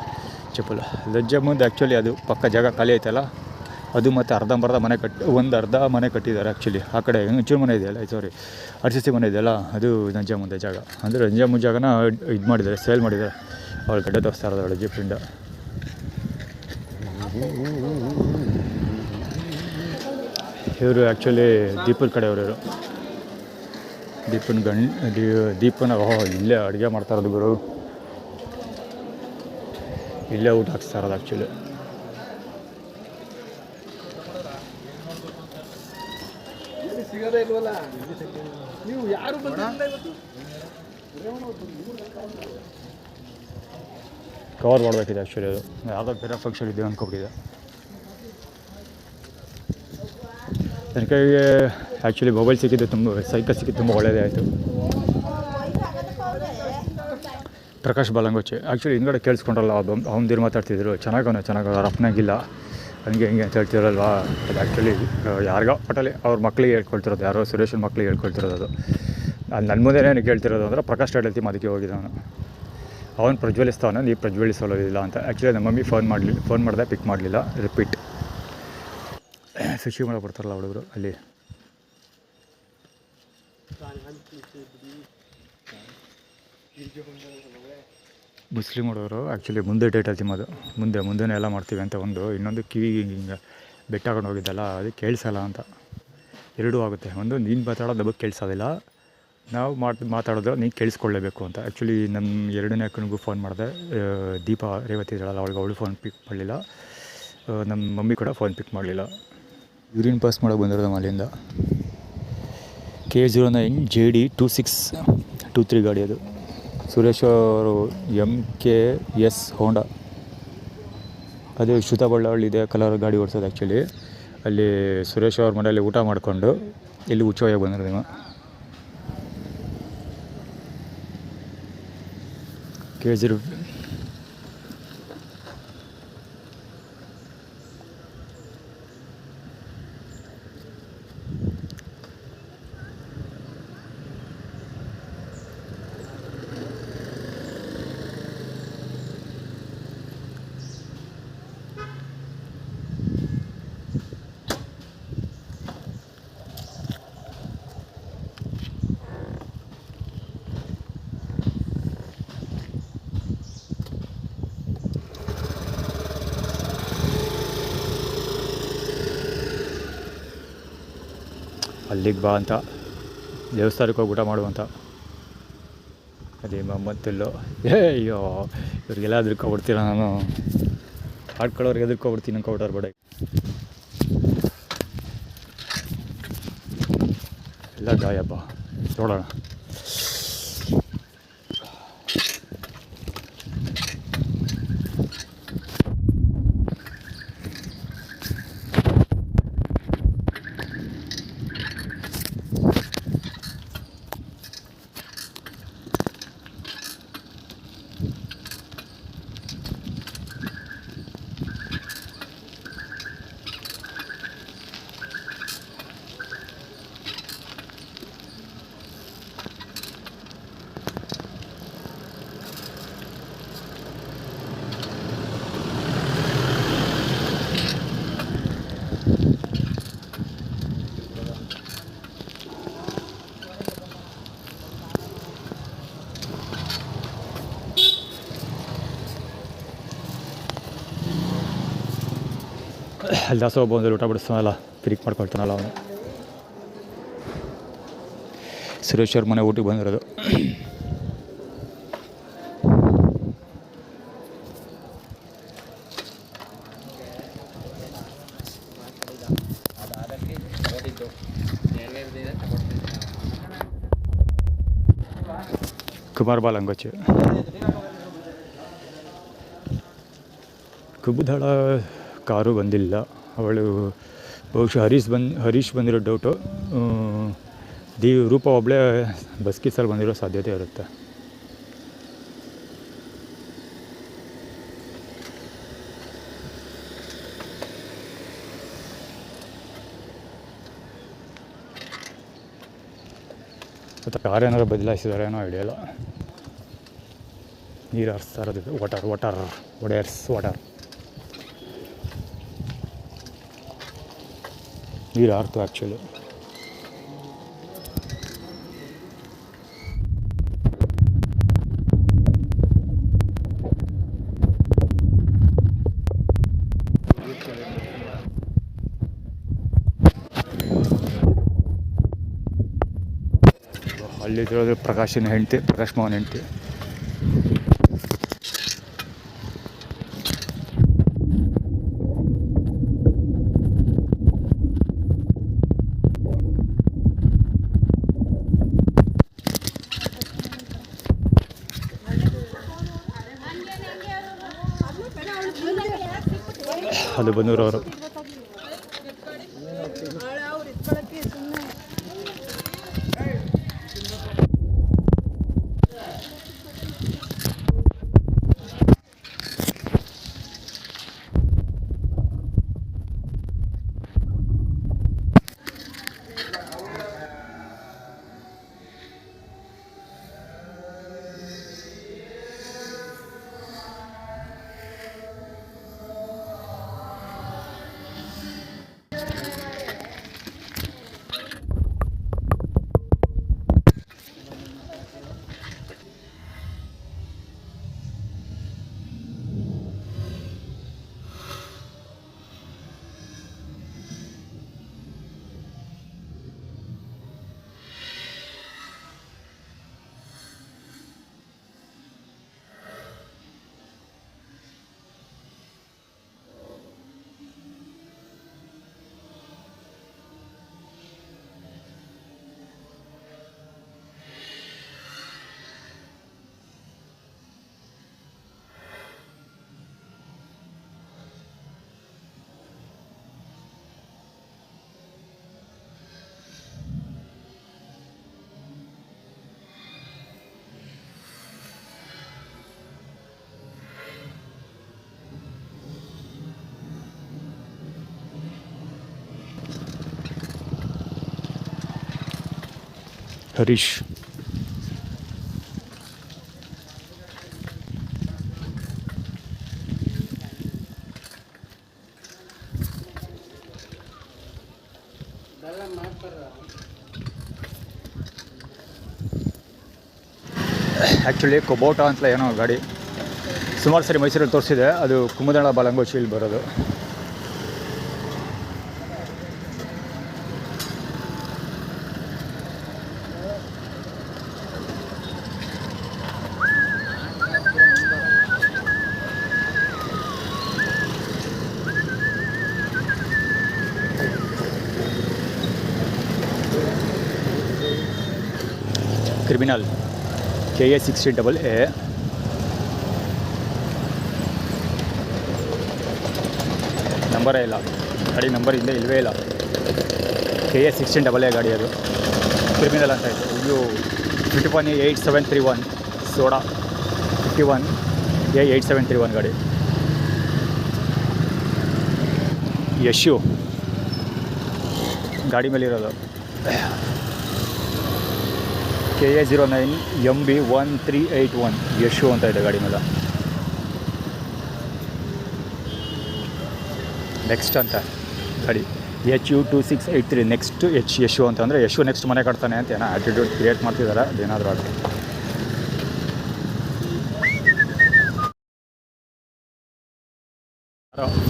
ಚಪ್ಪಲ್. ನಂಜಮ್ಮಂದು ಆ್ಯಕ್ಚುಲಿ ಅದು ಪಕ್ಕ ಜಾಗ ಖಾಲಿ ಐತಲ್ಲ, ಅದು ಮತ್ತು ಅರ್ಧ ಮನೆ ಅರ್ಧ ಮನೆ ಕಟ್ಟಿದ್ದಾರೆ. ಆ್ಯಕ್ಚುಲಿ ಆ ಕಡೆ ಚೂರು ಮನೆ ಇದೆಯಲ್ಲ, RCC ಮನೆ ಇದೆಯಲ್ಲ, ಅದು ನಂಜಮ್ಮಂದೇ ಜಾಗ. ಅಂದರೆ ನಂಜಮ್ಮನ ಜಾಗನ ಇದು ಮಾಡಿದ್ದಾರೆ, ಸೇಲ್ ಮಾಡಿದ್ದಾರೆ. ಅವಳು ಗಡ್ಡೆ ತೋರಿಸ್ತಾ ಇರೋದು ಅವಳು ಜೀಪಿಂದ. ಇವರು ಆ್ಯಕ್ಚುಲಿ ದೀಪನ ಕಡೆಯವರು. ದೀಪನ ಇಲ್ಲೇ ಅಡುಗೆ ಮಾಡ್ತಾ ಇರೋದು ಗುರು. ಇಲ್ಲೇ ಊಟ ಹಾಕ್ಸ್ತಾ ಇರೋದು ಆ್ಯಕ್ಚುಲಿ. ಕವರ್ ಮಾಡಬೇಕಿದೆ ಆ್ಯಕ್ಚುಲಿ. ಅದು ಯಾವುದೋ ಬೇರೆ ಫಂಕ್ಷನ್ ಇದೆ ಅಂದ್ಕೊಬಿಟ್ಟಿದೆ. ನನ್ನ ಕೈಗೆ ಆ್ಯಕ್ಚುಲಿ ಮೊಬೈಲ್ ಸಿಕ್ಕಿದ್ದು ತುಂಬ ಸೈಕಲ್ ಸಿಕ್ಕಿದ್ದು ತುಂಬ ಒಳ್ಳೆಯದೇ ಆಯಿತು. ಪ್ರಕಾಶ್ ಬಾಲಂಗೋಚಿ ಆ್ಯಕ್ಚುಲಿ ಹಿಂದ್ಗಡೆ ಕೇಳಿಸ್ಕೊಂಡ್ರಲ್ಲ, ಅವ್ನು ಮಾತಾಡ್ತಿದ್ರು, ಚೆನ್ನಾಗವ್ರ ಅಪ್ಪನಾಗಿಲ್ಲ ಹಂಗೆ ಹಿಂಗೆ ಅಂತ ಹೇಳ್ತಿರಲ್ವಾ. ಅದು ಆ್ಯಕ್ಚುಲಿ ಯಾರಿಗೋ ಒಟ್ಟಲ್ಲಿ ಅವ್ರ ಮಕ್ಳಿಗೆ ಹೇಳ್ಕೊಳ್ತಿರೋದು, ಯಾರೋ ಸುರೇಶನ ಮಕ್ಳಿಗೆ ಹೇಳ್ಕೊಳ್ತಿರೋದು. ಅದು ನನ್ನ ಮುಂದೆನೇ ಕೇಳ್ತಿರೋದು ಅಂದರೆ ಪ್ರಕಾಶ್ ಟೈಟಲ್ ಅದಕ್ಕೆ ಹೋಗಿದ್ದ ಅವನು ಪ್ರಜ್ವಲಿಸ್ತಾವನ, ನೀವು ಪ್ರಜ್ವಲಿಸೋಲ್ಲ ಅಂತ. ಆ್ಯಕ್ಚುಲಿ ನಮ್ಮ ಮಮ್ಮಿ ಫೋನ್ ಮಾಡಿದೆ, ಪಿಕ್ ಮಾಡಲಿಲ್ಲ. ರಿಪೀಟ್ ಸುಶಿ ಮಾಡೋ ಬರ್ತಾರಲ್ಲ ಹುಡುಗರು ಅಲ್ಲಿ. ಮುಸ್ಲಿಮ್ ಹುಡುಗರು ಆ್ಯಕ್ಚುಲಿ ಮುಂದೆ ಡೇಟಲ್ಲಿ ತಿನ್ನೋದು, ಮುಂದೆನೇ ಎಲ್ಲ ಮಾಡ್ತೀವಿ ಅಂತ. ಇನ್ನೊಂದು ಕಿವಿಗೆ ಹಿಂಗೆ ಬೆಟ್ಟ ಹಾಕೊಂಡು ಹೋಗಿದ್ದಲ್ಲ, ಅದು ಕೇಳಿಸಲ್ಲ ಅಂತ. ಎರಡೂ ಆಗುತ್ತೆ. ಒಂದು ನೀನು ಮಾತಾಡೋದು ನಮಗೆ ಕೇಳಿಸೋದಿಲ್ಲ, ನಾವು ಮಾತಾಡೋದು ನೀನು ಕೇಳಿಸ್ಕೊಳ್ಳೇಬೇಕು ಅಂತ. ಆ್ಯಕ್ಚುಲಿ ನಮ್ಮ ಎರಡನೇ ಅಕ್ಕನಿಗೂ ಫೋನ್ ಮಾಡಿದೆ, ದೀಪ ರೇವತಿ ಇದ್ದಾಳಲ್ಲ ಅವಳು ಫೋನ್ ಪಿಕ್ ಮಾಡಲಿಲ್ಲ. ನಮ್ಮ ಮಮ್ಮಿ ಕೂಡ ಫೋನ್ ಪಿಕ್ ಮಾಡಲಿಲ್ಲ. ಯೂರಿನ್ ಪಾಸ್ ಮಾಡೋಕೆ ಬಂದಿರೋದು ನಮ್ಮ ಅಲ್ಲಿಂದ. K09 JD 2623 ಗಾಡಿ ಅದು. ಸುರೇಶ್ ಅವರು MKS ಹೋಂಡಾ, ಅದೇ ಶ್ರುತ ಬಳ್ಳಾವಳ್ಳಿ ಇದೆ ಕಲರ್ ಗಾಡಿ ಓಡಿಸೋದು. ಆ್ಯಕ್ಚುಲಿ ಅಲ್ಲಿ ಸುರೇಶ್ ಅವ್ರ ಮನೆಯಲ್ಲಿ ಊಟ ಮಾಡಿಕೊಂಡು ಇಲ್ಲಿ ಹುಚ್ಚೋಯಾಗಿ ಬಂದಿರೋದು ನೀವು. K0 ಅಲ್ಲಿಗೆ ಬಾ ಅಂತ, ದೇವಸ್ಥಾನಕ್ಕೆ ಹೋಗಿ ಊಟ ಮಾಡುವಂತ. ಅದೇ ಮಮ್ಮತ್ತಿಲ್ಲೋ ಅಯ್ಯೋ ಇವ್ರಿಗೆಲ್ಲ ಎದುರ್ಕೊಬಿಡ್ತೀರ, ನಾನು ಆಡ್ಕೊಳ್ಳೋರಿಗೆ ಎದುರ್ಕೊಬಿಡ್ತೀನಿ ಅನ್ಕೊಬಿಟ್ಟವ್ರು ಬಡ ಎಲ್ಲ ಗಾಯಬ್ಬ. ನೋಡೋಣ. ಅಲ್ಲಿ ದಾಸೋಹ ಬಂದರೆ ಊಟ ಬಿಡಿಸ್ತಾನಲ್ಲ, ಪಿರಿಕ್ ಮಾಡ್ಕೊಳ್ತಾನಲ್ಲ ಅವನು. ಸುರೇಶ್ ಅವ್ರ ಮನೆ ಊಟಕ್ಕೆ ಬಂದಿರೋದು. ಕುಮಾರ್ ಬಾಲಂಗೋಚಿ. ಕುಬುದಾಳ ಕಾರು ಬಂದಿಲ್ಲ, ಅವಳು ಬಹುಶಃ ಹರೀಶ್ ಬಂದಿರೋ ಡೌಟು. ರೂಪ ಒಬ್ಬಳೇ ಬಸ್ ಕಿಸಲ್ಲಿ ಬಂದಿರೋ ಸಾಧ್ಯತೆ ಇರುತ್ತೆ. ಮತ್ತು ಕಾರ್ ಏನಾದ್ರು ಬದಲಾಯಿಸಿದಾರೆ ಏನೋ ಐಡಿಯಾ ಇಲ್ಲ. ನೀರು ಹರಿಸ್ತಾ ಇರೋದು, ವಾಟರ್ ನೀರು ಹಾರ್ತು ಆ್ಯಕ್ಚುಲಿ. ಅಲ್ಲಿದ್ರೋದು ಪ್ರಕಾಶ್ ಮೋಹನ್ ಹೆಂಡ್ತಿ. ಅದು ಬನ್ನೂರವರು. ಹರೀಶ್ ಆ್ಯಕ್ಚುಲಿ ಕೊಬೋಟ ಅಂತಲೇ ಏನೋ ಗಾಡಿ ಸುಮಾರು ಸರಿ ಮೈಸೂರಲ್ಲಿ ತೋರಿಸಿದೆ. ಅದು ಕುಮುದಳ ಬಾಲಂಗೋಚಿಯಲ್ಲಿ ಬರೋದು. Criminal KA 60AA. ನಂಬರೇ ಇಲ್ಲ ಗಾಡಿ, ನಂಬರ್ ಹಿಂದೆ ಇಲ್ಲವೇ ಇಲ್ಲ. KA 16AA ಗಾಡಿ ಅದು. ಕ್ರಿಮಿನಲ್ ಅಂತ ಇದೆ. ಇದು 51A8731 ಸೋಡಾ 51A8731 ಗಾಡಿ. ಯಶು ಗಾಡಿ ಮೇಲೆ ಇರೋದು. KA 09 MB 1381 ಯಶು ಅಂತ ಇದೆ ಗಾಡಿ ಮೇಲೆ. ನೆಕ್ಸ್ಟ್ ಅಂತ ಗಾಡಿ HU 2683 ನೆಕ್ಸ್ಟ್ ಯಶು ಅಂತ. ಅಂದರೆ ಯಶು ನೆಕ್ಸ್ಟ್ ಮನೆ ಕಟ್ತಾನೆ ಅಂತ ಏನೋ ಆ್ಯಟಿಟ್ಯೂಡ್ ಕ್ರಿಯೇಟ್ ಮಾಡ್ತಿದ್ದಾರೆ. ಅದೇನಾದರೂ ಆಗಲಿ.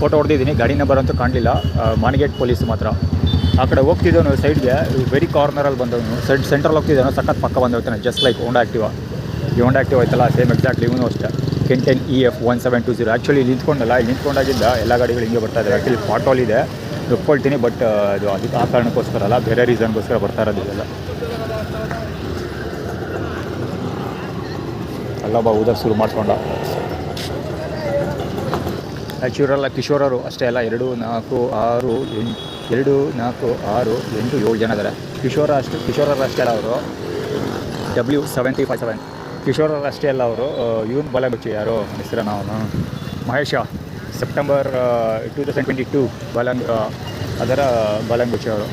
ಫೋಟೋ ಹೊಡೆದಿದ್ದೀನಿ, ಗಾಡಿ ನಂಬರ್ ಅಂತೂ ಕಾಣಲಿಲ್ಲ. ಮಾನಿಗೇಟ್ ಪೊಲೀಸ್ ಮಾತ್ರ. ಆ ಕಡೆ ಹೋಗ್ತಿದ್ದವನು ಸೈಡ್ಗೆ ವೆರಿ ಕಾರ್ನರಲ್ಲಿ ಬಂದವನು, ಸೆಂಟ್ರಲ್ಲಿ ಹೋಗ್ತಿದ್ದಾನು, ಸಖತ್ ಪಕ್ಕ ಬಂದೋಗ್ತಾನೆ. Just like Honda Activa. ಈ ಹೋಂಡಾ ಆ್ಯಕ್ಟಿವಾ ಐತಲ್ಲ ಸೇಮ್ ಎಕ್ಸಾಕ್ಟ್ಲಿ ಇವನು ಅಷ್ಟೇ. K10 EF 1720. ಆ್ಯಕ್ಚುಲಿ ಇಲ್ಲಿ ನಿಂತ್ಕೊಂಡಲ್ಲ, ಇಲ್ಲಿ ನಿಂತ್ಕೊಂಡಾಗಿದ್ದ ಎಲ್ಲ ಗಾಡಿಗಳು ಹಿಂಗೆ ಬರ್ತಾ ಇದ್ದಾರೆ. ಆ್ಯಕ್ಚುಲಿ ಫಾಟೋಲ್ ಇದೆ ಒಪ್ಕೊಳ್ತೀನಿ, ಬಟ್ ಅದು ಅದಕ್ಕೆ ಆ ಕಾರಣಕ್ಕೋಸ್ಕರ ಅಲ್ಲ, ಬೇರೆ ರೀಸನ್ಗೋಸ್ಕರ ಬರ್ತಾ ಇರೋದು ಇದೆಲ್ಲ. ಅಲ್ಲೊಬ್ಬ ಊದ ಶುರು ಮಾಡ್ಕೊಂಡ. ಇವರೆಲ್ಲ ಕಿಶೋರರು ಅಷ್ಟೇ ಅಲ್ಲ. 2, 4, 6, 8 7 ಜನ ಇದ್ದಾರೆ. ಕಿಶೋರರು ಅಷ್ಟೇ ಅಲ್ಲ ಅವರು. W7057 ಕಿಶೋರರು ಅಷ್ಟೇ ಅಲ್ಲ ಅವರು. ಇವನು ಬಾಲಂಗುಚ್ಚಿ ಯಾರು ಹೆಸರು ನಾವು ಮಹೇಶ ಸೆಪ್ಟೆಂಬರ್ 2022 ಅದರ ಬಾಲಂಗುಚ್ಚಿ ಅವರು.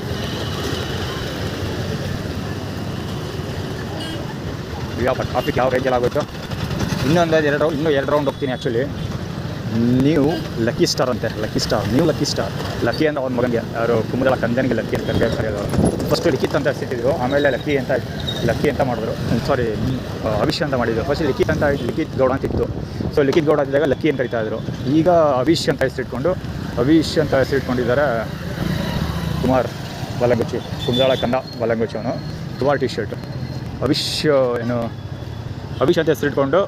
ಟಾಪಿಕ್ ಯಾವ ರೇಂಜಲ್ಲಿ ಆಗುತ್ತೋ. ಇನ್ನೂ 2 ರೌಂಡ್ ಹೋಗ್ತೀನಿ. ಆ್ಯಕ್ಚುಲಿ ನೀವು ಲಕ್ಕಿ ಸ್ಟಾರ್ ಅಂತೆ. ಲಕ್ಕಿ ಸ್ಟಾರ್ ಲಕ್ಕಿ ಅಂತ ಒಂದು ಮಗನಿಗೆ ಯಾರು ಕುಮುದಳ ಕಂದನಿಗೆ ಲಕ್ಕಿ ಅಂತ ಕರೆಯೋದು. ಫಸ್ಟು ಲಿಖಿತ್ ಅಂತ ಹೆಸರಿಟ್ಟಿದ್ರು, ಆಮೇಲೆ ಲಕ್ಕಿ ಅಂತ ಮಾಡಿದ್ರು. ಸಾರಿ, ಅವಿಶ್ ಅಂತ ಮಾಡಿದ್ರು. ಫಸ್ಟ್ ಲಿಖಿತ್ ಗೌಡ ಅಂತ ಇತ್ತು. ಸೊ ಲಿಖಿತ್ ಗೌಡ ಇದ್ದಾಗ ಲಕ್ಕಿ ಅಂತ ಕರಿತಾಯಿದ್ರು. ಈಗ ಅವಿಶ್ ಅಂತ ಹೆಸರಿಟ್ಕೊಂಡಿದ್ದಾರೆ. ಕುಮಾರ್ ಬಾಲಂಗುಚ್ಚಿ, ಕುಮುದಳ ಕಂದ ಬಾಲಂಗುಚ್ಚಿ ಅವನು. Kumar T shirt. ಅವಿಶ್ ಅಂತ ಹೆಸರಿಟ್ಕೊಂಡು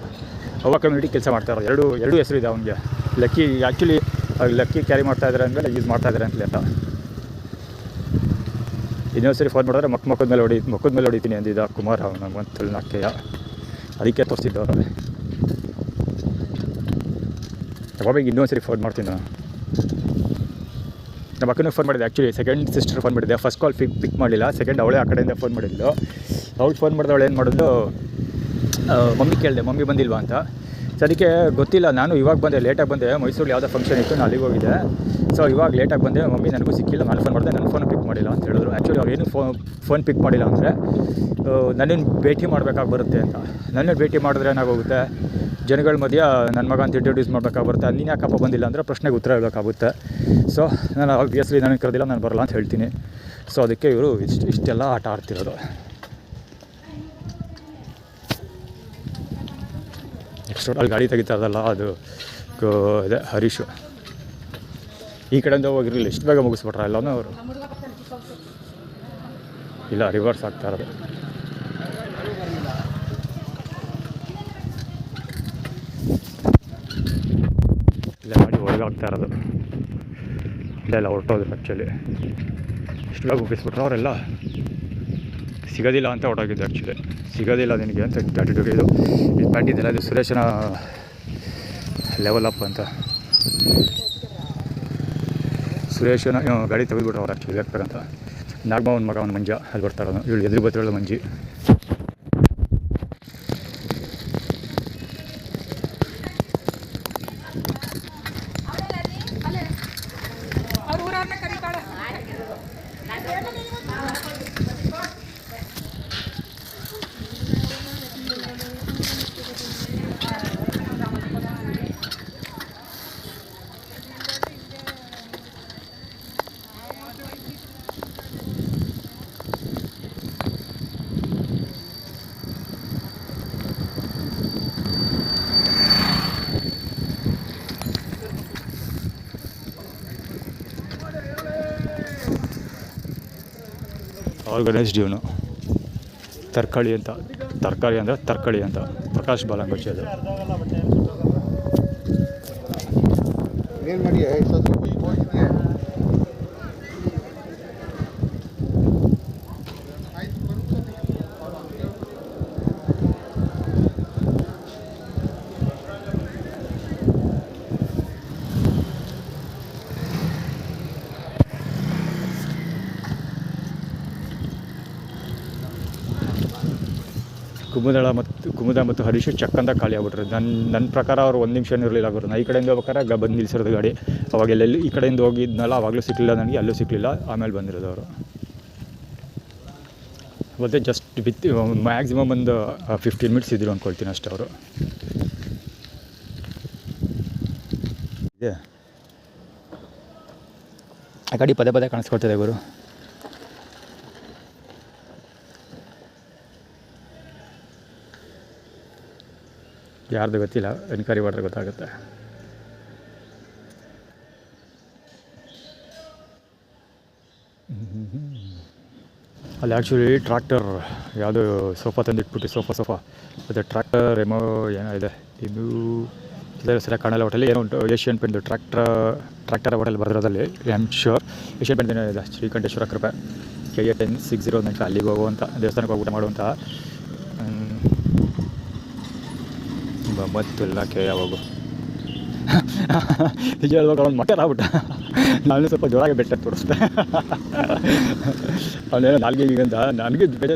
ಅವ್ವ ಕಮ್ಯುನಿಟಿ ಕೆಲಸ ಮಾಡ್ತಾ ಇರೋದು. ಎರಡು ಹೆಸರಿದೆ ಅವನಿಗೆ. ಲಕ್ಕಿ ಆ್ಯಕ್ಚುಲಿ ಲಕ್ಕಿ ಕ್ಯಾರಿ ಮಾಡ್ತಾ ಇದ್ದಾರೆ ಅಂದರೆ ಯೂಸ್ ಮಾಡ್ತಾ ಇದ್ದಾರೆ ಅಂತಲೇ ಅಂತ. ಇನ್ನೊಂದು ಸರಿ ಫೋನ್ ಮಾಡಿದ್ರೆ ಮಕ್ಕದ ಮೇಲೆ ಹೊಡಿತೀನಿ ಅಂದಿದ್ದ ಕುಮಾರ್. ಅವನು ಮತ್ತು ನಾಕೆಯ ಅದಕ್ಕೆ ತೋರಿಸಿದ್ದವರು. ಯಾವಾಗ ಇನ್ನೊಂದು ಸರಿ ಫೋನ್ ಮಾಡ್ತೀನಿ ನಾನು. ನಮ್ಮ ಅಕ್ಕನಿಗೆ ಫೋನ್ ಮಾಡಿದ್ದೆ. ಆ್ಯಕ್ಚುಲಿ ಸೆಕೆಂಡ್ ಸಿಸ್ಟರ್ ಫೋನ್ ಮಾಡಿದ್ದೆ. ಫಸ್ಟ್ ಕಾಲ್ ಪಿಕ್ ಮಾಡಲಿಲ್ಲ. ಸೆಕೆಂಡ್ ಅವಳೇ ಆ ಕಡೆಯಿಂದ ಫೋನ್ ಮಾಡಿದ್ಲು. ಅವ್ಳು ಫೋನ್ ಮಾಡಿದವಳು ಏನು ಮಾಡಿದ್ಲು, ಮಮ್ಮಿ ಕೇಳಿದೆ ಮಮ್ಮಿ ಬಂದಿಲ್ವಾ ಅಂತ. ಸೊ ಅದಕ್ಕೆ ಗೊತ್ತಿಲ್ಲ, ನಾನು ಇವಾಗ ಬಂದೆ, ಲೇಟಾಗಿ ಬಂದೆ. ಮೈಸೂರಲ್ಲಿ ಯಾವುದೋ ಫಂಕ್ಷನ್ ಇತ್ತು, ನಾನು ಅಲ್ಲಿಗೆ ಹೋಗಿದ್ದೆ. ಸೊ ಇವಾಗ ಲೇಟಾಗಿ ಬಂದೆ, ಮಮ್ಮಿ ನನಗೂ ಸಿಕ್ಕಿಲ್ಲ, ನಾನು ಫೋನ್ ಮಾಡಿದೆ, ನನ್ನ ಫೋನ್ ಪಿಕ್ ಮಾಡಿಲ್ಲ ಅಂತ ಹೇಳಿದ್ರು. ಆ್ಯಕ್ಚುಲಿ ಅವ್ರು ಏನು ಫೋನ್ ಪಿಕ್ ಮಾಡಿಲ್ಲ ಅಂದರೆ ನನ್ನನ್ನು ಭೇಟಿ ಮಾಡಬೇಕಾಗಿ ಬರುತ್ತೆ ಅಂತ. ನನ್ನನ್ನು ಭೇಟಿ ಮಾಡಿದ್ರೆ ಏನಾಗೋಗುತ್ತೆ, ಜನಗಳ ಮಧ್ಯೆ ನನ್ನ ಮಗ ಅಂತ ಇಂಟ್ರೊಡ್ಯೂಸ್ ಮಾಡಬೇಕಾಗಿ ಬರುತ್ತೆ. ನೀನು ಯಾಕಪ್ಪ ಬಂದಿಲ್ಲ ಅಂದರೆ ಪ್ರಶ್ನೆಗೆ ಉತ್ತರ ಹೇಳಬೇಕಾಗುತ್ತೆ. ಸೊ ನಾನು ಆಬ್ವಿಯಸ್ಲಿ ನನಗೆ ಕರೆದಿಲ್ಲ, ನಾನು ಬರಲ್ಲ ಅಂತ ಹೇಳ್ತೀನಿ. ಸೊ ಅದಕ್ಕೆ ಇವರು ಇಷ್ಟೆಲ್ಲ ಆಟ ಆಡ್ತಿರೋದು. ನೆಕ್ಸ್ಟ್ ಅಲ್ಲಿ ಗಾಡಿ ತೆಗಿತಾರಲ್ಲ ಅದು ಇದೆ ಹರೀಶು. ಈ ಕಡೆಯಿಂದ ಹೋಗಿರಲಿಲ್ಲ, ಎಷ್ಟು ಬೇಗ ಮುಗಿಸ್ಬಿಟ್ರ ಎಲ್ಲನೂ ಅವರು. ಇಲ್ಲ ರಿವರ್ಸ್ ಆಗ್ತಾ ಇರೋದು. ಇಲ್ಲ ಗಾಡಿ ಒಳಗಾಗ್ತಾ ಇರೋದು. ಇಲ್ಲ ಹೊರಟೋದ್ರು. ಆ್ಯಕ್ಚುಲಿ ಎಷ್ಟು ಬೇಗ ಮುಗಿಸ್ಬಿಟ್ರು ಅವರೆಲ್ಲ. ಸಿಗೋದಿಲ್ಲ ಅಂತ ಹೊರಟೋಗಿದ್ದು. ಆ್ಯಕ್ಚುಲಿ ಸಿಗೋದಿಲ್ಲ ನಿನಗೆ ಅಂತ ಆ್ಯಟಿಟ್ಯೂಡ್. ಇದು ಪ್ಯಾಂಟ್ ಇದೆಲ್ಲ ಇದು ಸುರೇಶನ ಲೆವೆಲ್ ಅಪ್ ಅಂತ. ಸುರೇಶನ ಗಾಡಿ ತೆಗೆದುಬಿಟ್ರು ಅವ್ರು. ಆ್ಯಕ್ಚುಲಿ ಬೇಕಾಗಂತ ನಾಗಮ್ಮನ ಮಗ ಅವ್ನು ಮಂಜ ಅಲ್ಲಿ ಬರ್ತಾರೋನು. ಇವಳು ಎದುರು ಬತ್ತಿರೋಳು ಮಂಜಿ. ಆರ್ಗನೈಸ್ಡ್ ಇವನು ತರಕಾರಿ ಅಂತ. ತರಕಾರಿ ಅಂದರೆ ತರಕಾರಿ ಅಂತ. ಪ್ರಕಾಶ್ ಬಾಲಂಗೋಚಿ ಅದು. ಕುಮುದ ಮತ್ತು ಹರೀಶು ಚಕ್ಕಂದ ಖಾಲಿ ಆಗ್ಬಿಟ್ರು. ನನ್ನ ಪ್ರಕಾರ ಅವ್ರು ಒಂದು ನಿಮಿಷ ಇರಲಿಲ್ಲ ಗುರು. ನಾ ಈ ಕಡೆಯಿಂದ ಹೋಗ್ಬೇಕಾರೆ ಬಂದು ನಿಲ್ಸಿರೋದು ಗಾಡಿ. ಅವಾಗ ಎಲ್ಲೆಲ್ಲಿ ಈ ಕಡೆಯಿಂದ ಹೋಗಿದ್ನಲ್ಲ, ಆವಾಗಲೂ ಸಿಕ್ಕಲಿಲ್ಲ ನನಗೆ, ಅಲ್ಲೂ ಸಿಕ್ಕಲಿಲ್ಲ. ಆಮೇಲೆ ಬಂದಿರೋದು ಅವರು. ಮತ್ತು ಜಸ್ಟ್ ಮ್ಯಾಕ್ಸಿಮಮ್ ಒಂದು 15 ಮಿನಿಟ್ಸ್ ಇದ್ರು ಅಂದ್ಕೊಳ್ತೀನಿ ಅಷ್ಟೇ ಅವರು. ಇದೆ ಆ ಗಾಡಿ ಪದೇ ಪದೇ ಕಾಣಿಸ್ಕೊಳ್ತಿದೆ ಗುರು. ಯಾರ್ದು ಗೊತ್ತಿಲ್ಲ, ಎನ್ಕ್ವೈರಿ ಮಾಡಿದ್ರೆ ಗೊತ್ತಾಗುತ್ತೆ. ಅಲ್ಲಿ ಆ್ಯಕ್ಚುಲಿ ಟ್ರ್ಯಾಕ್ಟರ್ ಯಾವುದೋ ಸೋಫಾ ತಂದಿಟ್ಬಿಟ್ಟು ಸೋಫಾ ಮತ್ತು ಟ್ರ್ಯಾಕ್ಟರ್ ಏನೋ ಇದೆ. ಇದು ಸರಿಯಾಗಿ ಕಾಣಲ್ಲ. ಹೋಟೆಲ್ ಏನೋ ಉಂಟು, ಏಷ್ಯನ್ ಪೇಂಟ್ ಟ್ರ್ಯಾಕ್ಟರ್ ಹೋಟೆಲ್ ಬರೋದ್ರಲ್ಲಿ I am sure. Asian paint ಏನೋ ಇದೆ, ಶ್ರೀಕಂಠೇಶ್ವರ ಕೃಪೆ KA10 609. ಅಲ್ಲಿಗೆ ಹೋಗುವಂಥ ದೇವಸ್ಥಾನಕ್ಕೆ ಹೋಗಿ ಊಟ ಮಾಡುವಂಥ ಮತ್ತಿಲ್ಲ ಯಾವಾಗು ನಿಜ ಹೇಳ್ಬೇಕು. ಅವ್ನು ಮಕ್ಕಳ ಆಗ್ಬಿಟ್ಟ. ನಾನು ಸ್ವಲ್ಪ ಜೋರಾಗಿ ಬೆಟ್ಟ ತೋರಿಸ್ದೆ. ಅವನೇನೋ ನಾಲ್ಗೆಗಂತ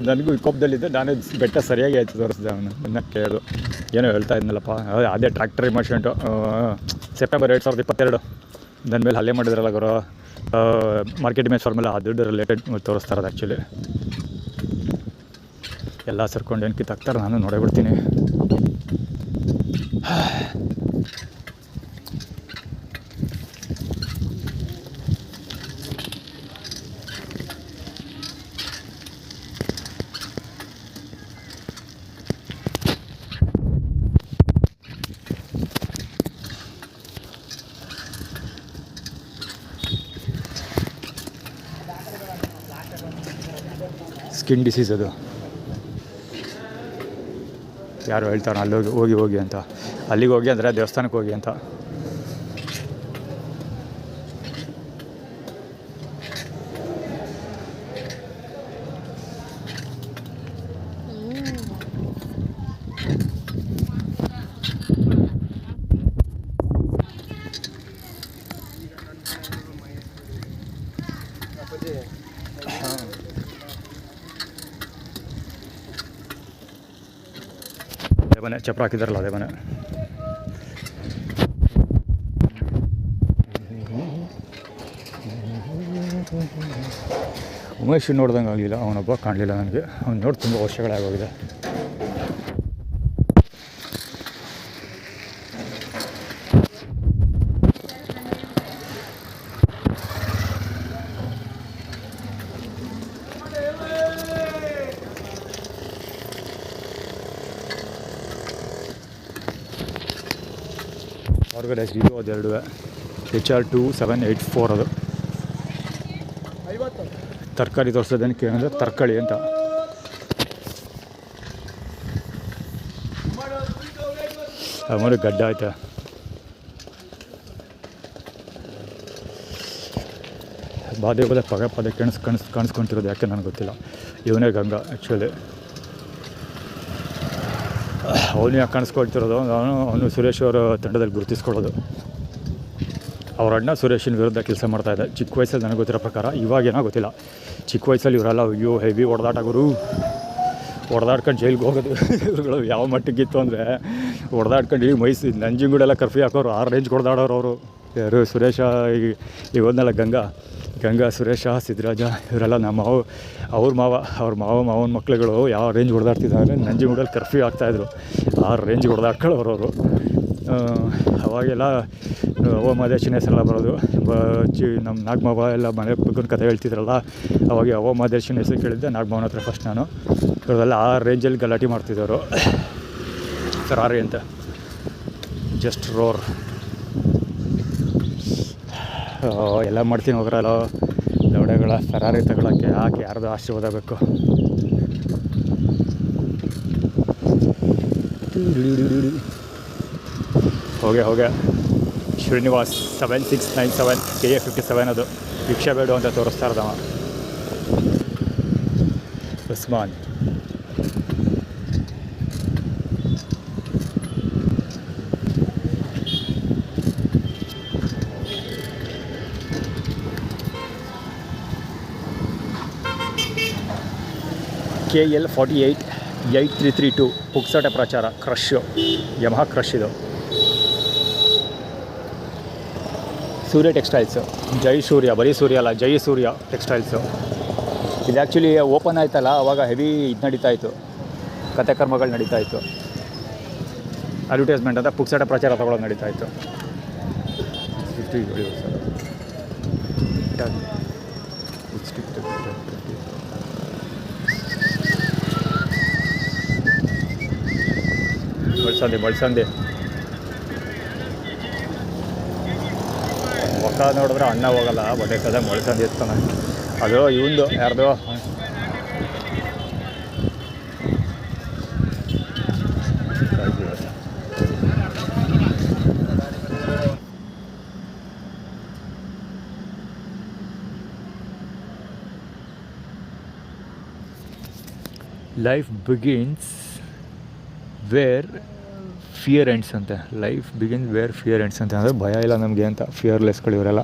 ನನಗೂ ಕೋಪದಲ್ಲಿದ್ದೆ. ನಾನೇ ಬೆಟ್ಟ ಸರಿಯಾಗಿ ಆಯ್ತು ತೋರಿಸ್ದೆ. ಅವನು ನನ್ನ ಕೇಳು ಏನೋ ಹೇಳ್ತಾ ಇದ್ನಲ್ಲಪ್ಪ. ಅದೇ ಟ್ರ್ಯಾಕ್ಟರ್ ಇಮರ್ಷೆಂಟು ಸೆಪ್ಟೆಂಬರ್ 2022 ನನ್ನ ಮೇಲೆ ಹಲ್ಲೆ ಮಾಡಿದ್ರಲ್ಲ ಗುರು. ಮಾರ್ಕೆಟ್ ಇಮೇಜ್ ಫಾರ್ಮೆಲ್ಲ ಅದು ರಿಲೇಟೆಡ್ ತೋರಿಸ್ತಾ ಇರೋದು. ಆ್ಯಕ್ಚುಲಿ ಎಲ್ಲ ಸರ್ಕೊಂಡು ಏನು ಕಿತ್ತಾಕ್ತಾರೆ, ನಾನು ನೋಡೇ ಬಿಡ್ತೀನಿ. ಸ್ಕಿನ್ ಡಿಸೀಸ್ ಅದು. ಯಾರು ಹೇಳ್ತಾರೆ ಅಲ್ಲಿ ಹೋಗಿ ಅಂತ. ಅಲ್ಲಿಗೆ ಹೋಗಿ ಅಂದರೆ ದೇವಸ್ಥಾನಕ್ಕೆ ಹೋಗಿ ಅಂತ. ಮನೆ ಚಪ್ರ ಹಾಕಿದಾರಲ್ಲ ಅದೇ ಮನೆ. ಉಮೇಶ್ ನೋಡ್ದಂಗೆ ಆಗಲಿಲ್ಲ, ಅವನೊಬ್ಬ ಕಾಣಲಿಲ್ಲ ನನಗೆ. ಅವ್ನು ನೋಡಿ ತುಂಬ ವರ್ಷಗಳೇ ಆಗೋಗಿದೆ. ಆರ್ಗನೈಸ್ಡ್ ಇದು ಅದೆರಡು HR2784 ಅದು. ತರಕಾರಿ ತೋರಿಸೋದಕ್ಕೆ ಏನಂದರೆ ತರಕಾರಿ ಅಂತ. ಆಮೇಲೆ ಗಡ್ಡ ಆಯ್ತಾ. ಬಾಧೆ ಪದೇ ಕಾಣಿಸ್ಕೊಂತಿರೋದು ಯಾಕೆ ನನಗೆ ಗೊತ್ತಿಲ್ಲ. ಇವನೇ ಗಂಗಾ ಆ್ಯಕ್ಚುಲಿ. ಅವನು ಯಾಕೆ ಕಾಣಿಸ್ಕೊಳ್ತಿರೋದು, ಅವನು ಸುರೇಶ್ ಅವರ ತಂಡದಲ್ಲಿ ಗುರುತಿಸ್ಕೊಳ್ಳೋದು. ಅವ್ರ ಅಣ್ಣ ಸುರೇಶಿನ ವಿರುದ್ಧ ಕೆಲಸ ಮಾಡ್ತಾಯಿದ್ದೆ ಚಿಕ್ಕ ವಯಸ್ಸಲ್ಲಿ. ನನಗೆ ಗೊತ್ತಿರೋ ಪ್ರಕಾರ, ಇವಾಗೇನೋ ಗೊತ್ತಿಲ್ಲ. ಚಿಕ್ಕ ವಯಸ್ಸಲ್ಲಿ ಇವರೆಲ್ಲ ಅಯ್ಯೋ ಹೆವಿ ಹೊಡೆದಾಟಗೋರು, ಹೊಡೆದಾಡ್ಕೊಂಡು ಜೈಲಿಗೆ ಹೋಗೋದು. ಇವ್ರುಗಳು ಯಾವ ಮಟ್ಟಿಗಿತ್ತು ಅಂದರೆ ಹೊಡೆದಾಡ್ಕೊಂಡು ಇಡೀ ನಂಜನಗೂಡೆಲ್ಲ ಕರ್ಫ್ಯೂ ಹಾಕೋರು, 6 ರೇಂಜ್ ಹೊಡೆದಾಡೋರು ಅವರು. ಯಾರು ಸುರೇಶ, ಈಗ ಹೋದ್ನಲ್ಲ ಗಂಗಾ, ಸುರೇಶ, ಸಿದ್ದರಾಜ ಇವರೆಲ್ಲ ನಮ್ಮ ಅವ್ರ ಮಾವನ ಮಕ್ಳುಗಳು ಯಾವ ರೇಂಜ್ ಹೊಡೆದಾಡ್ತಿದ್ದಾರೆ. ನಂಜನಗೂಡಲ್ಲಿ ಕರ್ಫ್ಯೂ ಆಗ್ತಾಯಿದ್ರು, 6 ರೇಂಜ್ ಹೊಡೆದಾಡ್ಕೊಳ್ಳೋರು. ಅವಾಗೆಲ್ಲ ಅವ್ವ ಮಾದೇಶನ ಹೆಸರೆಲ್ಲ ಬರೋದು. ನಮ್ಮ ನಾಗಮಾವ ಎಲ್ಲ ಮನೆ ಬಗ್ಗೆ ಕಥೆ ಹೇಳ್ತಿದ್ರಲ್ಲ, ಅವಾಗ ಅವ್ವ ಮಾದೇಶನ ಹೆಸರು ಕೇಳಿದ್ದೆ ನಾಗಮಾವನ ಹತ್ರ ಫಸ್ಟ್ ನಾನು. ಇವರೆಲ್ಲ 6 ರೇಂಜಲ್ಲಿ ಗಲಾಟೆ ಮಾಡ್ತಿದ್ದವರು. ಫೆರಾರಿ ಅಂತ, ಜಸ್ಟ್ ರೋರ್ ಎಲ್ಲ ಮಾಡ್ತೀನಿ ಹೋಗ್ರಲ್ಲ ಲೌಡೆಗಳ. ಫೆರಾರಿ ತಗೊಳ್ಳೋಕ್ಕೆ ಯಾಕೆ ಯಾರ್ದು ಆಶೀರ್ವಾದ ಬೇಕು. ಹೋಗೆ ಶ್ರೀನಿವಾಸ್ 7697 KA57 ಅದು. ಭಿಕ್ಷೆ ಬೇಡು ಅಂತ ತೋರಿಸ್ತಾ ಇರೋದವ. ಉಸ್ಮಾನ್ KL48 8332 ಪುಕ್ಸಟೆ ಪ್ರಚಾರ. ಕ್ರಶ್ಶು, ಯಮಹಾ ಕ್ರಶ್ ಇದು. ಸೂರ್ಯ ಟೆಕ್ಸ್ಟೈಲ್ಸು, ಜೈ ಸೂರ್ಯ, ಬರೀ ಸೂರ್ಯ ಅಲ್ಲ, ಜೈ ಸೂರ್ಯ ಟೆಕ್ಸ್ಟೈಲ್ಸು. ಇದು ಆ್ಯಕ್ಚುಲಿ ಓಪನ್ ಆಯ್ತಲ್ಲ, ಆವಾಗ ಹೆವಿ ಇದು ನಡೀತಾಯಿತ್ತು, ಕತೆ ಕರ್ಮಗಳು ನಡೀತಾಯಿತ್ತು. ಅಡ್ವರ್ಟೈಸ್ಮೆಂಟ್ ಅಂತ ಪುಕ್ಸಟೆ ಪ್ರಚಾರ ತಗೊಳ್ಳೋದು ನಡೀತಾಯಿತ್ತು. ಬಳಸಂದೆ ಮುಖ ನೋಡಿದ್ರೆ ಅನ್ನ ಹೋಗಲ್ಲ, ಬಟ್ಟೆ ಕದ ಮೊಳ್ಸಂದು ಎತ್ತಾನೆ. ಅದು ಇವಂದು ಯಾರ್ದು life begins where fear ends ಅಂತ. Life begins where fear ends ಅಂತ ಅಂದರೆ ಭಯ ಇಲ್ಲ ನಮಗೆ ಅಂತ. ಫಿಯರ್ಲೆಸ್ಗಳು ಇವರೆಲ್ಲ.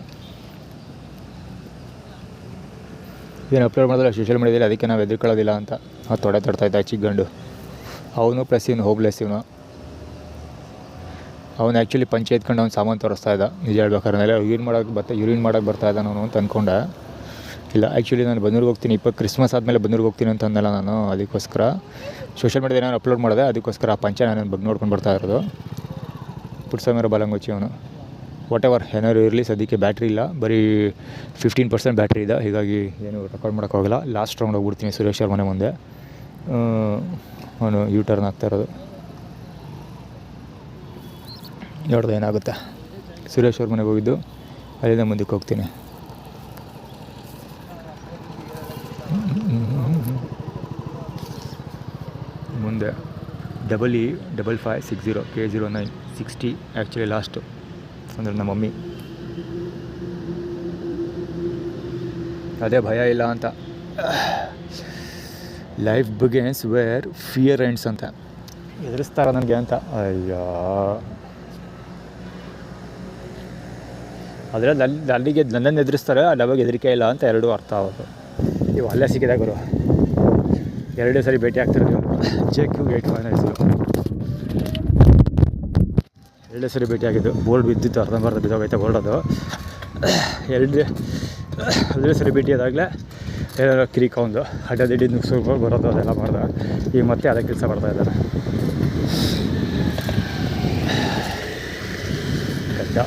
ಏನು ಅಪ್ಲೋಡ್ ಮಾಡಿದ್ರೆ ಸೋಷಿಯಲ್ ಮೀಡಿಯಾದಲ್ಲಿ, ಅದಕ್ಕೆ ನಾವು ಹೆದರ್ಕೊಳ್ಳೋದಿಲ್ಲ ಅಂತ. ಆ ತೊಡೆ ತಡ್ತಾಯಿದ್ದ ಚಿಕ್ಕಗಂಡು ಅವನು, ಪ್ಲಸ್ ಇವನು ಹೋಪ್ಲೆಸ್. ಇವನು ಆ್ಯಕ್ಚುಲಿ ಪಂಚೆ ಎತ್ಕೊಂಡು ಅವ್ನು ಸಾಮಾನು ತೋರಿಸ್ತಾ ಇದ್ದ. ನಿಜ ಹೇಳ್ಬೇಕಾದ್ರೆ ಯೂರಿನ್ ಮಾಡೋಕ್ಕೆ ಬರ್ತಾ ಇದ್ದ ನಾನು ಅಂತ ಅಂದ್ಕೊಂಡೆ. ಇಲ್ಲ, ಆ್ಯಕ್ಚುಲಿ ನಾನು ಬೆಂಗಳೂರಿಗೆ ಹೋಗ್ತೀನಿ, ಕ್ರಿಸ್ಮಸ್ ಆದಮೇಲೆ ಬೆಂಗಳೂರಿಗೆ ಹೋಗ್ತೀನಿ ಅಂತ ಅಂದಲ್ಲ ನಾನು. ಅದಕ್ಕೋಸ್ಕರ ಸೋಷಿಯಲ್ ಮೀಡಿಯಾದಲ್ಲಿ ನಾನು ಅಪ್ಲೋಡ್ ಮಾಡಿದೆ. ಅದಕ್ಕೋಸ್ಕರ ಆ ಪಂಚೆ ನಾನು ಬಗ್ಗೆ ನೋಡ್ಕೊಂಡು ಬರ್ತಾ ಇರೋದು. ಪುಟ್ಸಮೇರ ಬಾಲಂಗುಚ್ಚಿ ಅವನು. ವಾಟ್ ಎವರ್ ಏನಾದ್ರು ಇರಲಿ, ಸದ್ಯಕ್ಕೆ ಬ್ಯಾಟ್ರಿ ಇಲ್ಲ, ಬರೀ 15% ಬ್ಯಾಟ್ರಿ ಇದೆ. ಹೀಗಾಗಿ ಏನು ರೆಕಾರ್ಡ್ ಮಾಡೋಕ್ಕಾಗಲ್ಲ. ಲಾಸ್ಟ್ ರೌಂಡ್ ಹೋಗ್ಬಿಡ್ತೀನಿ ಸುರೇಶ್ ಅವ್ರ ಮನೆ ಮುಂದೆ. ಅವನು ಯೂ ಟರ್ನ್ ಆಗ್ತಾ ಇರೋದು. ನೋಡ್ದೆ ಏನಾಗುತ್ತೆ. ಸುರೇಶ್ ಅವ್ರ ಮನೆಗೆ ಹೋಗಿದ್ದು, ಅಲ್ಲಿಂದ ಮುಂದಕ್ಕೆ ಹೋಗ್ತೀನಿ. ಮುಂದೆ 5560 K09 60 ಆ್ಯಕ್ಚುಲಿ ಲಾಸ್ಟು ಅಂದರೆ ನಮ್ಮ ಮಮ್ಮಿ. ಅದೇ ಭಯ ಇಲ್ಲ ಅಂತ. Life begins where fear ends ಅಂತ. ಎದುರಿಸ್ತಾರ ನನಗೆ ಅಂತ. ಅಯ್ಯೋ, ಅದರಲ್ಲಿ ಅಲ್ಲಿಗೆ ನನ್ನನ್ನು ಎದುರಿಸ್ತಾರೆ, ಅಲ್ಲಿ ಅವಾಗ ಹೆದರಿಕೆ ಇಲ್ಲ ಅಂತ ಎರಡೂ ಅರ್ಥ ಆಗೋದು. ಇವು ಅಲ್ಲೇ ಸಿಕ್ಕಿದಾಗರು 2 ಸರಿ ಭೇಟಿ ಆಗ್ತಾರೆ. JQ85 ಹೆಸರು. ಎರಡೇ ಸರಿ ಭೇಟಿಯಾಗಿದ್ದು. ಬೋರ್ಡ್ ಬಿದ್ದಿತ್ತು, ಅರ್ಧಂಬರ್ಧ ಬಿದ್ದೋಗೈತೆ ಬೋರ್ಡದು. ಎರಡೇ ಸರಿ ಭೇಟಿಯಾದಾಗಲೇ ಏನಾದ್ರು ಕಿರಿಕ ಒಂದು ಅಡ್ಡದಿಡ್ಡಿ ನುಗ್ಸ್ಕೊಂಡು ಬರೋದು ಅದೆಲ್ಲ ಮಾಡ್ದೆ. ಈಗ ಮತ್ತೆ ಅದೇ ಕೆಲಸ ಮಾಡ್ತಾಯಿದ್ದಾರೆ. ಗಡ್ಡ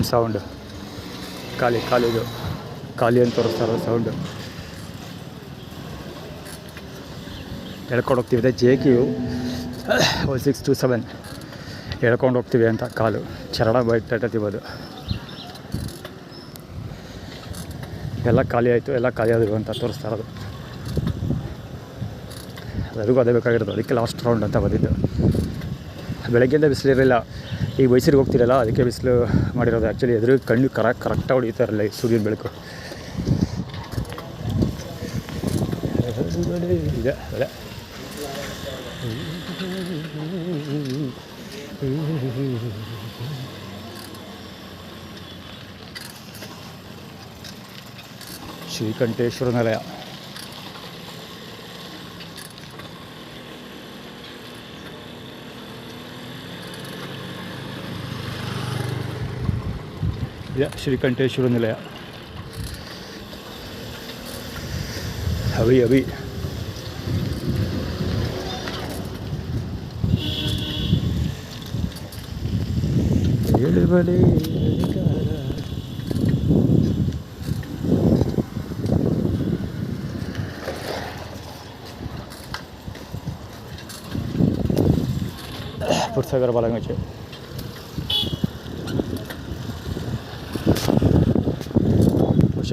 ಸೌಂಡ್ ಖಾಲಿದು ಖಾಲಿ ಅಂತ ತೋರಿಸ್ತಾರೋ ಸೌಂಡು. ಎಳ್ಕೊಂಡು ಹೋಗ್ತಿದೆ JQ 1627 ಎಳ್ಕೊಂಡು ಹೋಗ್ತೀವಿ ಅಂತ. ಕಾಲು ಚರಣ ಬೈಕ್ ತಟ್ಟತಿಬೋದು. ಎಲ್ಲ ಖಾಲಿ ಆಯಿತು, ಎಲ್ಲ ಖಾಲಿ ಆದರು ಅಂತ ತೋರಿಸ್ತಾ ಇರೋದು. ಅದರಿಗೂ ಅದೇ ಬೇಕಾಗಿರೋದು, ಅದಕ್ಕೆ ಲಾಸ್ಟ್ ರೌಂಡ್ ಅಂತ ಬಂದಿದ್ದು. ಬೆಳಗ್ಗೆಯಿಂದ ಬಿಸಿಲಿರಲಿಲ್ಲ, ಈಗ ಮೈಸೂರಿಗೆ ಹೋಗ್ತಿರಲ್ಲ ಅದಕ್ಕೆ ಬಿಸಿಲು ಮಾಡಿರೋದು. ಆ್ಯಕ್ಚುಲಿ ಎದುರು ಕಣ್ಣು ಕರೆಕ್ಟಾಗಿ ಹೊಡಿತಾರಲ್ಲ ಈ ಸೂರ್ಯನ ಬೆಳಕು ಇದೆ. ಅದೇ ಶ್ರೀಕಂಠೇಶ್ವರ ನಿಲಯ. ಶ್ರೀಕಂಠೇಶ್ವರ ನಿಲಯ. ಅಭಿ ಎಳುಬಲೆ ಪುರಸಗರ ಬಾಲಂಗಚೆ.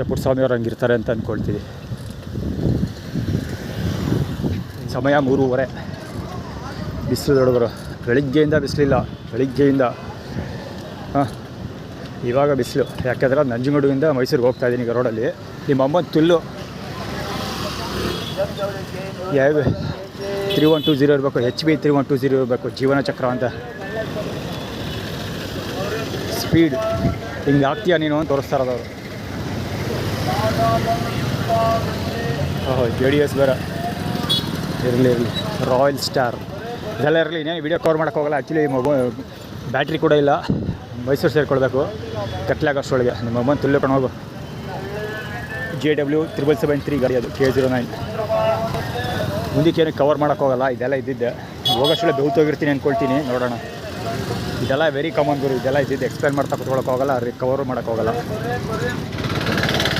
ಪುರಸ್ವಾಮಿಯವ್ರು ಹಂಗಿರ್ತಾರೆ ಅಂತ ಅಂದ್ಕೊಳ್ತೀವಿ. ಸಮಯ 3:30. ಬಿಸಿಲು ದೊಡ್ಡವರು. ಬೆಳಿಗ್ಗೆಯಿಂದ ಬಿಸಿಲಿಲ್ಲ, ಬೆಳಿಗ್ಗೆಯಿಂದ ಇವಾಗ ಬಿಸಿಲು. ಯಾಕೆಂದ್ರೆ ನಂಜನಗೂಡಿಂದ ಮೈಸೂರಿಗೆ ಹೋಗ್ತಾಯಿದ್ದೀನಿ ಈಗ ರೋಡಲ್ಲಿ. ನಿಮ್ಮ ಅಮ್ಮನ ತುಲ್ಲು ಯಾವ 3120 ಇರಬೇಕು, HB 3120 ಇರಬೇಕು. ಜೀವನ ಚಕ್ರ ಅಂತ ಸ್ಪೀಡ್ ಹಿಂಗೆ ಆಗ್ತೀಯ ನೀನು ಅಂತ ತೋರಿಸ್ತಾ ಇರೋದವರು. JDS ಬೇರೆ ಇರಲಿ. ರಾಯಲ್ ಸ್ಟಾರ್ ಇದೆಲ್ಲ ಇರಲಿ. ಇನ್ನೇನು ವೀಡಿಯೋ ಕವರ್ ಮಾಡೋಕ್ಕೋಗಲ್ಲ. ಆ್ಯಕ್ಚುಲಿ ಬ್ಯಾಟ್ರಿ ಕೂಡ ಇಲ್ಲ. ಮೈಸೂರು ಸೇರಿಕೊಳ್ಬೇಕು ಕತ್ಲಾಗಷ್ಟರೊಳಗೆ. ನಿಮ್ಮ ಅಮ್ಮನ ತುಲ್ಕೊಂಡು ಹೋಗು. JW 773 ಗಾಡಿ ಅದು, K09. ಮುಂದಕ್ಕೇನು ಕವರ್ ಮಾಡೋಕ್ಕೋಗಲ್ಲ. ಇದೆಲ್ಲ ಇದ್ದಿದ್ದೆ. ಹೋಗೋಷ್ಟೊಳಗೆ ಬೆವ್ತೋಗಿರ್ತೀನಿ ಅಂದ್ಕೊಳ್ತೀನಿ, ನೋಡೋಣ. ಇದೆಲ್ಲ ವೆರಿ ಕಾಮನ್ ಗುರು. ಇದೆಲ್ಲ ಇದ್ದಿದ್ದು ಎಕ್ಸ್ಪ್ಲೇನ್ ಮಾಡ್ತಾ ಕೂತ್ಕೊಳ್ಳೋಕ್ಕೋಗಲ್ಲ, ಕವರ್ ಮಾಡೋಕ್ಕೋಗಲ್ಲ.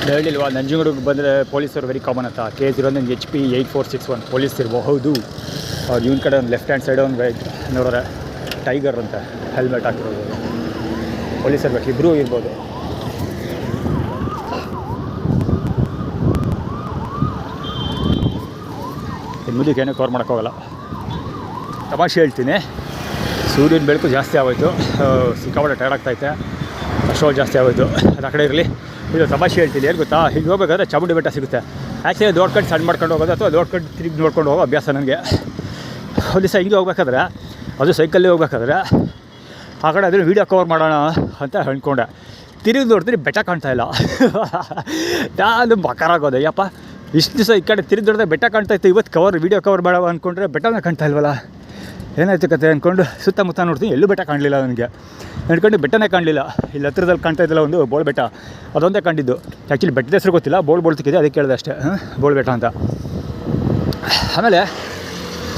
ಹೇಳಿಲ್ವಾ ನಂಜನಗೂಡಿಗೆ ಬಂದರೆ ಪೊಲೀಸರು ವೆರಿ ಕಾಮನ್ ಅಂತ. K09 HP 8461 ಪೊಲೀಸ್ ಇರಬಹುದು. ಅವ್ರು ಇವನ ಕಡೆ ಒಂದು ಲೆಫ್ಟ್ ಹ್ಯಾಂಡ್ ಸೈಡ್ ಒಂದು ನೋಡಿದ್ರೆ ಟೈಗರ್ ಅಂತ ಹೆಲ್ಮೆಟ್ ಹಾಕಿರೋದು ಪೊಲೀಸ್ ಇರಬೇಕು. ಇಬ್ಬರೂ ಇರ್ಬೋದು. ಇನ್ನು ಮುಂದಕ್ಕೆ ಏನೂ ಕವರ್ ಮಾಡೋಕ್ಕೋಗಲ್ಲ. ತಮಾಷೆ ಹೇಳ್ತೀನಿ, ಸೂರ್ಯನ ಬೆಳಕು ಜಾಸ್ತಿ ಆಗೋಯ್ತು. ಸಿಕ್ಕಾಪಟ್ಟೆ ಟೈರ್ಡ್ ಆಗ್ತೈತೆ. ಅಷ್ಟೊಂದು ಜಾಸ್ತಿ ಆಗೋಯ್ತು. ಅದು ಆ ಕಡೆ ಇರಲಿ. ಇದು ತಮಾಷೆ ಹೇಳ್ತೀನಿ. ಏನು ಗೊತ್ತಾ, ಹೀಗೆ ಹೋಗ್ಬೇಕಾದ್ರೆ ಚಾಮುಂಡಿ ಬೆಟ್ಟ ಸಿಗುತ್ತೆ. ಆ್ಯಕ್ಚುಲಿ ದೊಡ್ಡ ಸಣ್ಣ ಮಾಡ್ಕೊಂಡು ಹೋಗೋದು ಅಥವಾ ದೊಡ್ಡ ತಿರುಗಿ ನೋಡ್ಕೊಂಡು ಹೋಗೋ ಅಭ್ಯಾಸ ನನಗೆ. ಒಂದು ದಿವಸ ಹಿಂಗೆ ಹೋಗ್ಬೇಕಾದ್ರೆ, ಅದು ಸೈಕಲ್ಲೇ ಹೋಗ್ಬೇಕಾದ್ರೆ ಆ ಕಡೆ ಅದನ್ನು ವೀಡಿಯೋ ಕವರ್ ಮಾಡೋಣ ಅಂತ ಅಂದ್ಕೊಂಡೆ. ತಿರುಗಿ ನೋಡ್ತೀನಿ ಬೆಟ್ಟ ಕಾಣ್ತಾಯಿಲ್ಲ. ನಾನು ಮಕರಾಗೋದೆ. ಯಪ್ಪ ಇಷ್ಟು ದಿವಸ ಈ ಕಡೆ ತಿರುಗಿ ನೋಡಿದ್ರೆ ಬೆಟ್ಟ ಕಾಣ್ತಾಯಿತ್ತು, ಇವತ್ತು ವೀಡಿಯೋ ಕವರ್ ಮಾಡೋ ಅಂದ್ಕೊಂಡ್ರೆ ಬೆಟ್ಟನೇ ಕಾಣ್ತಾ ಇಲ್ವಲ್ಲ, ಏನಾಯ್ತು ಕತೆ ಅಂದ್ಕೊಂಡು ಸುತ್ತಮುತ್ತ ನೋಡ್ತೀನಿ. ಎಲ್ಲೂ ಬೆಟ್ಟ ಕಾಣಲಿಲ್ಲ ನನಗೆ. ಅಂದ್ಕೊಂಡು ಬೆಟ್ಟನೇ ಕಾಣಲಿಲ್ಲ. ಇಲ್ಲಿ ಹತ್ರದಲ್ಲಿ ಕಾಣ್ತಾ ಇದ್ದಿಲ್ಲ ಒಂದು ಬೋಳ್ ಬೆಟ್ಟ, ಅದೊಂದೇ ಕಂಡಿದ್ದು. ಆ್ಯಕ್ಚುಲಿ ಬೆಟ್ಟದ ಹೆಸರು ಗೊತ್ತಿಲ್ಲ, ಬೋಳ್ತಿಕ್ಕಿದೆ, ಅದಕ್ಕೆ ಕೇಳಿದೆ ಅಷ್ಟೇ, ಬೋಳ್ ಬೆಟ್ಟ ಅಂತ. ಆಮೇಲೆ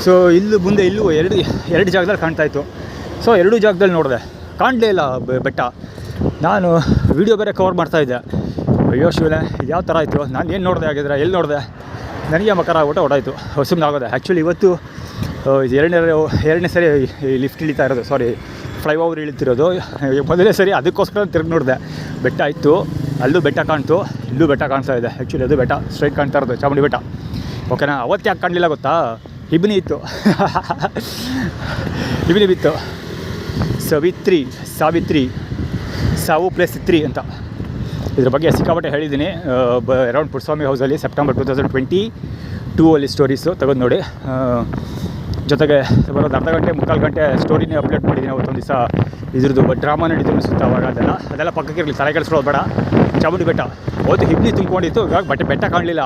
ಸೊ ಇಲ್ಲೂ ಮುಂದೆ ಇಲ್ಲೂ ಎರಡು ಜಾಗದಲ್ಲಿ ಕಾಣ್ತಾಯಿತ್ತು. ಸೊ ಎರಡೂ ಜಾಗದಲ್ಲಿ ನೋಡಿದೆ, ಕಾಣಲೇ ಇಲ್ಲ ಬೆಟ್ಟ. ನಾನು ವೀಡಿಯೋ ಬೇರೆ ಕವರ್ ಮಾಡ್ತಾಯಿದ್ದೆ. ಅಯ್ಯೋ ಶಿವನೇ, ಇದು ಯಾವ ಥರ ಆಯಿತು, ನಾನು ಏನು ನೋಡಿದೆ ಆಗಿದ್ರೆ, ಎಲ್ಲಿ ನೋಡಿದೆ, ನನಗೆ ಮಕರ ಆಗ್ಬಿಟ್ಟು ಹೊಡಾಯಿತು. ಸುಮ್ಮನಾಗೋದೆ. ಆ್ಯಕ್ಚುಲಿ ಇವತ್ತು ಎರಡನೇ ಸರಿ ಲಿಫ್ಟ್ ಇಳಿತಾ ಇರೋದು, ಸಾರಿ ಫ್ಲೈಓವರ್ ಇಳಿತಿರೋದು. ಮೊದಲನೇ ಸರಿ ಅದಕ್ಕೋಸ್ಕರ ತಿರುಗಿ ನೋಡಿದೆ. ಬೆಟ್ಟ ಇತ್ತು, ಅಲ್ಲೂ ಬೆಟ್ಟ ಕಾಣ್ತು, ಇಲ್ಲೂ ಬೆಟ್ಟ ಕಾಣ್ತಾ ಇದೆ. ಆ್ಯಕ್ಚುಲಿ ಅದು ಬೆಟ್ಟ ಸ್ಟ್ರೈಟ್ ಕಾಣ್ತಾ ಇರೋದು, ಚಾಮುಂಡಿ ಬೆಟ್ಟ. ಓಕೆನಾ. ಅವತ್ತು ಯಾಕೆ ಕಾಣಲಿಲ್ಲ ಗೊತ್ತಾ, ಇಬ್ನಿ ಇತ್ತು. ಇಬ್ನಿ ಬಿತ್ತು. ಸಾವಿತ್ರಿ ಸಾವು +3 ಅಂತ ಇದ್ರ ಬಗ್ಗೆ ಸಿಕ್ಕಾಪಟ್ಟೆ ಹೇಳಿದ್ದೀನಿ. ಅರೌಂಡ್ ಪುಟ್ಸ್ವಾಮಿ ಹೌಸಲ್ಲಿ ಸೆಪ್ಟೆಂಬರ್ 2022 ಅಲ್ಲಿ ಸ್ಟೋರೀಸು ತೆಗೆದು ನೋಡಿ. ಜೊತೆಗೆ ಬರೋದು ಅರ್ಧ ಗಂಟೆ ಮುಕ್ಕಾಲು ಗಂಟೆ ಸ್ಟೋರಿನೇ ಅಪ್ಲೋಡ್ ಮಾಡಿದ್ದೀನಿ ಅವತ್ತೊಂದು ದಿವಸ. ಇದ್ರದ್ದು ಡ್ರಾಮಾ ನಡೀತು ಅನಿಸುತ್ತೆ ಅವಾಗ. ಅದೆಲ್ಲ ಪಕ್ಕಕ್ಕೆ ಇರಲಿ, ತಲೆ ಕೆಡಿಸ್ಕೊಳ್ಳೋದು ಬೇಡ. ಚಾಮುಂಡಿ ಬೆಟ್ಟ ಅವತ್ತು ಹಿಬ್ನಿ ತುಂಬ್ಕೊಂಡಿತ್ತು. ಇವಾಗ ಬೆಟ್ಟ ಕಾಣಲಿಲ್ಲ.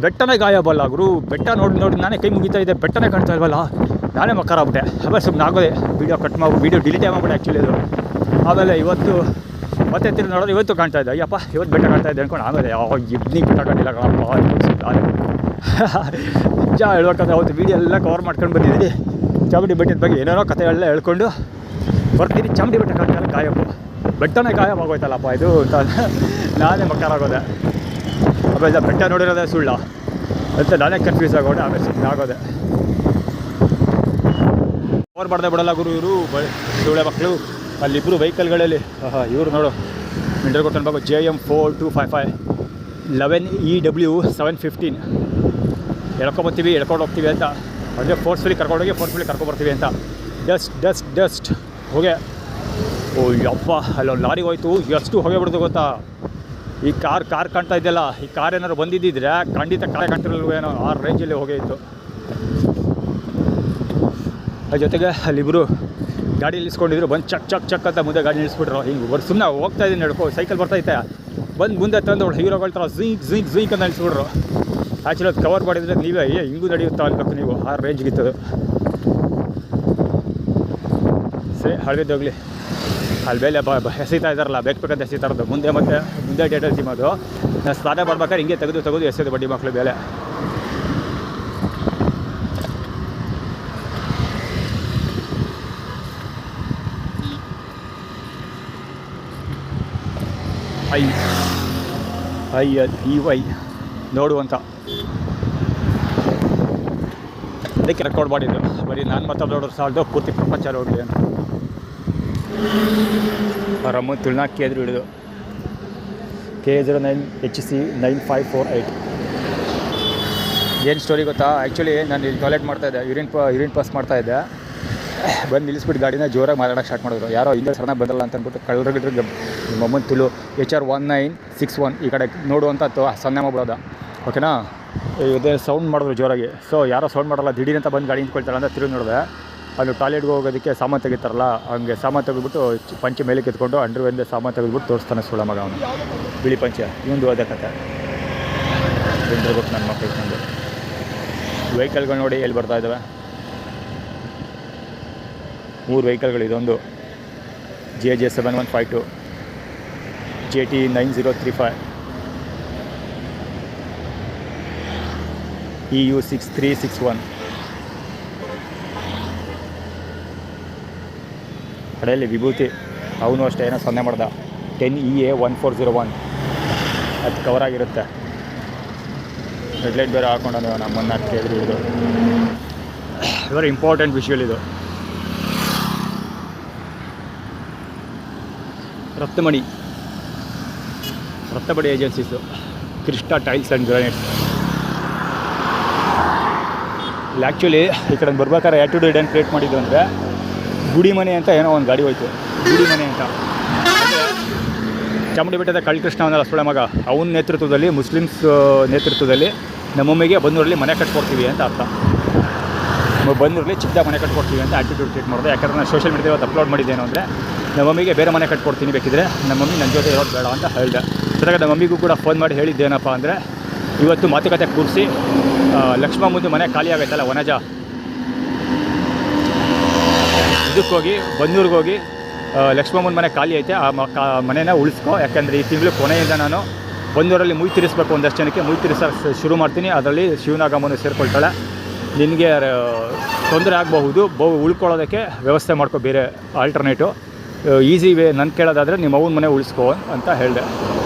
ಬೆಟ್ಟನೇ ಗಾಯಬಲ್ಲ ಗುರು. ಬೆಟ್ಟ ನೋಡಿ ನಾನೇ ಕೈ ಮುಗಿತಾ ಇದ್ದೆ, ಬೆಟ್ಟನೇ ಕಾಣ್ತಾ ಇಲ್ವಲ್ಲ. ನಾನೇ ಮಕ್ಕರ ಆಗ್ಬಿಟ್ಟೆ. ಆಮೇಲೆ ಸುಮ್ಮನೆ ಆಗೋದೆ, ವೀಡಿಯೋ ಕಟ್ ಮಾಡಿ ವೀಡಿಯೋ ಡಿಲೀಟ್ ಮಾಡ್ಬಿಟ್ಟೆ ಆ್ಯಕ್ಚುಲಿ ಅದು. ಆಮೇಲೆ ಇವತ್ತು ಮತ್ತೆ ತಿರುಗಿ ನೋಡೋದು, ಇವತ್ತು ಕಾಣ್ತಾ ಇದ್ದೆ. ಅಯ್ಯಪ್ಪ ಇವತ್ತು ಬೆಟ್ಟ ಕಾಣ್ತಾ ಇದ್ದೆ ಅಂದ್ಕೊಂಡು ಆಮೇಲೆ ಇಬ್ನಿ ಬೆಟ್ಟ ಕಾಣಿಲ್ಲ ಕಣಪ್ಪ ನಿಜ ಹೇಳ್ಬೇಕಂದ್ರೆ ಅವತ್ತು ವೀಡಿಯೋ ಎಲ್ಲ ಕವರ್ ಮಾಡ್ಕೊಂಡು ಬಂದಿದ್ದೀನಿ. ಚಾಮುಂಡಿ ಬೆಟ್ಟದ ಬಗ್ಗೆ ಏನೇನೋ ಕಥೆಗಳೆಲ್ಲ ಹೇಳ್ಕೊಂಡು ಬರ್ತೀನಿ. ಚಾಮುಂಡಿ ಬೆಟ್ಟ ಕಾಣ್ತಾಯಿಲ್ಲ, ಗಾಯಬು ಬೆಟ್ಟನೇ ಗಾಯಬಾಗೋಯ್ತಲ್ಲಪ್ಪ ಇದು ಅಂತ ನಾನೇ ಮಕ್ಕಳಾಗೋದೆ. ಆಮೇಲೆ ಬೆಟ್ಟ ನೋಡಿರೋದೇ ಸುಳ್ಳ ಅಂತ ನಾನೇ ಕನ್ಫ್ಯೂಸ್ ಆಗೋದೆ. ಆಮೇಲೆ ಸುಮ್ಮನೆ ಆಗೋದೆ. ಕವರ್ ಮಾಡ್ದೆ ಬಿಡಲ್ಲ ಗುರು ಇವರು ಸುಳ್ಳೆ ಮಕ್ಕಳು. ಅಲ್ಲಿಬ್ಬರು ವೆಹಿಕಲ್ಗಳಲ್ಲಿ ಇವರು ನೋಡು ಮಿಂಟರ್ ಕೊಟ್ಟು ಅನ್ಬೇಕು. JM4255 11EW 715 ಎಳ್ಕೊಬರ್ತೀವಿ, ಎಳ್ಕೊಂಡು ಹೋಗ್ತೀವಿ ಅಂತ. ಅಂದರೆ ಫೋರ್ಸ್ಫುಲಿ ಕರ್ಕೊಂಡೋಗಿ ಫೋರ್ಸ್ಫುಲಿ ಕರ್ಕೊಬರ್ತೀವಿ ಅಂತ. ಡಸ್ಟ್ ಹೊಗೆ. ಓ ಯಪ್ಪ, ಅಲ್ಲೊಂದು ಲಾರಿ ಹೋಯ್ತು, ಎಷ್ಟು ಹೊಗೆ ಬಿಡೋದು ಗೊತ್ತಾ. ಈ ಕಾರ್ ಕಾಣ್ತಾ ಇದೆಯಲ್ಲ, ಈ ಕಾರ್ ಏನಾದ್ರು ಬಂದಿದ್ದಿದ್ರೆ ಖಂಡಿತ ಕಾರೇ ಕಾಣ್ತಿರಲ್ವೇನೋ, ಆ ರೇಂಜಲ್ಲಿ ಹೊಗೆ ಇತ್ತು. ಅದ್ರ ಜೊತೆಗೆ ಅಲ್ಲಿಬ್ಬರು ಗಾಡಿ ನಿಲ್ಲಿಸ್ಕೊಂಡಿದ್ರು. ಬಂದು ಚಕ್ ಅಂತ ಮುಂದೆ ಗಾಡಿ ನಿಲ್ಲಿಸ್ಬಿಟ್ರು. ಹಿಂಗೆ ಸುಮ್ಮನೆ ಹೋಗ್ತಾ ಇದ್ದೀನಿ ನಡ್ಕೋ, ಸೈಕಲ್ ಬರ್ತೈತೆ. ಬಂದು ಮುಂದೆ ತಂದು ಅವಳು ಹೀರೋಗಳ ಥರ ಝೀಕ್ ಅಂತ ನಿಲ್ಲಿಸ್ಬಿಟ್ರು. ಆ್ಯಕ್ಚುಲಿ ಅದು ಕವರ್ ಮಾಡಿದರೆ ನೀವೇ ಹಿಂಗೂ ನಡೆಯುತ್ತಾ ಅನ್ಬೇಕು ನೀವು, ಆ ರೇಂಜ್ಗಿತ್ತದು. ಸರಿ ಹಳದಿದ್ದೋಗ್ಲಿ. ಅಲ್ಲಿ ಬೇಲೆ ಎಸೀತಾ ಇದ್ದಾರಲ್ಲ, ಬೇಕಂತ ಎಸೀತಾ ಇರೋದು ಮುಂದೆ ಡೇಟಲ್ ಟೀಮ್ ಅದು. ನಾನು ಸ್ನಾನ ಮಾಡ್ಬೇಕಾದ್ರೆ ಹಿಂಗೆ ತೆಗೆದು ಎಸೆದು ಬಡ್ಡಿ ಮಕ್ಕಳು ಬೇಲೆ. EY ನೋಡುವಂಥ ಅದಕ್ಕೆ ರೆಕಾರ್ಡ್ ಮಾಡಿದ್ದು. ಬರೀ ನಾನು ಮಾತಾಡೋರು ಸಾಲದು, ಪೂರ್ತಿ ಪ್ರಪಂಚ ನೋಡಲಿ ಅಂತ. ಅವರಮ್ಮ ತುಳ್ನಾಕಿ ಎದುರು ಹಿಡಿದು K09 HC 9548. ಏನು ಸ್ಟೋರಿ ಗೊತ್ತಾ, ಆ್ಯಕ್ಚುಲಿ ನಾನು ಇಲ್ಲಿ ಟಾಯ್ಲೆಟ್ ಮಾಡ್ತಾಯಿದ್ದೆ, ಯೂರಿನ್ ಪಾಸ್ ಮಾಡ್ತಾಯಿದ್ದೆ. ಬಂದು ನಿಲ್ಲಿಸ್ಬಿಟ್ಟು ಗಾಡಿನ ಜೋರಾಗಿ ಮಾತಾಡೋಕ್ಕೆ ಸ್ಟಾರ್ಟ್ ಮಾಡಿದ್ರು. ಯಾರೋ ಹಿಂದೆ ಸಡನ್ನ ಬಂದಲ್ಲ ಅಂತ ಅಂದ್ಬಿಟ್ಟು ಕಳ್ಳರಿಗೆ ನಮ್ಮಮ್ಮನ ತುಳು HR1961 ಈ ಕಡೆ ನೋಡುವಂಥ ಸೊನ್ನೆ ಮಾಡ್ಬಿಡೋದ. ಓಕೆನಾ, ಇದೇ ಸೌಂಡ್ ಮಾಡಿದ್ರು ಜೋರಾಗಿ. ಸೊ ಯಾರೋ ಸೌಂಡ್ ಮಾಡಲ್ಲ, ದಿಢೀರಂತ ಬಂದು ಗಾಡಿ ನಿಂತ್ಕೊಳ್ತಾಳೆ ಅಂತ ತಿರುಗಿ ನೋಡಿದೆ. ಅದು ಟಾಯ್ಲೆಟ್ಗೆ ಹೋಗೋದಕ್ಕೆ ಸಾಮಾನು ತೆಗಿತಾರಲ್ಲ, ಹಂಗೆ ಸಾಮಾನು ತೆಗೆದ್ಬಿಟ್ಟು ಪಂಚೆ ಮೇಲೆ ಕೆತ್ಕೊಂಡು ಅಂಡ್ರವೇಂದ ಸಾಮಾನು ತೆಗೆದ್ಬಿಟ್ಟು ತೋರಿಸ್ತಾನೆ ಸುಳ್ಳ ಮಗ ಅವನು. ಬಿಳಿ ಪಂಚೆ ಇವೊಂದು ಅದೇ ಕತೆ ಬಂದಿರ್ಬೇಕು ನನ್ನ ಮಕ್ಕಳು ಇಟ್ಕೊಂಡು. ವೆಹಿಕಲ್ಗಳು ನೋಡಿ ಎಲ್ಲಿ ಬರ್ತಾ ಇದ್ದಾವೆ. 3 ವೆಹಿಕಲ್ಗಳು. ಇದೊಂದು JJ7152, JT9035, EU6361. ಕಡೆಯಲ್ಲಿ ವಿಭೂತಿ, ಅವನು ಅಷ್ಟೇ ಏನೋ ಸೊನ್ನೆ ಮಾಡ್ದ. 10EA1401 ಅದು ಕವರ್ ಆಗಿರುತ್ತೆ. ರೆಡ್ಲೈಟ್ ಬೇರೆ ಹಾಕೊಂಡು ನಮ್ಮನ್ನು ಕೇಳಿದ್ರು ಇದು ವೆರಿ ಇಂಪಾರ್ಟೆಂಟ್ ವಿಷುವಲ್ ಇದು. Ratnamani agencies, Krishna tiles and granites. ಇಲ್ಲಿ ಆ್ಯಕ್ಚುಲಿ ಈ ಕಡೆ ಬರ್ಬೇಕಾದ್ರೆ ಆ್ಯಟಿಟ್ಯೂಡ್ ಏನು ಕ್ರಿಯೇಟ್ ಮಾಡಿದ್ದು ಅಂದರೆ, ಗುಡಿ ಮನೆ ಅಂತ ಏನೋ ಒಂದು ಗಾಡಿ ಹೋಯ್ತು. ಗುಡಿ ಮನೆ ಅಂತ ಚಾಮುಂಡಿ ಬೆಟ್ಟದ ಕಳ್ಕೃಷ್ಣ ಅವನ ಸುಳೆ ಮಗ, ಅವನ ನೇತೃತ್ವದಲ್ಲಿ, ಮುಸ್ಲಿಮ್ಸ್ ನೇತೃತ್ವದಲ್ಲಿ ನಮ್ಮಮ್ಮಿಗೆ ಬಂದೂರಲ್ಲಿ ಮನೆ ಕಟ್ಕೊಡ್ತೀವಿ ಅಂತ ಅರ್ಥ. ಬಂದೂರಲ್ಲಿ ಚಿಕ್ಕ ಮನೆ ಕಟ್ಕೊಡ್ತೀವಿ ಅಂತ ಆ್ಯಟಿಟ್ಯೂಡ್ ಕ್ರಿಯೇಟ್ ಮಾಡಿದೆ. ಯಾಕಂದರೆ ನಾನು ಸೋಷಿಯಲ್ ಮೀಡಿಯಾದಲ್ಲಿ ಅಪ್ಲೋಡ್ ಮಾಡಿದ್ದೇನು ಅಂದರೆ, ನಮ್ಮ ಮಮ್ಮಿಗೆ ಬೇರೆ ಮನೆ ಕಟ್ಕೊಡ್ತೀನಿ ಬೇಕಿದ್ರೆ, ನಮ್ಮ ಮಮ್ಮಿ ನನ್ನ ಜೊತೆ ಇರೋದು ಬೇಡ ಅಂತ ಹೇಳಿದೆ. ಜೊತೆಗೆ ನಮ್ಮ ಮಮ್ಮಿಗೂ ಕೂಡ ಫೋನ್ ಮಾಡಿ ಹೇಳಿದ್ದೇನಪ್ಪ ಅಂದರೆ, ಇವತ್ತು ಮಾತುಕತೆ ಕೂರಿಸಿ ಲಕ್ಷ್ಮ ಮುಂದೆ ಮನೆ ಖಾಲಿ ಆಗೈತಲ್ಲ ವನಜ, ಇದಕ್ಕೋಗಿ ಬಂದೂರಿಗೆ ಹೋಗಿ ಲಕ್ಷ್ಮಮ್ಮನ ಮನೆ ಖಾಲಿ ಐತೆ, ಆ ಮನೆನ ಉಳಿಸ್ಕೊ. ಯಾಕೆಂದರೆ ಈ ತಿಂಗಳು ಕೊನೆಯಿಂದ ನಾನು ಬಂದೂರಲ್ಲಿ ಮುಯ್ ತಿರಿಸ್ಬೇಕು, ಒಂದಷ್ಟು ಜನಕ್ಕೆ ಮುಯ್ ತಿರ್ಸೋಕ್ಕೆ ಶುರು ಮಾಡ್ತೀನಿ. ಅದರಲ್ಲಿ ಶಿವನಾಗಮ್ಮನು ಸೇರಿಕೊಳ್ತಾಳೆ. ನಿನಗೆ ತೊಂದರೆ ಆಗಬಹುದು, ಉಳ್ಕೊಳ್ಳೋದಕ್ಕೆ ವ್ಯವಸ್ಥೆ ಮಾಡ್ಕೊ, ಬೇರೆ ಆಲ್ಟರ್ನೇಟು ಈಸಿ ವೇ ನನ್ನ ಕೇಳೋದಾದರೆ ನಿಮ್ಮ ಅವ್ನ ಮನೆ ಉಳಿಸ್ಕೊ ಅಂತ ಹೇಳಿದೆ.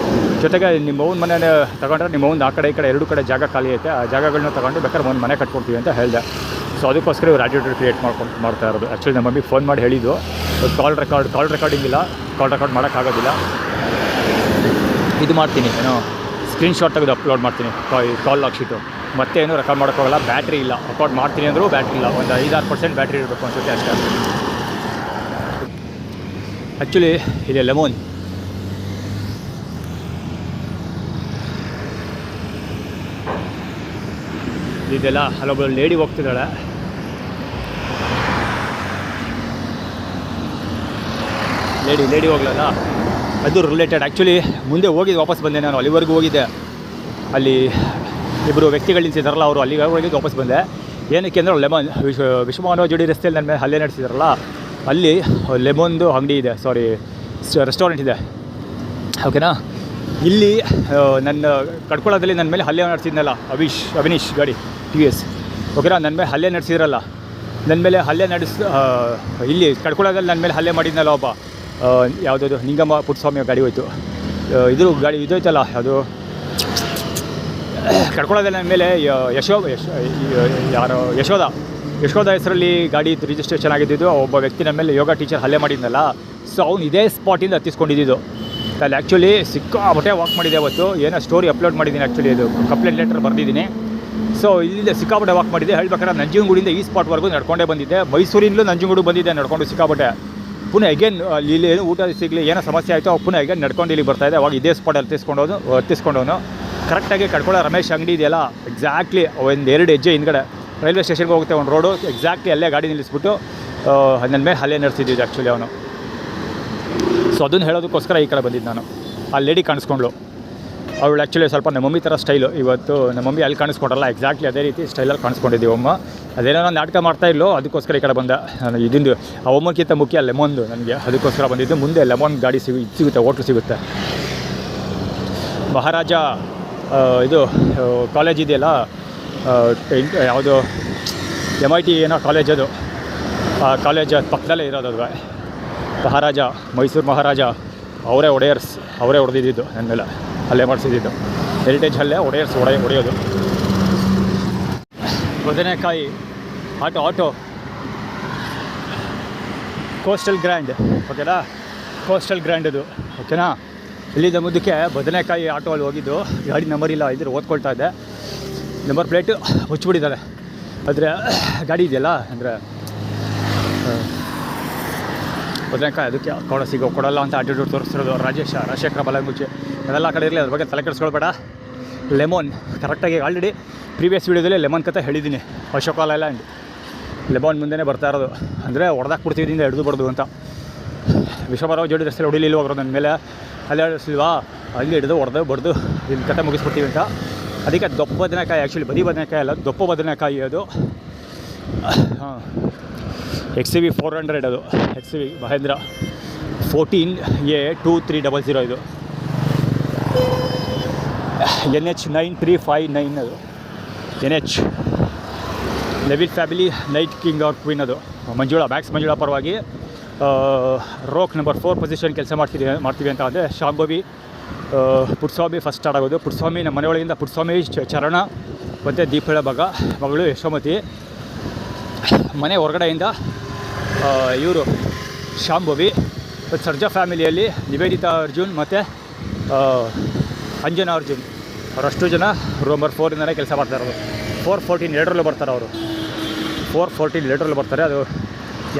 ಜೊತೆಗೆ ನಿಮ್ಮ ಅವ್ನ ಮನೆ ತಗೊಂಡ್ರೆ ನಿಮ್ಮ ಅವ್ನ ಆ ಕಡೆ ಈ ಕಡೆ 2 ಕಡೆ ಜಾಗ ಖಾಲಿ ಐತೆ, ಆ ಜಾಗಗಳನ್ನ ತಗೊಂಡು ಬೇಕಾದ್ರೆ ಒಂದು ಮನೆ ಕಟ್ಕೊಡ್ತೀವಿ ಅಂತ ಹೇಳಿದೆ. ಸೊ ಅದಕ್ಕೋಸ್ಕರ ಇವ್ರು ಆ್ಯಟಿಟ್ಯೂಡ್ ಕ್ರಿಯೇಟ್ ಮಾಡ್ತಾ ಇರೋದು. ಆ್ಯಕ್ಚುಲಿ ನಮ್ಮ ಮಮ್ಮಿಗೆ ಫೋನ್ ಮಾಡಿ ಹೇಳಿದ್ದು, ಕಾಲ್ ರೆಕಾರ್ಡಿಂಗ್ ಇಲ್ಲ, ಕಾಲ್ ರೆಕಾರ್ಡ್ ಮಾಡೋಕ್ಕಾಗೋದಿಲ್ಲ. ಇದು ಮಾಡ್ತೀನಿ, ಏನೋ ಸ್ಕ್ರೀನ್ಶಾಟ್ ತೆಗೆದು ಅಪ್ಲೋಡ್ ಮಾಡ್ತೀನಿ ಕಾಲ್ ಲಾಕ್ ಶೀಟು. ಮತ್ತೆ ಏನೂ ರೆಕಾರ್ಡ್ ಮಾಡೋಕ್ಕಾಗಲ್ಲ, ಬ್ಯಾಟ್ರಿ ಇಲ್ಲ. ರೆಕಾರ್ಡ್ ಮಾಡ್ತೀನಿ ಅಂದರೂ ಬ್ಯಾಟ್ರಿ ಇಲ್ಲ, ಒಂದು 5-6% ಬ್ಯಾಟ್ರಿ ಇರಬೇಕು ಅನ್ಸುತ್ತೆ ಅಷ್ಟೇ. ಆ್ಯಕ್ಚುಲಿ ಇಲ್ಲಿ ಲೆಮನ್ ಇದೆಲ್ಲ ಅಲ್ಲೊಬ್ಬ ಲೇಡಿ ಹೋಗ್ತಿದ್ದಾಳೆ. ಲೇಡಿ ಹೋಗ್ಲಲ್ಲ, ಅದು ರಿಲೇಟೆಡ್. ಆ್ಯಕ್ಚುಲಿ ಮುಂದೆ ಹೋಗಿದ್ದು ವಾಪಸ್ ಬಂದೆ ನಾನು. ಅಲ್ಲಿವರೆಗೂ ಹೋಗಿದ್ದೆ, ಅಲ್ಲಿ ಇಬ್ಬರು ವ್ಯಕ್ತಿಗಳು ನಿಲ್ಸಿದಾರಲ್ಲ, ಅವರು ಅಲ್ಲಿಗೆ ಹೋಗಿದ್ದು ವಾಪಸ್ ಬಂದೆ. ಏನಕ್ಕೆ ಅಂದರೆ ಲೆಮನ್ ವಿಶ್ವಮಾನವ ಜೋಡಿ ರಸ್ತೆಯಲ್ಲಿ ನನ್ನ ಮೇಲೆ ಹಲ್ಲೆ ನಡೆಸಿದಾರಲ್ಲ, ಅಲ್ಲಿ ಲೆಮನ್ದು ಅಂಗಡಿ ಇದೆ, ರೆಸ್ಟೋರೆಂಟ್ ಇದೆ, ಓಕೆನಾ. ಇಲ್ಲಿ ನನ್ನ ಕಡ್ಕೊಳ್ಳೋದಲ್ಲಿ ನನ್ನ ಮೇಲೆ ಹಲ್ಲೆ ನಡೆಸಿದ್ನಲ್ಲ ಅವಿನೀಶ್ ಗಾಡಿ TVS, ಓಕೆನಾ. ನನ್ನ ಮೇಲೆ ಹಲ್ಲೆ ನಡೆಸಿದ್ರಲ್ಲ, ನನ್ನ ಮೇಲೆ ಹಲ್ಲೆ ಇಲ್ಲಿ ಕಡ್ಕೊಳ್ಳೋದಲ್ಲಿ ನನ್ನ ಮೇಲೆ ಹಲ್ಲೆ ಮಾಡಿದ್ನಲ್ಲ ಒಬ್ಬ, ಯಾವುದದು ನಿಂಗಮ್ಮ ಪುಟ್ಟಸ್ವಾಮಿ ಗಾಡಿ ಹೋಯ್ತು, ಇದ್ರ ಗಾಡಿ ಇದೋಯ್ತಲ್ಲ, ಅದು ಕಡ್ಕೊಳ್ಳೋದಲ್ಲಿ ನನ್ನ ಮೇಲೆ ಯಶೋಧ ಹೆಸರಲ್ಲಿ ಗಾಡಿ ರಿಜಿಸ್ಟ್ರೇಷನ್ ಆಗಿದ್ದು. ಒಬ್ಬ ವ್ಯಕ್ತಿ ನನ್ನ ಮೇಲೆ ಯೋಗ ಟೀಚರ್ ಹಲ್ಲೆ ಮಾಡಿದ್ನಲ್ಲ, ಸೊ ಅವ್ನು ಇದೇ ಸ್ಪಾಟಿಂದ ಹತ್ತಿಸ್ಕೊಂಡಿದ್ದು. ಅಲ್ಲಿ ಆ್ಯಕ್ಚುಲಿ ಸಿಕ್ಕಾಪಟ್ಟೆ ವಾಕ್ ಮಾಡಿದೆ ಅವತ್ತು. ಏನೋ ಸ್ಟೋರಿ ಅಪ್ಲೋಡ್ ಮಾಡಿದ್ದೀನಿ, ಆ್ಯಕ್ಚುಲಿ ಇದು ಕಂಪ್ಲೇಂಟ್ ಲೆಟರ್ ಬರೆದಿದ್ದೀನಿ. ಸೊ ಇಲ್ಲಿಂದ ಸಿಕ್ಕಾಪಟ್ಟೆ ವಾಕ್ ಮಾಡಿದ್ದೆ. ಹೇಳ್ಬೇಕಾದ್ರೆ ನಂಜನಗೂಡಿಂದ ಈ ಸ್ಪಾಟ್ವರೆಗೂ ನಡ್ಕೊಂಡೇ ಬಂದಿದ್ದೆ. ಮೈಸೂರಿಂದಲೂ ನಂಜನಗೂಡು ಬಂದಿದ್ದೆ ನಡ್ಕೊಂಡು ಸಿಕ್ಕಾಪಟ್ಟೆ. ಪುನಃ ಅಗೇನ್ ಇಲ್ಲಿ ಏನು ಊಟ ಸಿಗಲಿ, ಏನೋ ಸಮಸ್ಯೆ ಆಯಿತು, ಪುನಃ ಅಗೇನ್ ನಡ್ಕೊಂಡು ಇಲ್ಲಿ ಬರ್ತಾಯಿದ್ದೆ. ಅವಾಗ ಇದೇ ಸ್ಪಾಟಲ್ಲಿ ಹತ್ತಿಸ್ಕೊಂಡವನು ಕರೆಕ್ಟಾಗಿ ಕಡ್ಕೊಳ್ಳೋ ರಮೇಶ್ ಅಂಗಡಿ ಇದೆಯಲ್ಲ, ಎಕ್ಸಾಕ್ಟ್ಲಿ ಒಂದು 2 ಹೆಜ್ಜೆ ಹಿಂದ್ಗಡೆ ರೈಲ್ವೆ ಸ್ಟೇಷನ್ಗೆ ಹೋಗುತ್ತೆ ಒಂದು ರೋಡು, ಎಕ್ಸಾಕ್ಟ್ಲಿ ಅಲ್ಲೇ ಗಾಡಿ ನಿಲ್ಲಿಸ್ಬಿಟ್ಟು ನನ್ನ ಮೇಲೆ ಹಲ್ಲೆ ನಡೆಸಿದ್ದು ಆ್ಯಕ್ಚುಲಿ ಅವನು. ಸೊ ಅದನ್ನು ಹೇಳೋದಕ್ಕೋಸ್ಕರ ಈ ಕಡೆ ಬಂದಿದ್ದು ನಾನು. ಆ ಲೇಡಿ ಕಾಣಿಸ್ಕೊಂಡ್ಳು, ಅವಳು ಆ್ಯಕ್ಚುಲಿ ಸ್ವಲ್ಪ ನಮ್ಮ ಮಮ್ಮಿ ಥರ ಸ್ಟೈಲು. ಇವತ್ತು ನಮ್ಮ ಮಮ್ಮಿ ಅಲ್ಲಿ ಕಾಣಿಸ್ಕೊಂಡ್ರಲ್ಲ, ಎಕ್ಸಾಕ್ಟ್ಲಿ ಅದೇ ರೀತಿ ಸ್ಟೈಲಲ್ಲಿ ಕಾಣಿಸ್ಕೊಂಡಿದ್ದೀವಿ ಅಮ್ಮ. ಅದೇನೋ ನಾನು ನಾಟಕ ಮಾಡ್ತಾಯಿಲ್ಲೋ, ಅದಕ್ಕೋಸ್ಕರ ಈ ಕಡೆ ಬಂದೆ. ಇದೊಂದು ಆ ಒಮ್ಮಕ್ಕಿಂತ ಮುಖ್ಯ ಲೆಮನ್ದು ನನಗೆ, ಅದಕ್ಕೋಸ್ಕರ ಬಂದಿದ್ದು. ಮುಂದೆ ಲೆಮನ್ ಗಾಡಿ ಸಿಗುತ್ತೆ, ಹೋಟ್ಲು ಸಿಗುತ್ತೆ. ಮಹಾರಾಜ ಇದು ಕಾಲೇಜ್ ಇದೆಯಲ್ಲ, ಯಾವುದು MIT ಏನೋ ಕಾಲೇಜ್, ಅದು ಆ ಕಾಲೇಜ್ ಪಕ್ಕದಲ್ಲೇ ಇರೋದು. ಅದು ಮಹಾರಾಜ, ಮೈಸೂರು ಮಹಾರಾಜ, ಅವರೇ ಹೊಡೆದಿದ್ದು ನನ್ನ ಮೇಲೆ ಹಲ್ಲೆ ಮಾಡಿಸಿದ್ದು. ಹೆರಿಟೇಜ್ ಹಲ್ಲೆ, ಹೊಡೆಯೋದು. ಬದನೆಕಾಯಿ ಆಟೋ ಕೋಸ್ಟಲ್ ಗ್ರ್ಯಾಂಡ್, ಓಕೆನಾ. ಕೋಸ್ಟಲ್ ಗ್ರ್ಯಾಂಡ್ ಅದು, ಓಕೆನಾ. ಇಲ್ಲಿಂದ ಮುದ್ದಕ್ಕೆ ಬದನೆಕಾಯಿ ಆಟೋ ಅಲ್ಲಿ ಹೋಗಿದ್ದು. ಗಾಡಿ ನಂಬರ್ ಇಲ್ಲ, ಇದ್ರೆ ಓದ್ಕೊಳ್ತಾ ಇದ್ದೆ. ನಂಬರ್ ಪ್ಲೇಟು ಮುಚ್ಚಿಬಿಟ್ಟಿದ್ದಾರೆ. ಆದರೆ ಗಾಡಿ ಇದೆಯಲ್ಲ, ಅಂದರೆ ಬದನೆಕಾಯಿ ಅದಕ್ಕೆ ಕೊಡಲ್ಲ ಅಂತ ಆಟಿಟ್ಯೂಡ್ ತೋರಿಸ್ತಿರೋದು ರಾಜಶೇಖರ ಬಲಂಗುಚ್ಚಿ. ಅದೆಲ್ಲ ಕಡೆ ಇರಲಿ, ಅದ್ರ ಬಗ್ಗೆ ತಲೆ ಕೆಡಿಸ್ಕೊಳ್ಬೇಡ. ಲೆಮನ್ ಕರೆಕ್ಟಾಗಿ ಆಲ್ರೆಡಿ ಪ್ರೀವಿಯಸ್ ವೀಡಿಯೋದಲ್ಲಿ ಲೆಮನ್ ಕತೆ ಹೇಳಿದ್ದೀನಿ. ಅಶೋಕ ಲ್ಯಾಂಡ್ ಲೆಮನ್ ಮುಂದೆನೇ ಬರ್ತಾ ಇರೋದು. ಅಂದರೆ ಹೊಡೆದಾಕ್ಬಿಡ್ತಿದ್ದಿಂದ ಹಿಡಿದು ಬಡ್ದು ಅಂತ. ವಿಶ್ವಮಾನವ ಜೋಡಿ ರಸ್ತೆಯಲ್ಲಿ ಹೊಡಿಲಿಲ್ವ ಅವರು ನನ್ನ ಮೇಲೆ ಅಲ್ಲೇ ಹೇಳಿಸ್ಲಿಲ್ವಾ, ಅಲ್ಲಿ ಹಿಡಿದು ಬಡ್ದು ಇಲ್ಲಿ ಕತೆ ಮುಗಿಸ್ಬಿಡ್ತೀವಿ ಅಂತ. ಅದಕ್ಕೆ ದೊಪ್ಪ ಬದನೆಕಾಯಿ, ಆ್ಯಕ್ಚುಲಿ ಬದಿ ಬದನೆಕಾಯಿ ಅಲ್ಲ, ದೊಪ್ಪ ಬದನೆಕಾಯಿ ಅದು. XCV 400 ಅದು, XCV ಮಹೇಂದ್ರ 14A2300 ಇದು. NH 9359 ಅದು. NH level family night king or queen ಅದು. ಮಂಜುಳಾ ಪರವಾಗಿ ರೋಕ್ ನಂಬರ್ 4 ಪೊಸಿಷನ್ ಕೆಲಸ ಮಾಡ್ತೀವಿ ಅಂತ. ಅಂದರೆ ಶಾಂಭವಿ ಪುಟ್ಟಸ್ವಾಮಿ ಫಸ್ಟ್ ಸ್ಟಾರ್ಟ್ ಆಗೋದು. ಪುಟ್ಟಸ್ವಾಮಿ ನಮ್ಮ ಮನೆಯೊಳಗಿಂದ ಪುಟ್ಟಸ್ವಾಮಿ ಚರಣ ಮತ್ತು ದೀಪಳ ಮಗಳು ಯಶೋಮತಿ. ಮನೆ ಹೊರಗಡೆಯಿಂದ ಇವರು ಶಾಂಭವಿ. ಸರ್ಜಾ ಫ್ಯಾಮಿಲಿಯಲ್ಲಿ ನಿವೇದಿತಾ ಅರ್ಜುನ್ ಮತ್ತು ಅಂಜನಾ ಅರ್ಜುನ್, ಅವರಷ್ಟು ಜನ ನಂಬರ್ 4ಇಂದಲೇ ಕೆಲಸ ಮಾಡ್ತಾ ಇರೋದು. 414 ಎರಡರಲ್ಲೂ ಬರ್ತಾರೆ ಅವರು. 414 ಎರಡರಲ್ಲೂ ಬರ್ತಾರೆ. ಅದು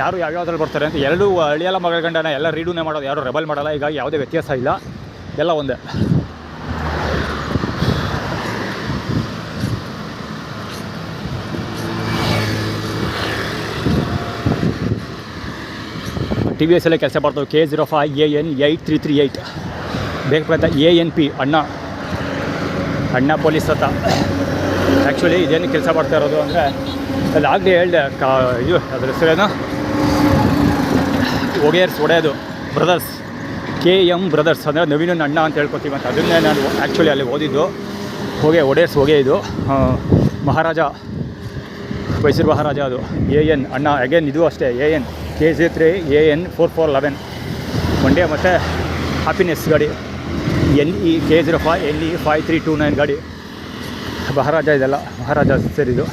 ಯಾರು ಯಾವ್ಯಾವ್ದ್ರಲ್ಲಿ ಬರ್ತಾರೆ ಅಂತ ಎರಡೂ ಅಳಿಯಲ್ಲ ಮಗಳ ಗಂಡನ ಎಲ್ಲ ರೀಡೂನೇ ಮಾಡೋದು, ಯಾರು ರೆಬಲ್ ಮಾಡಲ್ಲ. ಹೀಗಾಗಿ ಯಾವುದೇ ವ್ಯತ್ಯಾಸ ಇಲ್ಲ, ಎಲ್ಲ ಒಂದೇ. TVS ಅಲ್ಲೇ ಕೆಲಸ ಮಾಡ್ತವೆ. K05 AN 8338 ಬೇಗ ಪ್ರಯತ್ನ. ANP ಅಣ್ಣ ಪೊಲೀಸ್ ಅಂತ. ಆ್ಯಕ್ಚುಲಿ ಇದೇನು ಕೆಲಸ ಮಾಡ್ತಾ ಇರೋದು ಅಂದರೆ, ಅಲ್ಲಿ ಆಗಲೇ ಹೇಳಿದೆ, ಇದು ಅದ್ರ ಹೆಸರೇನು, ಒಡೆಯೋದು ಬ್ರದರ್ಸ್, KM ಬ್ರದರ್ಸ್ ಅಂದರೆ ನವೀನ ಅಣ್ಣ ಅಂತ ಹೇಳ್ಕೊತೀವಿ ಅಂತ. ಅದನ್ನೇ ನಾನು ಆ್ಯಕ್ಚುಲಿ ಅಲ್ಲಿ ಓದಿದ್ದು. ಒಡೆಯರ್ಸ್ ಇದು ಮಹಾರಾಜ, ಮೈಸೂರು ಮಹಾರಾಜ ಅದು. AN ಅಣ್ಣ ಅಗೇನ್ ಇದು ಅಷ್ಟೇ. AN KZ3 AN 4411 Mandya. ಮತ್ತು ಹ್ಯಾಪಿನೆಸ್ ಗಾಡಿ NE K05 NE 5329 ಗಾಡಿ. ಮಹಾರಾಜ ಇದೆಲ್ಲ ಮಹಾರಾಜ ಸೇರಿದು.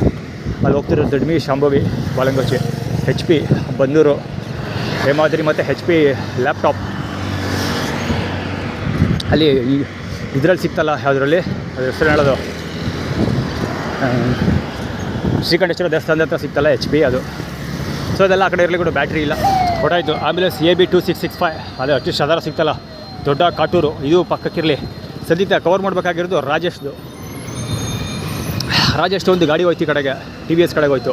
ಅಲ್ಲಿ ಹೋಗ್ತಿರೋದು ದಡ್ಮಿ ಶಾಂಭವಿ ಬಾಲಂಗೋಚಿ. HP ಬಂದೂರು ಹೇಮಾದ್ರಿ ಮತ್ತು HP ಲ್ಯಾಪ್ಟಾಪ್. ಅಲ್ಲಿ ಇದರಲ್ಲಿ ಸಿಗ್ತಲ್ಲ, ಯಾವುದರಲ್ಲಿ ಅದು ಹೆಸರು ಹೇಳೋದು, ಶ್ರೀಕಂಠೇಶ್ವರ ದೇವಸ್ಥಾನದ ಹತ್ರ ಸಿಗ್ತಲ್ಲ HP ಅದು. ಸೊ ಅದೆಲ್ಲ ಆ ಕಡೆ ಇರಲಿ ಕೂಡ ಬ್ಯಾಟ್ರಿ ಇಲ್ಲ, ಹೊರಟಾಯಿತು. ಆಂಬ್ಯುಲೆನ್ಸ್ AB 2665 ಅದು ಅಟ್ಲೀಸ್ಟ್ ಅದರ ಸಿಗ್ತಲ್ಲ, ದೊಡ್ಡ ಕಾಟೂರು. ಇದು ಪಕ್ಕಕ್ಕಿರಲಿ. ಸದ್ಯಕ್ಕೆ ಕವರ್ ಮಾಡಬೇಕಾಗಿರೋದು ರಾಜೇಶ್ದು. ರಾಜೇಶ್ ಒಂದು ಗಾಡಿ ಹೋಯ್ತು ಈ ಕಡೆಗೆ, ಟಿ ವಿ ಎಸ್ ಕಡೆಗೆ ಹೋಯ್ತು.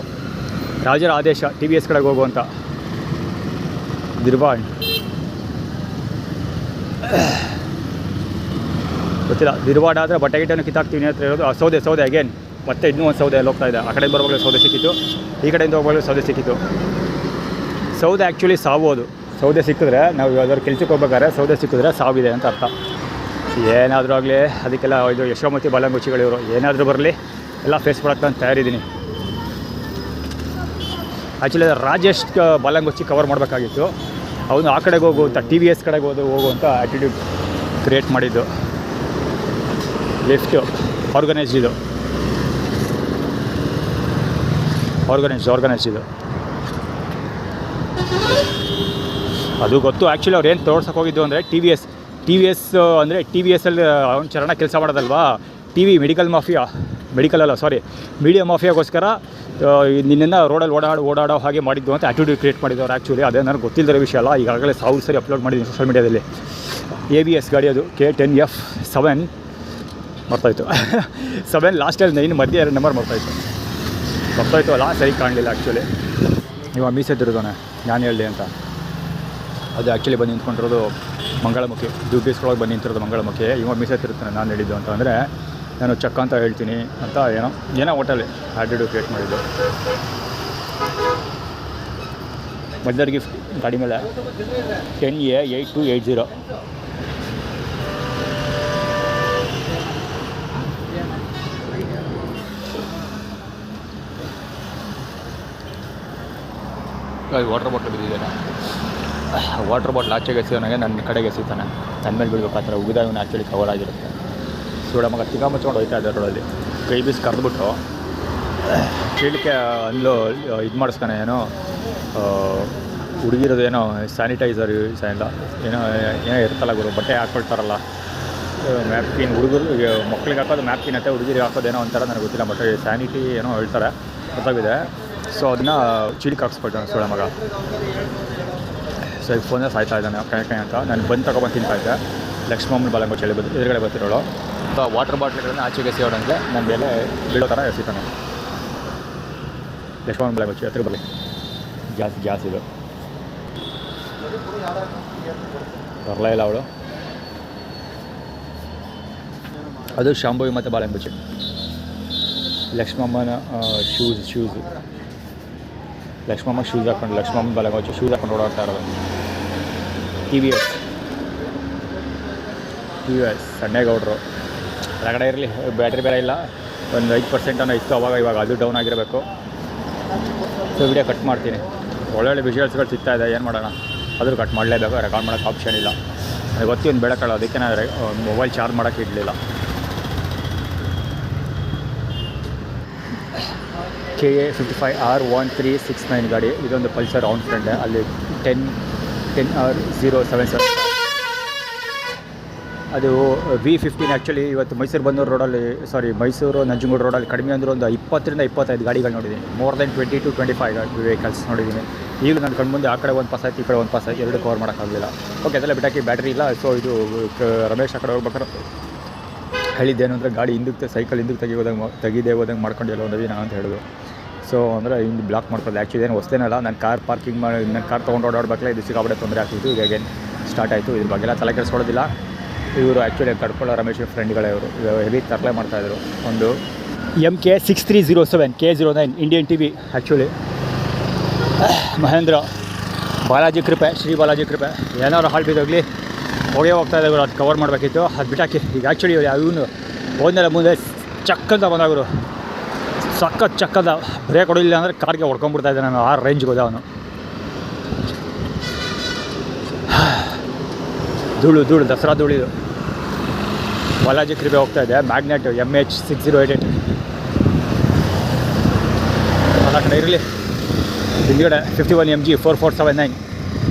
ರಾಜರ ಆದೇಶ ಟಿ ವಿ ಎಸ್ ಕಡೆಗೆ ಹೋಗುವಂತ. ದಿರ್ವಾಡ್ ಗೊತ್ತಿಲ್ಲ. ದಿರ್ವಾಡ್ ಆದರೆ ಬಟ್ಟೆ ಗಿಟ್ಟನ್ನು ಕಿತ್ತಾಕ್ತೀವಿ ಹತ್ರ ಇರೋದು. ಸೌದೆ ಅಗೇನ್ ಮತ್ತೆ ಇನ್ನೂ ಒಂದು ಸೌದೆ ಅಲ್ಲಿ ಹೋಗ್ತಾ ಇದೆ. ಆ ಕಡೆಯಿಂದ ಬರುವಾಗಲೇ ಸೌದೆ ಸಿಕ್ಕಿತ್ತು, ಈ ಕಡೆಯಿಂದ ಹೋಗುವಾಗಲೇ ಸೌದೆ ಸಿಕ್ಕಿತ್ತು. ಸೌದೆ ಆ್ಯಕ್ಚುಲಿ ಸಾವುದು. ಸೌದೆ ಸಿಕ್ಕಿದ್ರೆ ನಾವು ಯಾವ್ದಾದ್ರು ಕೆಲ್ಸಕ್ಕೆ ಹೋಗ್ಬೇಕಾದ್ರೆ ಸೌದೆ ಸಿಕ್ಕಿದ್ರೆ ಸಾವಿದೆ ಅಂತ ಅರ್ಥ. ಏನಾದರೂ ಆಗಲಿ ಅದಕ್ಕೆಲ್ಲ ಇದು ಯಶೋಮತಿ ಬಾಲಂಗುಚಿಗಳಿವರು ಏನಾದರೂ ಬರಲಿ ಎಲ್ಲ ಫೇಸ್ ಮಾಡೋಕ್ಕೆ ನಾನು ತಯಾರಿದ್ದೀನಿ. ಆ್ಯಕ್ಚುಲಿ ರಾಜೇಶ್ ಬಾಲಂಗುಚ್ಚಿ ಕವರ್ ಮಾಡಬೇಕಾಗಿತ್ತು. ಅವನು ಆ ಕಡೆಗೆ ಹೋಗುವಂಥ ಟಿ ವಿ ಎಸ್ ಕಡೆಗೆ ಹೋಗುವಂಥ ಆ್ಯಟಿಟ್ಯೂಡ್ ಕ್ರಿಯೇಟ್ ಮಾಡಿದ್ದು. ಲಿಫ್ಟು ಆರ್ಗನೈಸ್ಡ್ ಇದು, ಆರ್ಗನೈಸ್ಡ್ ಇದು ಅದು ಗೊತ್ತು. ಆ್ಯಕ್ಚುಲಿ ಅವ್ರು ಏನು ತೋರ್ಸೋಕೆ ಹೋಗಿದ್ದು ಅಂದರೆ ಟಿ ವಿ ಎಸ್ ಅಂದರೆ ಟಿ ವಿ ಎಸ್ಸಲ್ಲಿ ಅವ್ನು ಚರಣ ಕೆಲಸ ಮಾಡೋದಲ್ವಾ. ಟಿ ವಿ ಮೀಡಿಯಾ ಮಾಫಿಯಾಗೋಸ್ಕರ ನಿನ್ನೆಲ್ಲ ರೋಡಲ್ಲಿ ಓಡಾಡೋ ಹಾಗೆ ಮಾಡಿದ್ದು ಅಂತ ಆ್ಯಟಿಟ್ಯೂಡ್ ಕ್ರಿಯೇಟ್ ಮಾಡಿದ್ದವ್ರು. ಆ್ಯಕ್ಚುಲಿ ಅದೇ ನನಗೆ ಗೊತ್ತಿಲ್ಲದ ವಿಷಯ ಅಲ್ಲ. ಈಗಾಗಲೇ 1000 ಸರಿ ಅಪ್ಲೋಡ್ ಮಾಡಿದ್ದೀನಿ ಸೋಷಲ್ ಮೀಡಿಯಾದಲ್ಲಿ. ABS ಗಾಡಿ ಅದು K10F7 ಬರ್ತಾಯಿತ್ತು. 7 ಲಾಸ್ಟಲ್ಲಿ 9 ಮಧ್ಯೆ 2 ನಂಬರ್ ಬರ್ತಾಯಿತ್ತು ಅಲ್ಲ, ಸರಿ ಕಾಣಲಿಲ್ಲ. ಆ್ಯಕ್ಚುಲಿ ಇವಾಗ ಮೀಸೆ ತಿರುಗೋಣ ನಾನು ಹೇಳಿದೆ ಅಂತ. ಅದು ಆ್ಯಕ್ಚುಲಿ ಬಂದು ನಿಂತ್ಕೊಂಡಿರೋದು ಮಂಗಳಮುಖಿ. ಡ್ಯೂಟೀಸ್ಗಳೊಳಗೆ ಬಂದು ನಿಂತಿರೋದು ಮಂಗಳಮುಖಿ. ಇವಾಗ ಮೀಸೆ ತಿರುಗ್ತಾನೆ ನಾನು ಹೇಳಿದ್ದು ಅಂತ. ಅಂದರೆ ನಾನು ಚಕ್ಕ ಅಂತ ಹೇಳ್ತೀನಿ ಅಂತ ಏನೋ ಹೋಟೆಲ್ ಆ್ಯಟಿಟ್ಯೂಡ್ ಕ್ರಿಯೇಟ್ ಮಾಡಿದ್ದು. ಮದ್ದರ್ ಗಿಫ್ಟ್ ಗಾಡಿ ಮೇಲೆ 10A8280. ವಾಟರ್ ಬಾಟ್ಲ್ ಬಿದ್ದಿದ್ದೇನೆ. ವಾಟರ್ ಬಾಟ್ಲ್ ಆಚೆಗೆ ಎಸೆಯೋನಾಗೆ ನನ್ನ ಕಡೆಗೆ ಎಸಿತಾನೆ. ನನ್ನ ಮೇಲೆ ಬೀಳ್ಬೇಕು ಆ ಥರ ಉಗಿದ ಇವನು ಆ್ಯಕ್ಚುಲಿ ಕವರ್ ಆಗಿರುತ್ತೆ. ಸೂಡ ಮಗ ತಿಗ ಮುಚ್ಕೊಂಡು ಹೋಯ್ತಾ ಇದ್ದಾರೆ ರೋಡಲ್ಲಿ. ಕೈ ಬೀಸ್ ಕರೆದ್ಬಿಟ್ಟು ಕೀಳಕ್ಕೆ ಅಲ್ಲೂ ಇದು ಮಾಡಿಸ್ತಾನೆ. ಏನೋ ಹುಡುಗಿರೋದು ಏನೋ ಸ್ಯಾನಿಟೈಸರ್ ಯೂಸ್ ಇಲ್ಲ, ಏನೋ ಇರ್ತಲ್ಲ ಗುರು, ಬಟ್ಟೆ ಹಾಕ್ಕೊಳ್ತಾರಲ್ಲ ಮ್ಯಾಪ್ಕಿನ್. ಹುಡುಗರು ಮಕ್ಳಿಗೆ ಹಾಕೋದು ಮ್ಯಾಪ್ಕಿನ್ ಅಂತ, ಹುಡುಗಿರಿಗೆ ಹಾಕೋದೇನೋ ಒಂಥರ ನನಗೆ ಗೊತ್ತಿಲ್ಲ. ಬಟ್ ಸ್ಯಾನಿಟಿ ಏನೋ ಹೇಳ್ತಾರೆ, ಗೊತ್ತಾಗಿದೆ. ಸೊ ಅದನ್ನ ಚೀಲಿಗೆ ಹಾಕ್ಸ್ಕೊಳ್ತಾನೆ ಸೂಡ ಮಗ. ಸೊ ಈಗ ಫೋನೇ ಸಾಯ್ತಾ ಇದ್ದಾನೆ ಕೈ ಅಂತ. ನಾನು ಬಂದು ತಗೊಬಂದು ತಿಂತಾಯಿದ್ದೆ. ಲಕ್ಷ್ಮಮ್ಮನ ಬಾಲಂಗುಚ್ಚಿ ಹೇಳಿ ಎದುರುಗಡೆ ಬರ್ತಿರೋಳು. ಸೊ ವಾಟರ್ ಬಾಟ್ಲ್ಗಳನ್ನ ಆಚೆಗೆ ಎಸೆಯೋಣಂಗೆ ನನ್ನ ಮೇಲೆ ಬೀಳೋ ಥರ ಎಸಿತಾನೆ. ಲಕ್ಷ್ಮಮ್ಮನ ಬಾಲಂಗುಚ್ಚಿ ಹತ್ರ ಬರಲಿ. ಗ್ಯಾಸ್ ಇದು ಬರಲೇ ಇಲ್ಲ ಅವಳು. ಅದು ಶಾಂಭವಿ ಮತ್ತು ಬಾಲಂಗುಚ್ಚಿ. ಲಕ್ಷ್ಮಮ್ಮನ ಶೂಸು ಲಕ್ಷ್ಮಮ್ಮ ಶೂಸ್ ಹಾಕೊಂಡು, ಲಕ್ಷ್ಮಮ್ಮನ ಬಾಲಂಗುಚ್ಚಿ ಶೂಸ್ ಹಾಕೊಂಡು ಓಡಾಡ್ತಾ ಇರೋದು. ಟಿ ವಿ ಎಸ್ ಸಣ್ಣೇಗೌಡರು ಹೊರಗಡೆ ಇರಲಿ. ಬ್ಯಾಟ್ರಿ ಬೇರೆ ಇಲ್ಲ, ಒಂದು 5% ಅನ್ನೋ ಇತ್ತು ಅವಾಗ. ಇವಾಗ ಅದು ಡೌನ್ ಆಗಿರಬೇಕು. ಸೊ ವಿಡಿಯೋ ಕಟ್ ಮಾಡ್ತೀನಿ. ಒಳ್ಳೊಳ್ಳೆ ವಿಜುವಲ್ಸ್ಗಳು ಸಿಗ್ತಾಯಿದೆ, ಏನು ಮಾಡೋಣ, ಆದರೂ ಕಟ್ ಮಾಡಲೇಬೇಕು. ರೆಕಾರ್ಡ್ ಮಾಡೋಕ್ಕೆ ಆಪ್ಷನ್ ಇಲ್ಲ. ನನಗೆ ಗೊತ್ತಿ ಒಂದು ಬೆಳಕಲ್ಲ, ಅದಕ್ಕೆ ನಾನು ಮೊಬೈಲ್ ಚಾರ್ಜ್ ಮಾಡೋಕ್ಕೆ ಇಡಲಿಲ್ಲ. KA55R1369 ಗಾಡಿ. ಇದೊಂದು ಪಲ್ಸರ್ ರೌಂಡ್ ಫ್ರಂಟ್. ಅಲ್ಲಿ 10R077 ಅದು V15. ಆ್ಯಕ್ಚುಲಿ ಇವತ್ತು ಮೈಸೂರು ಬಂದೂರು ರೋಡಲ್ಲಿ, ಮೈಸೂರು ನಂಜನಗೂಡು ರೋಡಲ್ಲಿ ಕಡಿಮೆ ಅಂದರೂ ಒಂದು 20ರಿಂದ 25 ಗಾಡಿಗಳು ನೋಡಿದ್ದೀನಿ. ಮೋರ್ ದೆನ್ 20 to 25 ವೆಹಿಕಲ್ಸ್ ನೋಡಿದ್ದೀನಿ. ಈಗ ನನ್ನ ಕಣ್ಮುಂದೆ ಆ ಕಡೆ ಒಂದು ಪಾಸ್ ಆಯ್ತು, ಈ ಕಡೆ ಒಂದು ಪಾಸ್ ಆಯ್ತು, ಎರಡು ಕವರ್ ಮಾಡೋಕ್ಕಾಗಲಿಲ್ಲ. ಓಕೆ, ಅದೆಲ್ಲ ಬಿಟ್ಟಾಕಿ ಬ್ಯಾಟ್ರಿ ಇಲ್ಲ. ಸೊ ಇದು ರಮೇಶ್ ಆ ಕಡೆ ಹೋಗ್ಬೇಕಾದ್ರೆ ಹೇಳಿದ್ದೇನು ಅಂದರೆ ಗಾಡಿ ಹಿಂದಕ್ಕೆ, ಸೈಕಲ್ ಹಿಂದಕ್ಕೆ ತೆಗಿದೇ ಹೋದಂಗೆ ಮಾಡ್ಕೊಂಡು ಎಲ್ಲ ನವೀನ ಅಂತ ಹೇಳಿದ್ರು. ಸೊ ಅಂದರೆ ಹಿಂದೆ ಬ್ಲಾಕ್ ಮಾಡ್ಕೊಳ್ಳೋದು. ಆ್ಯಕ್ಚುಲಿ ಏನು ಹೊಸ್ತೇನಲ್ಲ, ನಾನು ಕಾರ್ ಪಾರ್ಕಿಂಗ್ ಮಾಡಿ ನನ್ನ ಕಾರ್ ತೊಗೊಂಡು ಓಡಾಡಬೇಕಲ್ಲ, ಇದು ಸಿಕ್ಕಾಬಡೆ ತೊಂದರೆ ಆಗ್ತಿತ್ತು. ಈಗ ಅಗೇನ್ ಸ್ಟಾರ್ಟ್ ಆಯಿತು. ಇದ್ರ ಬಗ್ಗೆಲ್ಲ ತಲೆ ಕೆಡಿಸ್ಕೊಳ್ಳೋದಿಲ್ಲ. ಇವರು ಆ್ಯಕ್ಚುಲಿ ಕಡ್ಕೊಳ್ಳೋ ರಮೇಶ್ ಫ್ರೆಂಡ್ಗಳೇ ಇವರು. ಹೆವಿ ತರಲೆ ಮಾಡ್ತಾಯಿದ್ರು. ಒಂದು MK6307 K09 Indian TV. Actually Mahendra Balaji ಕೃಪೆ, ಶ್ರೀ ಬಾಲಾಜಿ ಕೃಪೆ. ಏನಾದ್ರು ಹಾಳು ಬಿದ್ದೋಗಲಿ ಹೋಗ್ತಾ ಇದ್ದಾರೆ. ಅದು ಕವರ್ ಮಾಡಬೇಕಿತ್ತು, ಅದು ಬಿಟ್ಟಾಕಿ. ಈಗ ಆ್ಯಕ್ಚುಲಿ ಇವನು ಹೋದ್ಮೇಲೆ ಮುಂದೆ ಚಕ್ಕಂತ ಬಂದಾಗರು, ಚಕ್ಕದ ಬ್ರೇಕ್ ಹೊಡಿಲಿಲ್ಲ ಅಂದರೆ ಕಾರ್ಗೆ ಹೊಡ್ಕೊಂಡ್ಬಿಡ್ತಾ ಇದ್ದೆ ನಾನು. ಆ ರೇಂಜ್ಗೆ ಹೋದ ಅವನು. ಧೂಳು ದಸರಾ ಧೂಳಿದು. ಬಾಲಾಜಿ ಕೃಪೆ ಹೋಗ್ತಾ ಇದೆ. ಮ್ಯಾಗ್ನೆಟ್ MH6088 ಆ ಕಡೆ ಇರಲಿ. ಹಿಂದ್ಗಡೆ 51 MG 4479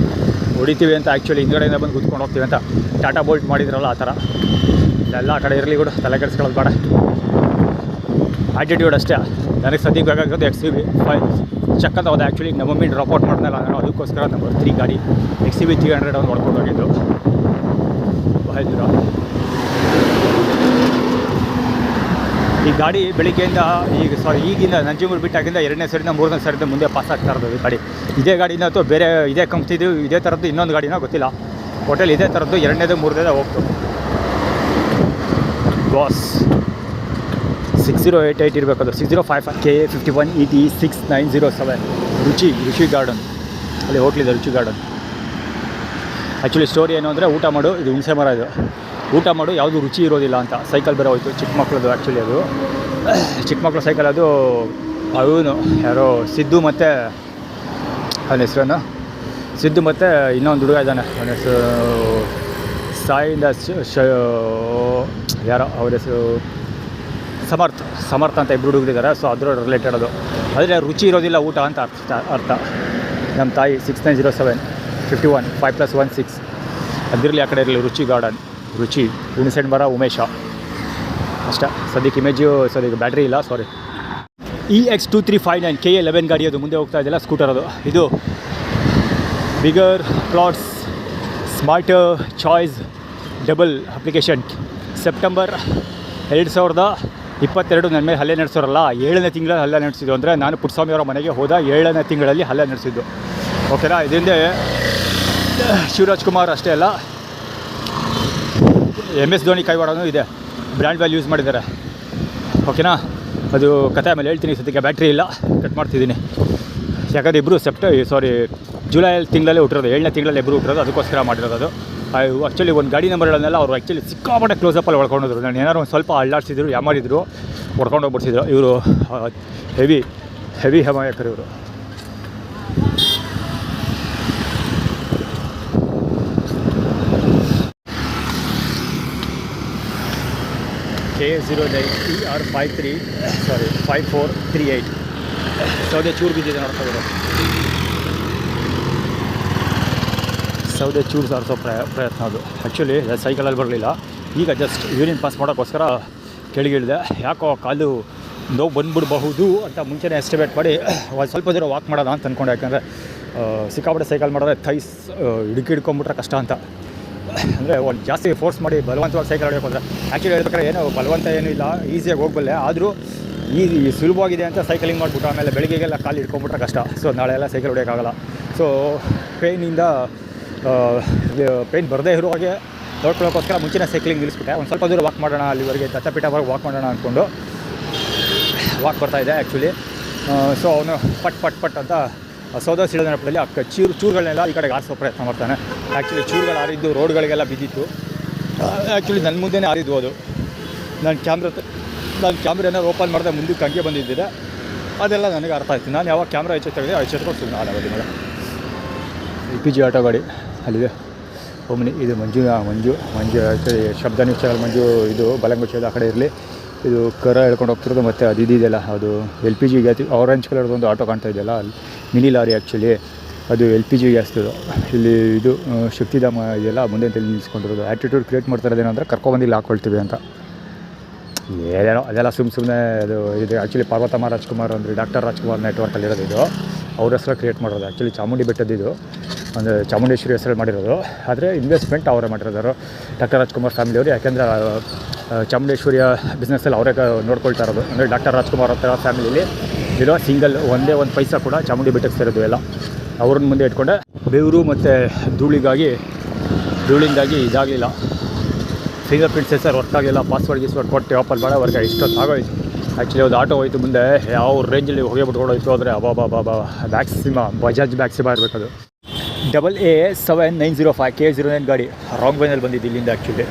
ಹೊಡಿತೀವಿ ಅಂತ. ಆ್ಯಕ್ಚುಲಿ ಹಿಂದ್ಗಡೆಯಿಂದ ಬಂದು ಕೂತ್ಕೊಂಡು ಹೋಗ್ತೀವಿ ಅಂತ ಟಾಟಾ ಬೋಲ್ಟ್ ಮಾಡಿದ್ರಲ್ಲ, ಆ ಥರ ಎಲ್ಲ ಆ ಕಡೆ ಇರಲಿ ಕೂಡ. ತಲೆ ಕೆಡಿಸ್ಕೊಳ್ಳೋದು ಬೇಡ. ಆ್ಯಟಿಟ್ಯೂಡ್ ಅಷ್ಟೇ. ನನಗೆ ಸದ್ಯಕ್ಕೆ ಬೇಕಾಗೋದು XUV5 ಚಕ್ಕಂತ ಹೋದೆ. ಆ್ಯಕ್ಚುಲಿ ನಮ್ಮ ಮಮ್ಮಿ ಡ್ರಾಪ್ ಔಟ್ ಮಾಡ್ದಲ್ಲ ನಾನು, ಅದಕ್ಕೋಸ್ಕರ ನಂಬರ್ 3 ಗಾಡಿ XUV 300 ಒಂದು ಹೊಡ್ಕೊಂಡು ಹೋಗಿದ್ದು. ಮಹೇಂದ್ರ ಈ ಗಾಡಿ ಬೆಳಿಗ್ಗೆಯಿಂದ ಈಗಿಂದ ನಂಜನಗೂಡು ಬಿಟ್ಟಾಗಿಂದ 2ನೇ ಸರಿಯಿಂದ 3ನೇ ಸರಿಯಿಂದ ಮುಂದೆ ಪಾಸ್ ಆಗ್ತಾ ಇರೋದು ಈ ಗಾಡಿ. ಇದೇ ಗಾಡಿನ ಅಥವಾ ಬೇರೆ ಇದೇ ಕಂಪ್ನಿದು ಇದೇ ಥರದ್ದು ಇನ್ನೊಂದು ಗಾಡಿನ ಗೊತ್ತಿಲ್ಲ. ಹೋಟೆಲ್ ಇದೇ ಥರದ್ದು 2ನೇದು 3ನೇದು ಹೋಗ್ತು. ಬಾಸ್ 6088 ಇರಬೇಕು, ಅದು 6055 KA51 ET 6907 ರುಚಿ ಗಾರ್ಡನ್. ಅಲ್ಲಿ ಹೋಟ್ಲಿದೆ ರುಚಿ ಗಾರ್ಡನ್. ಆ್ಯಕ್ಚುಲಿ ಸ್ಟೋರಿ ಏನು ಅಂದರೆ, ಊಟ ಮಾಡು, ಇದು ಹುಣಸೆ ಮರ, ಇದು ಊಟ ಮಾಡು ಯಾವುದು ರುಚಿ ಇರೋದಿಲ್ಲ ಅಂತ ಸೈಕಲ್ ಬೇರೆ ಹೋಯ್ತು, ಚಿಕ್ಕ ಮಕ್ಕಳದು. ಆ್ಯಕ್ಚುಲಿ ಅದು ಚಿಕ್ಕ ಮಕ್ಕಳು ಸೈಕಲ್. ಅದು ಅವನು ಯಾರೋ ಸಿದ್ದು ಮತ್ತು ಅವನ ಹೆಸರನ್ನು ಸಿದ್ದು ಮತ್ತು ಇನ್ನೊಂದು ಹುಡುಗ ಇದ್ದಾನೆ, ಅವನ ಹೆಸರು ಸಾಯಿಂದ ಯಾರೋ ಅವ್ರ ಹೆಸರು ಸಮರ್ಥ ಅಂತ ಇಬ್ಬರು ಹುಡುಗರಿದ್ದಾರೆ. ಸೊ ಅದರ ರಿಲೇಟೆಡ್ ಅದು. ಆದರೆ ರುಚಿ ಇರೋದಿಲ್ಲ ಊಟ ಅಂತ ಅರ್ಥ. ನಮ್ಮ ತಾಯಿ 6907 51 5+1 6 ಅದಿರಲಿ, ಆ ಕಡೆ ಇರಲಿ ರುಚಿ ಗಾರ್ಡನ್. ರುಚಿ ಹುಣಸೆಹಣ್ಣು ಮರ ಉಮೇಶ ಅಷ್ಟೇ. ಸದ್ಯಕ್ಕೆ ಸದ್ಯಕ್ಕೆ ಬ್ಯಾಟ್ರಿ ಇಲ್ಲ, ಸಾರಿ. EX2359 KA11 ಗಾಡಿ. ಅದು ಮುಂದೆ ಹೋಗ್ತಾ ಇದೆಯಲ್ಲ, ಸ್ಕೂಟರ್ ಅದು. ಇದು bigger plots smarter choice double application. September 2022 ನನ್ನ ಮೇಲೆ ಹಲ್ಲೆ ನಡೆಸೋರಲ್ಲ, 7ನೇ ತಿಂಗಳಲ್ಲಿ ಹಲ್ಲೆ ನಡೆಸಿದ್ದು. ಅಂದರೆ ನಾನು ಪುಟ್ಟಸ್ವಾಮಿಯವರ ಮನೆಗೆ ಹೋದ 7ನೇ ತಿಂಗಳಲ್ಲಿ ಹಲ್ಲೆ ನಡೆಸಿದ್ದು. ಓಕೆನಾ. ಇದರಿಂದ ಶಿವರಾಜ್ ಕುಮಾರ್ ಅಷ್ಟೇ ಅಲ್ಲ, MS ಧೋನಿ ಕೈವಾಡನೂ ಇದೆ. ಬ್ರ್ಯಾಂಡ್ ವ್ಯಾಲ್ಯೂ ಯೂಸ್ ಮಾಡಿದ್ದಾರೆ. ಓಕೆನಾ. ಅದು ಕಥೆ ಆಮೇಲೆ ಹೇಳ್ತೀನಿ. ಸದ್ಯಕ್ಕೆ ಬ್ಯಾಟ್ರಿ ಇಲ್ಲ, ಕಟ್ ಮಾಡ್ತಿದ್ದೀನಿ. ಯಾಕಂದರೆ ಇಬ್ಬರು ಜುಲೈ ತಿಂಗಳಲ್ಲೇ ಹುಟ್ಟಿರೋದು, 7ನೇ ತಿಂಗಳಲ್ಲಿ ಇಬ್ಬರು ಹುಟ್ಟಿರೋದು. ಅದಕ್ಕೋಸ್ಕರ ಮಾಡಿರೋದು ಅದು. ಆ್ಯಕ್ಚುಲಿ ಒಂದು ಗಾಡಿ ನಂಬರ್ಗಳನ್ನೆಲ್ಲ ಅವರು ಆ್ಯಕ್ಚುಲಿ ಸಿಕ್ಕಾಪಟ್ಟೆ ಕ್ಲೋಸಪ್ಪಲ್ಲಿ ಹೊಡ್ಕೊಂಡಿದ್ರು. ನಾನು ಏನಾರು ಒಂದು ಸ್ವಲ್ಪ ಅಳ್ಳಾಡ್ಸಿದ್ರು, ಯಾಮಾರಿದ್ರು, ಹೊಡ್ಕೊಂಡು ಹೋಗ್ಬಿಡ್ಸಿದ್ರು. ಇವರು ಹೆವಿ ಹಮಾಯಕರು ಇವರು. KA09 5438 ಸೌದೆ ಚೂರು ಬಿದ್ದಿದೆ ನೋಡ್ತಾ. ಸೌದೆ ಚೂರು ಸಾರಿಸೋ ಪ್ರಯತ್ನ ಅದು. ಆ್ಯಕ್ಚುಲಿ ಸೈಕಲಲ್ಲಿ ಬರಲಿಲ್ಲ, ಈಗ ಜಸ್ಟ್ ಯೂರಿನ್ ಪಾಸ್ ಮಾಡೋಕ್ಕೋಸ್ಕರ ಕೆಳಗಿಳಿದೆ. ಯಾಕೋ ಕಾಲು ನೋವು ಬಂದುಬಿಡಬಹುದು ಅಂತ ಮುಂಚೆನೇ ಎಸ್ಟಿಮೇಟ್ ಮಾಡಿ ಒಂದು ಸ್ವಲ್ಪ ದೂರ ವಾಕ್ ಮಾಡೋಣ ಅಂತ ಅಂದ್ಕೊಂಡೆ. ಯಾಕಂದರೆ ಸಿಕ್ಕಾಪಟ್ಟೆ ಸೈಕಲ್ ಮಾಡಿದ್ರೆ ಥೈಸ್ ಹಿಡ್ಕೊಂಬಿಟ್ರೆ ಕಷ್ಟ ಅಂತ. ಅಂದರೆ ಒಂದು ಜಾಸ್ತಿ ಫೋರ್ಸ್ ಮಾಡಿ ಬಲವಂತವಾಗಿ ಸೈಕಲ್ ಹೊಡೆಯೋಕೆ ಹೋದರೆ, ಆ್ಯಕ್ಚುಲಿ ಹೇಳ್ಬೇಕಾದ್ರೆ ಏನೋ ಬಲವಂತ ಏನೂ ಇಲ್ಲ, ಈಸಿಯಾಗಿ ಹೋಗಬಲ್ಲೆ. ಆದರೂ ಈ ಸುಲಭವಾಗಿದೆ ಅಂತ ಸೈಕಲಿಂಗ್ ಮಾಡಿಬಿಟ್ಟು ಆಮೇಲೆ ಬೆಳಗ್ಗೆಗೆಲ್ಲ ಕಾಲು ಹಿಡ್ಕೊಂಬಿಟ್ರೆ ಕಷ್ಟ. ಸೊ ನಾಳೆ ಎಲ್ಲ ಸೈಕಲ್ ಹೊಡೆಯೋಕ್ಕಾಗಲ್ಲ. ಸೊ ಪೇಯ್ನ್ ಬರದೇ ಇರೋ ಹಾಗೆ ನೋಡ್ಕೊಳ್ಳೋಕ್ಕೋಸ್ಕರ ಮುಂಚೆನೇ ಸೈಕ್ಲಿಂಗ್ ನಿಲ್ಲಿಸ್ಬಿಟ್ಟೆ. ಒಂದು ಸ್ವಲ್ಪ ದೂರ ವಾಕ್ ಮಾಡೋಣ, ಅಲ್ಲಿವರೆಗೆ ದತ್ತಪೀಠವರೆಗೆ ವಾಕ್ ಮಾಡೋಣ ಅಂದ್ಕೊಂಡು ವಾಕ್ ಬರ್ತಾಯಿದ್ದೆ ಆ್ಯಕ್ಚುಲಿ. ಸೊ ಅವನು ಪಟ್ ಅಂತ ಸೌದೆ ಸಿಡಿದ ನೆಪದಲ್ಲಿ ಚೂರುಗಳನ್ನೆಲ್ಲ ಈ ಕಡೆಗೆ ಆರಿಸೋ ಪ್ರಯತ್ನ ಮಾಡ್ತಾನೆ. ಆ್ಯಕ್ಚುಲಿ ಚೂರುಗಳು ಆರಿದ್ದು ರೋಡ್ಗಳಿಗೆಲ್ಲ ಬಿದ್ದಿತ್ತು. ಆ್ಯಕ್ಚುಲಿ ನನ್ನ ಮುಂದೆನೇ ಆರಿದ್ವು ಅದು. ನಾನು ಕ್ಯಾಮ್ರಾನ ಓಪನ್ ಮಾಡಿದೆ, ಮುಂದಕ್ಕೆ ಹಂಗೆ ಬಂದಿದ್ದಿದೆ. ಅದೆಲ್ಲ ನನಗೆ ಅರ್ಥ ಆಯ್ತು. ನಾನು ಯಾವಾಗ ಕ್ಯಾಮ್ರಾ ಎಚ್ಚೆತ್ಕೊಂಡು ಸುಮ್ಮನೆ ಆದ ಬದಿ ಮೇಲೆ. LPG ಆಟೋ ಗಾಡಿ ಅಲ್ಲಿದೆ. ಒಮ್ಮೆ ಇದು ಮಂಜು ಆ್ಯಕ್ಚುಲಿ ಶಬ್ದ ನಿಶ್ಚಯ ಮಂಜು. ಇದು ಬಲಂಗುಚ್ಚದ ಆ ಕಡೆ ಇರಲಿ. ಇದು ಕರ ಹೇಳ್ಕೊಂಡು ಹೋಗ್ತಿರೋದು. ಮತ್ತು ಅದು ಇದೆಯಲ್ಲ, ಅದು LPG ಗ್ಯಾಸ್. ಆರೆಂಜ್ ಕಲರ್ದೊಂದು ಆಟೋ ಕಾಣ್ತಾ ಇದೆಯಲ್ಲ, ಅಲ್ಲಿ ಮಿನಿ ಲಾರಿ ಆ್ಯಕ್ಚುಲಿ ಅದು LPG ಗ್ಯಾಸ್ದು. ಇಲ್ಲಿ ಇದು ಶಕ್ತಿಧಾಮ ಇದೆಯಲ್ಲ, ಮುಂದೆ ನಿಲ್ಲಿಸ್ಕೊಂಡಿರೋದು. ಆ್ಯಟಿಟ್ಯೂಡ್ ಕ್ರಿಯೇಟ್ ಮಾಡ್ತಾರೋದೇನಂದರೆ ಕರ್ಕೊಬಂದಿಲ್ಲ ಹಾಕ್ಕೊಳ್ತೀವಿ ಅಂತ. ಏನೇನೋ ಅದೆಲ್ಲ ಸುಮ್ಮನೆ ಅದು ಇದು. ಆ್ಯಕ್ಚುಲಿ ಪಾರ್ವತಮ್ಮ ರಾಜ್ಕುಮಾರ್ ಅಂದರೆ ಡಾಕ್ಟರ್ ರಾಜ್ಕುಮಾರ್ ನೆಟ್ವರ್ಕಲ್ಲಿರೋದು ಇದು. ಅವ್ರ ಹೆಸರು ಕ್ರಿಯೇಟ್ ಮಾಡೋದು. ಆ್ಯಕ್ಚುಲಿ ಚಾಮುಂಡಿ ಬೆಟ್ಟದಿದ್ದು, ಅಂದರೆ ಚಾಮುಂಡೇಶ್ವರಿ ಹೆಸರಲ್ಲಿ ಮಾಡಿರೋದು. ಆದರೆ ಇನ್ವೆಸ್ಟ್ಮೆಂಟ್ ಅವರೇ ಮಾಡಿರೋದು, ಡಾಕ್ಟರ್ ರಾಜ್ಕುಮಾರ್ ಫ್ಯಾಮಿಲಿಯವರು. ಯಾಕೆಂದರೆ ಚಾಮುಂಡೇಶ್ವರಿಯ ಬಿಸ್ನೆಸ್ಸಲ್ಲಿ ಅವರೇ ನೋಡ್ಕೊಳ್ತಾ ಇರೋದು. ಅಂದರೆ ಡಾಕ್ಟರ್ ರಾಜ್ಕುಮಾರ್ ಹತ್ರ ಫ್ಯಾಮಿಲಿಯಲ್ಲಿ ಇರೋ ಸಿಂಗಲ್ ಒಂದೇ ಒಂದು ಪೈಸಾ ಕೂಡ ಚಾಮುಂಡಿ ಬೆಟ್ಟಕ್ಕೆ ಸೇರೋದು ಎಲ್ಲ ಅವ್ರನ್ನ ಮುಂದೆ ಇಟ್ಕೊಂಡೆ. ಬೆವರು ಮತ್ತು ಧೂಳಿಂದಾಗಿ ಇದಾಗಲಿಲ್ಲ, ಫಿಂಗರ್ ಪ್ರಿಂಟ್ ಸೆನ್ಸರ್ ವರ್ಕ್ ಆಗಿಲ್ಲ. ಪಾಸ್ವರ್ಡ್ ಕೊಟ್ಟು ಓಪನ್ ಮಾಡೋ ವರ್ಗ ಇಷ್ಟೊತ್ತು ಆಗೋಯ್ತು. ಆ್ಯಕ್ಚುಲಿ ಒಂದು ಆಟೋ ಹೋಯ್ತು ಮುಂದೆ, ಯಾವ ರೇಂಜಲ್ಲಿ ಹೊಗೆ ಬಿಟ್ಕೊಂಡೋಯ್ತು ಅಂದರೆ ಮ್ಯಾಕ್ಸಿಮ ಬಜಾಜ್ ಮ್ಯಾಕ್ಸಿಮ ಇರಬೇಕದು. AA7905 KA09 ಗಾಡಿ ರಾಂಗ್ ವೈನಲ್ಲಿ ಬಂದಿದ್ದು ಇಲ್ಲಿಂದ. ಆ್ಯಕ್ಚುಲಿ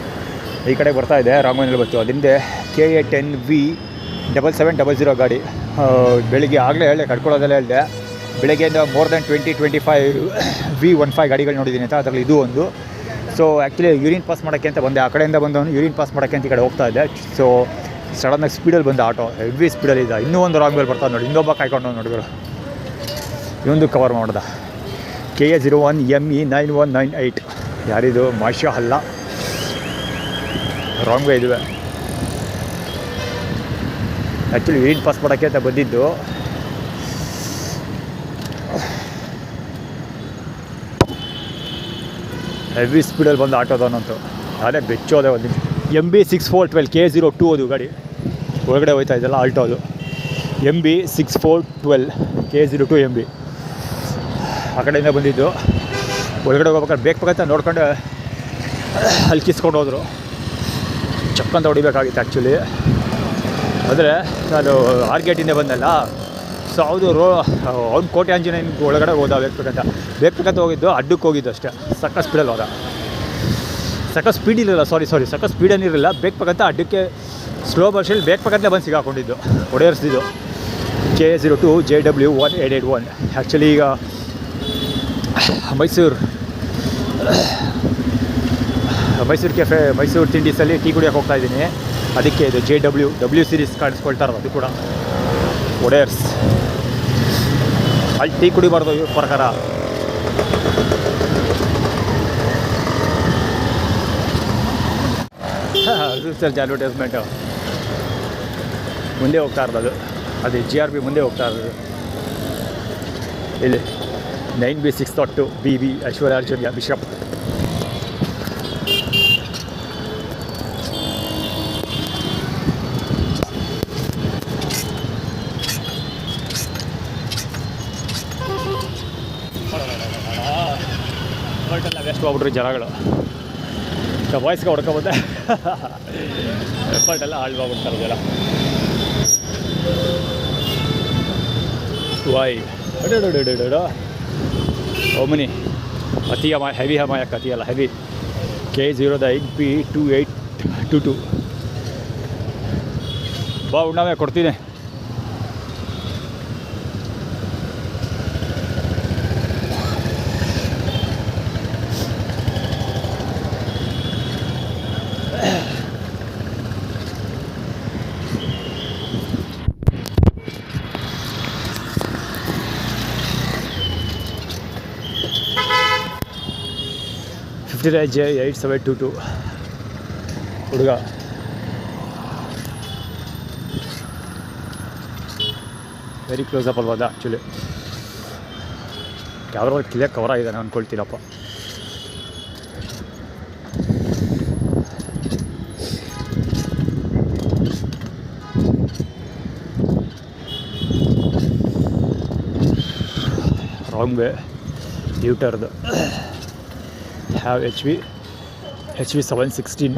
ಈ ಕಡೆ ಬರ್ತಾ ಇದೆ, ರಾಂಗ್ ವೈನಲ್ಲಿ ಬಂತು. ಅದರಿಂದ KA10V 7700 ಗಾಡಿ. ಬೆಳಿಗ್ಗೆ ಆಗಲೇ ಕಟ್ಕೊಳ್ಳೋದೆಲ್ಲ ಹೇಳಿದೆ. ಬೆಳಗ್ಗೆಯಿಂದ ಮೋರ್ ದ್ಯಾನ್ 20-25 V15 ಗಾಡಿಗಳು ನೋಡಿದ್ದೀನಿ ಅಂತ. ಅದರಲ್ಲಿ ಇದು ಒಂದು. ಸೊ ಆ್ಯಕ್ಚುಲಿ ಯೂರಿನ್ ಪಾಸ್ ಮಾಡೋಕ್ಕೆ ಅಂತ ಬಂದೆ. ಆ ಕಡೆಯಿಂದ ಬಂದವನು ಯೂರಿನ್ ಪಾಸ್ ಮಾಡೋಕ್ಕೆ ಅಂತ ಈ ಕಡೆ ಹೋಗ್ತಾ ಇದ್ದೆ. ಸೊ ಸಡನ್ನಾಗಿ ಸ್ಪೀಡಲ್ಲಿ ಬಂದ ಆಟೋ, ಹೆವಿ ಸ್ಪೀಡಲ್ಲಿದ್ದ. ಇನ್ನೂ ಒಂದು ರಾಂಗ್ ವೇಲ್ ಬರ್ತಾ ನೋಡಿ, ಇನ್ನೊಬ್ಬ ಕಾಯ್ಕೊಂಡು ನೋಡಿದ್ರು. ಇವೊಂದು ಕವರ್ ಮಾಡ್ದ. KA01 ME 9198 ಯಾರಿದು? ಮಾಷಾ ಅಲ್ಲ, ರಾಂಗ್ ವೇ ಇದುವೆ. ಆ್ಯಕ್ಚುಲಿ ಯೂರಿನ್ ಪಾಸ್ ಮಾಡೋಕ್ಕೆ ಅಂತ ಬಂದಿದ್ದು. ಹೆವಿ ಸ್ಪೀಡಲ್ಲಿ ಬಂದು ಆಟೋದವನಂತೂ ಅದೇ ಬೆಚ್ಚೋದೆ. ಒಂದು MB 6412 KA02 ಅದು ಗಾಡಿ. ಒಳಗಡೆ ಹೋಯ್ತಾ ಇದೆಯಲ್ಲ ಆಲ್ಟೋ ಅದು MB 6412 K02 MB. ಆ ಕಡೆಯಿಂದ ಬಂದಿದ್ದು. ಒಳಗಡೆ ಹೋಗ್ಬೇಕಾದ್ರೆ ಬೇಕು ನೋಡ್ಕೊಂಡು ಅಲ್ಲಿ ಕಿಸ್ಕೊಂಡು ಹೋದರು. ಚಕ್ಕಂತ ಹೊಡಿಬೇಕಾಗಿತ್ತು ಆ್ಯಕ್ಚುಲಿ. ಆದರೆ ನಾನು ಆರ್ ಗೇಟಿಂದ ಬಂದಲ್ಲ, ಸೊ ಅದು ಅವ್ನು ಕೋಟೆ ಆಂಜನೇಯನ ಒಳಗಡೆ ಹೋದ ಬೇಕಂತ ಹೋಗಿದ್ದು, ಅಡ್ಡಕ್ಕೆ ಹೋಗಿದ್ದು ಅಷ್ಟೇ. ಸಕ್ಕ ಸ್ಪೀಡಲ್ಲಿ ಹೋದ. ಸಕ್ಕ ಸ್ಪೀಡ್ ಇರಲಿಲ್ಲ, ಸಕ್ಕ ಸ್ಪೀಡೇನಿರಲಿಲ್ಲ. ಬೇಕಂತ ಅಡ್ಡಕ್ಕೆ ಸ್ಲೋ ವರ್ಷಲ್ಲಿ ಬೇಕಂತ ಬಂದು ಸಿಗಾಕೊಂಡಿದ್ದು, ಹೊಡೆಯರ್ಸಿದ್ದು. K02 JW 1881. ಆ್ಯಕ್ಚುಲಿ ಈಗ ಮೈಸೂರು ಕೆಫೆ, ಮೈಸೂರು ತಿಂಡೀಸಲ್ಲಿ ಟೀ ಕುಡಿಯೋಕೆ ಹೋಗ್ತಾಯಿದ್ದೀನಿ. ಅದಕ್ಕೆ ಇದು JW ಸೀರೀಸ್ ಕಾಣಿಸ್ಕೊಳ್ತಾರಲ್ಲ, ಅದು ಕೂಡ ಒಡೆಯರ್ಸ್. ಅಲ್ಲಿ ಟೀ ಕುಡಿಬಾರ್ದು ಇವ್ರ ಪ್ರಕಾರ. ರಿಸರ್ಚ್ ಅಡ್ವರ್ಟೈಸ್ಮೆಂಟು ಮುಂದೆ ಹೋಗ್ತಾ ಇರೋದು. ಅದು GRB ಮುಂದೆ ಹೋಗ್ತಾ ಇರೋದು. ಇಲ್ಲಿ 9B6.2 BB ಐಶ್ವರ್ಯ ಅರ್ಜುನ್ಯ ಬಿಷಪ್. ಎಫರ್ಟೆಲ್ಲ ವೇಸ್ಟ್ ಹೋಗ್ಬಿಟ್ರಿ ಜನಗಳು. ವಾಯ್ಸ್ಗೆ ಹೊಡ್ಕೊಬೋದೆ. ಎಫರ್ಟೆಲ್ಲ ಹಾಳು ಹೋಗ್ಬಿಡ್ತಾರೆ ಜನ. ವಾಯ್ ಓಮನಿ ಅತಿ ಹೆವಿ ಹಮಾಯಕ್ ಅತಿಯಲ್ಲ ಹೆವಿ. K09P2822 ಬಾ ಉಣ್ಣಾಮೆ ಕೊಡ್ತೀನಿ. J8722 ಹುಡುಗ. ವೆರಿ ಕ್ಲೋಸ್ ಅಪ್ ಅಲ್ವಾದ ಆ್ಯಕ್ಚುಲಿ. ಯಾವ್ದಾದ್ರು ಕ್ಲಿಯರ್ ಕವರ್ ಆಗಿದೆ ನಾನು ಅಂದ್ಕೊಳ್ತೀನಪ್ಪ. ರಾಂಗ್ ವೇ ಡ್ಯೂಟರ್ದು. have HV 716.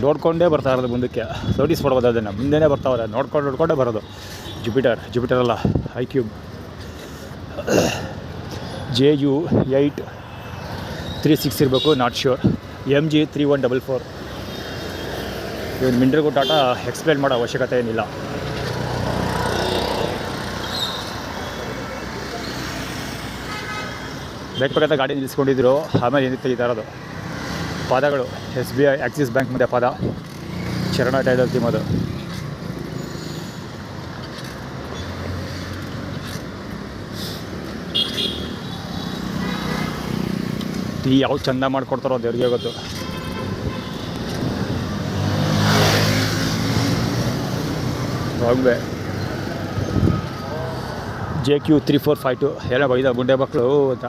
ನೋಡ್ಕೊಂಡೇ ಬರ್ತಾ ಇರೋದು ಮುಂದಕ್ಕೆ. ನೋಟಿಸ್ ಮಾಡ್ಬೋದು ಅದನ್ನು, ಮುಂದೆನೇ ಬರ್ತಾವ್ರೆ. ನೋಡ್ಕೊಂಡೇ ಬರೋದು. ಜುಪಿಟರ್ ಅಲ್ಲ, iQube JU 836 ಇರಬೇಕು, ನಾಟ್ ಶ್ಯೂರ್. MG 3144. ಇವನು ಮಿಂಡ್ರಿಗೂ ಟಾಟಾ ಎಕ್ಸ್ಪ್ಲೇನ್ ಮಾಡೋ ಅವಶ್ಯಕತೆ ಏನಿಲ್ಲ. ಬೇಕಂತ ಗಾಡಿ ನಿಲ್ಲಿಸ್ಕೊಂಡಿದ್ರು. ಆಮೇಲೆ ಏನಕ್ಕೆ ತೆಗಿತಾ ಇರೋದು ಪಾದಗಳು. SBI ಆಕ್ಸಿಸ್ ಬ್ಯಾಂಕ್ ಮುಂದೆ ಪಾದ. ಚರಣ ಟೈಲರ್ ತಿಮ್ಮದು. ಟೀ ಯಾವ ಚಂದ ಮಾಡಿಕೊಡ್ತಾರೋ ದೇವ್ರಿಗೆ ಗೊತ್ತು. Wrong way JQ 3452. ಎಲ್ಲ ಬೈದ ಗುಂಡೆ ಮಕ್ಕಳು ಅಂತ.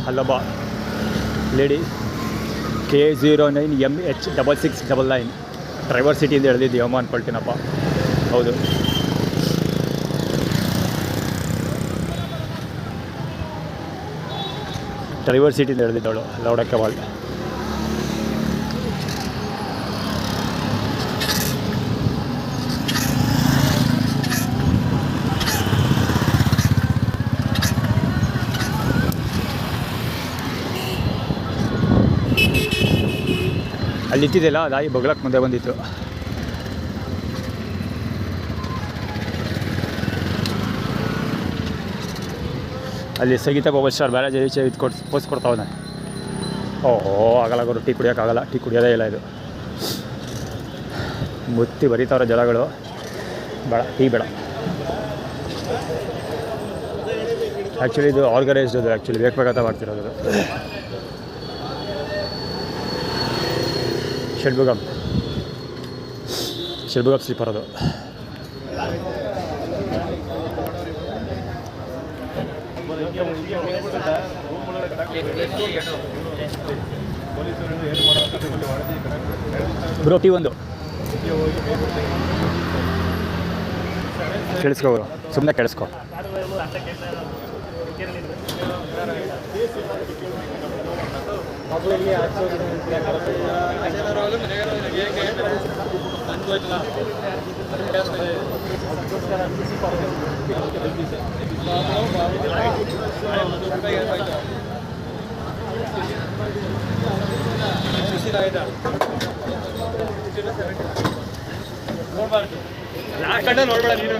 ಅಲ್ಲೊಬ್ಬ ಲೇಡಿ K09MH 6699. ಡ್ರೈವರ್ ಸಿಟಿಯಿಂದ ಎಳೆದಿದ್ದು ಅಮ್ಮ ಅಂದ್ಕೊಳ್ತೀನಪ್ಪ. ಹೌದು, ಡ್ರೈವರ್ ಸೀಟಿಂದ ಎಳೆದಿದ್ದವಳು ಲೌಡಕ್ಕೆ ವಾಲ್. ಅಲ್ಲಿ ಇಟ್ಟಿದೆಯಲ್ಲ ಅದಾಗಿ ಬಗ್ಲಕ್ಕೆ ಮುಂದೆ ಬಂದಿತ್ತು. ಅಲ್ಲಿ ಸಂಗೀತ ಮೊಬೈಲ್ ಸ್ಟಾರ್ ಬ್ಯಾರೇಜ್ ಇದು ಪೋಸ್ಟ್ ಕೊಡ್ತಾವನೆ. ಓಹೋ ಆಗಲ್ಲ ಗುರು, ಟೀ ಕುಡಿಯೋಕ್ಕಾಗಲ್ಲ. ಟೀ ಕುಡಿಯೋದೇ ಇಲ್ಲ ಇದು. ಮುತ್ತಿ ಬರೀತಾವ್ರೆ ಜನಗಳು. ಬೇಡ, ಟೀ ಬೇಡ. ಆ್ಯಕ್ಚುಲಿ ಇದು ಆರ್ಗನೈಸ್ಡ್, ಅದು ಆ್ಯಕ್ಚುಲಿ ಬೇಕಂತ ಮಾಡ್ತಿರೋದು. ಶೆಲ್ಬುಗಮ್ ಸ್ಲೀಪರ್ ಅದು. ಬ್ರೋ ಟೀ ಒಂದು ಕೇಳಿಸ್ಕೋ ಸುಮ್ಮನೆ ಕೇಳಿಸ್ಕೊ. ನೋಡ್ಬೇಡ ನೀನು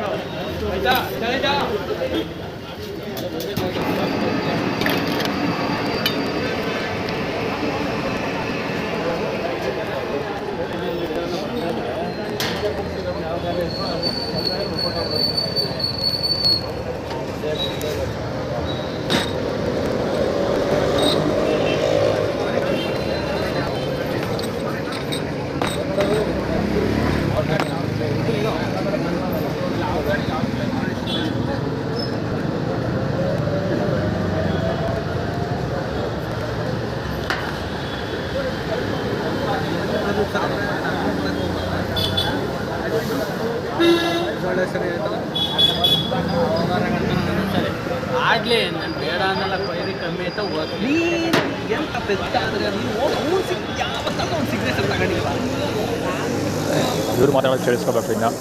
ಆಯ್ತಾ. ಆಡ್ಲಿ ನಾನು ಬೇಡ ಅನ್ನಲ್ಲ, ಕೊಯ್ರಿ ಕಮ್ಮಿ ಆಯ್ತಾ ಓದ್ಲಿ ಎಂತ ಬೆತ್ತ ಆದರೆ ಯಾವತ್ತಾದ್ರೂ ಒಂದು ಸಿಗ್ನೇಚರ್ ತಗೊಂಡಿಲ್ಲ. ಇವ್ರು ಮಾತಾಡೋದು ಕೇಳಿಸ್ಕೋಬೇಕು ಇನ್ನು.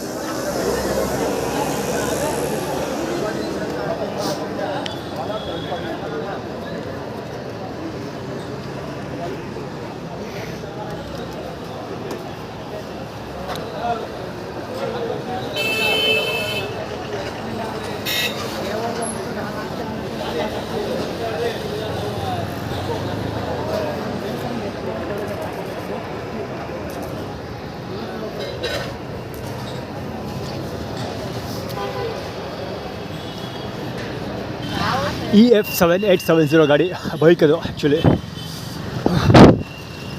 EF7870 ಗಾಡಿ ಬೈಕ್ ಅದು ಆ್ಯಕ್ಚುಲಿ.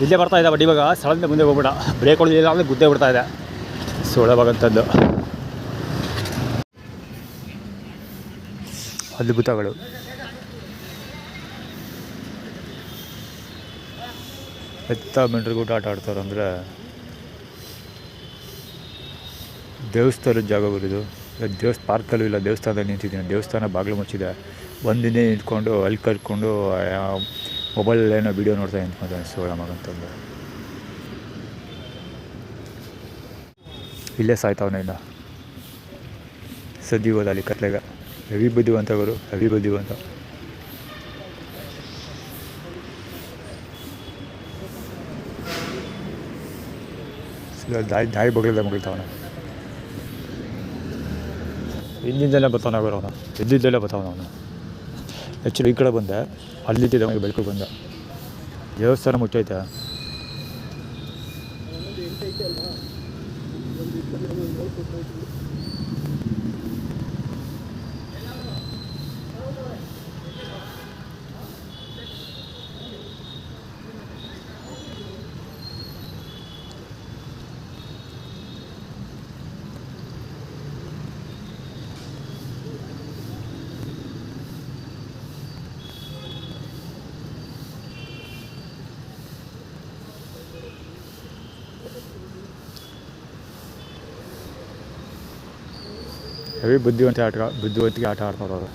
ಇಲ್ಲೇ ಬರ್ತಾ ಇದೆ, ಬಟ್ ಇವಾಗ ಸ್ಥಳದಿಂದ ಮುಂದೆ ಹೋಗ್ಬಿಡ, ಬ್ರೇಕ್ ಹೊಡೆದಿಲ್ಲ ಅಂದರೆ ಗುದ್ದೇ ಬಿಡ್ತಾ ಇದೆ ಸೊಳಬಾಗಂಥದ್ದು ಅದ್ಭುತಗಳು. ಎತ್ತ ಮೆಂಟ್ರಿಗೂಟ ಆಟ ಆಡ್ತಾರೆ ಅಂದರೆ ದೇವಸ್ಥಾನದ ಜಾಗ ಬರೋದು. ಪಾರ್ಕಲ್ಲೂ ಇಲ್ಲ, ದೇವಸ್ಥಾನದಲ್ಲಿ ನಿಂತಿದ್ದೀನಿ. ದೇವಸ್ಥಾನ ಬಾಗಿಲು ಮುಚ್ಚಿದೆ. ಒಂದಿನೇ ನಿಂತ್ಕೊಂಡು ಅಲ್ಲಿ ಕರ್ಕೊಂಡು ಮೊಬೈಲಲ್ಲಿ ಏನೋ ವೀಡಿಯೋ ನೋಡ್ತಾ ನಿಂತ್ಕೊಂತಾನೆ ಸೋಳ ಮಗಂತಂದು. ಇಲ್ಲೇ ಸಾಯ್ತಾವನ ಇಲ್ಲ ಸದ್ದಿ ಹೋದ ಅಲ್ಲಿ ಕತ್ಲೆಗೆ. ಹೆವಿ ಬುದ್ಧಿವಂತ ಗುರು, ಹೆವಿ ಬುದ್ಧಿವಂತ. ದಾಯಿ ಬಗ್ಲದ ಮುಗಿತಾವನ. ಹಿಂದಿಂದೆಲ್ಲ ಬರ್ತಾನೆ ಗುರು ಅವನು, ಎದ್ದಿದ್ದೆಲ್ಲ ಬರ್ತಾವನ ಅವನು. ಆ್ಯಕ್ಚುಲಿ ಈ ಕಡೆ ಬಂದೆ, ಅಲ್ಲಿದ್ದಿದ್ದ ಅವನಿಗೆ ಬೆಳಕು ಬಂದ. ದೇವಸ್ಥಾನ ಮುಚ್ಚೈತೆ. ಹೆವಿ ಬುದ್ಧಿವಂತಿಕೆ ಆಟ ಆಡ್ತಾರೆ ಅವರು.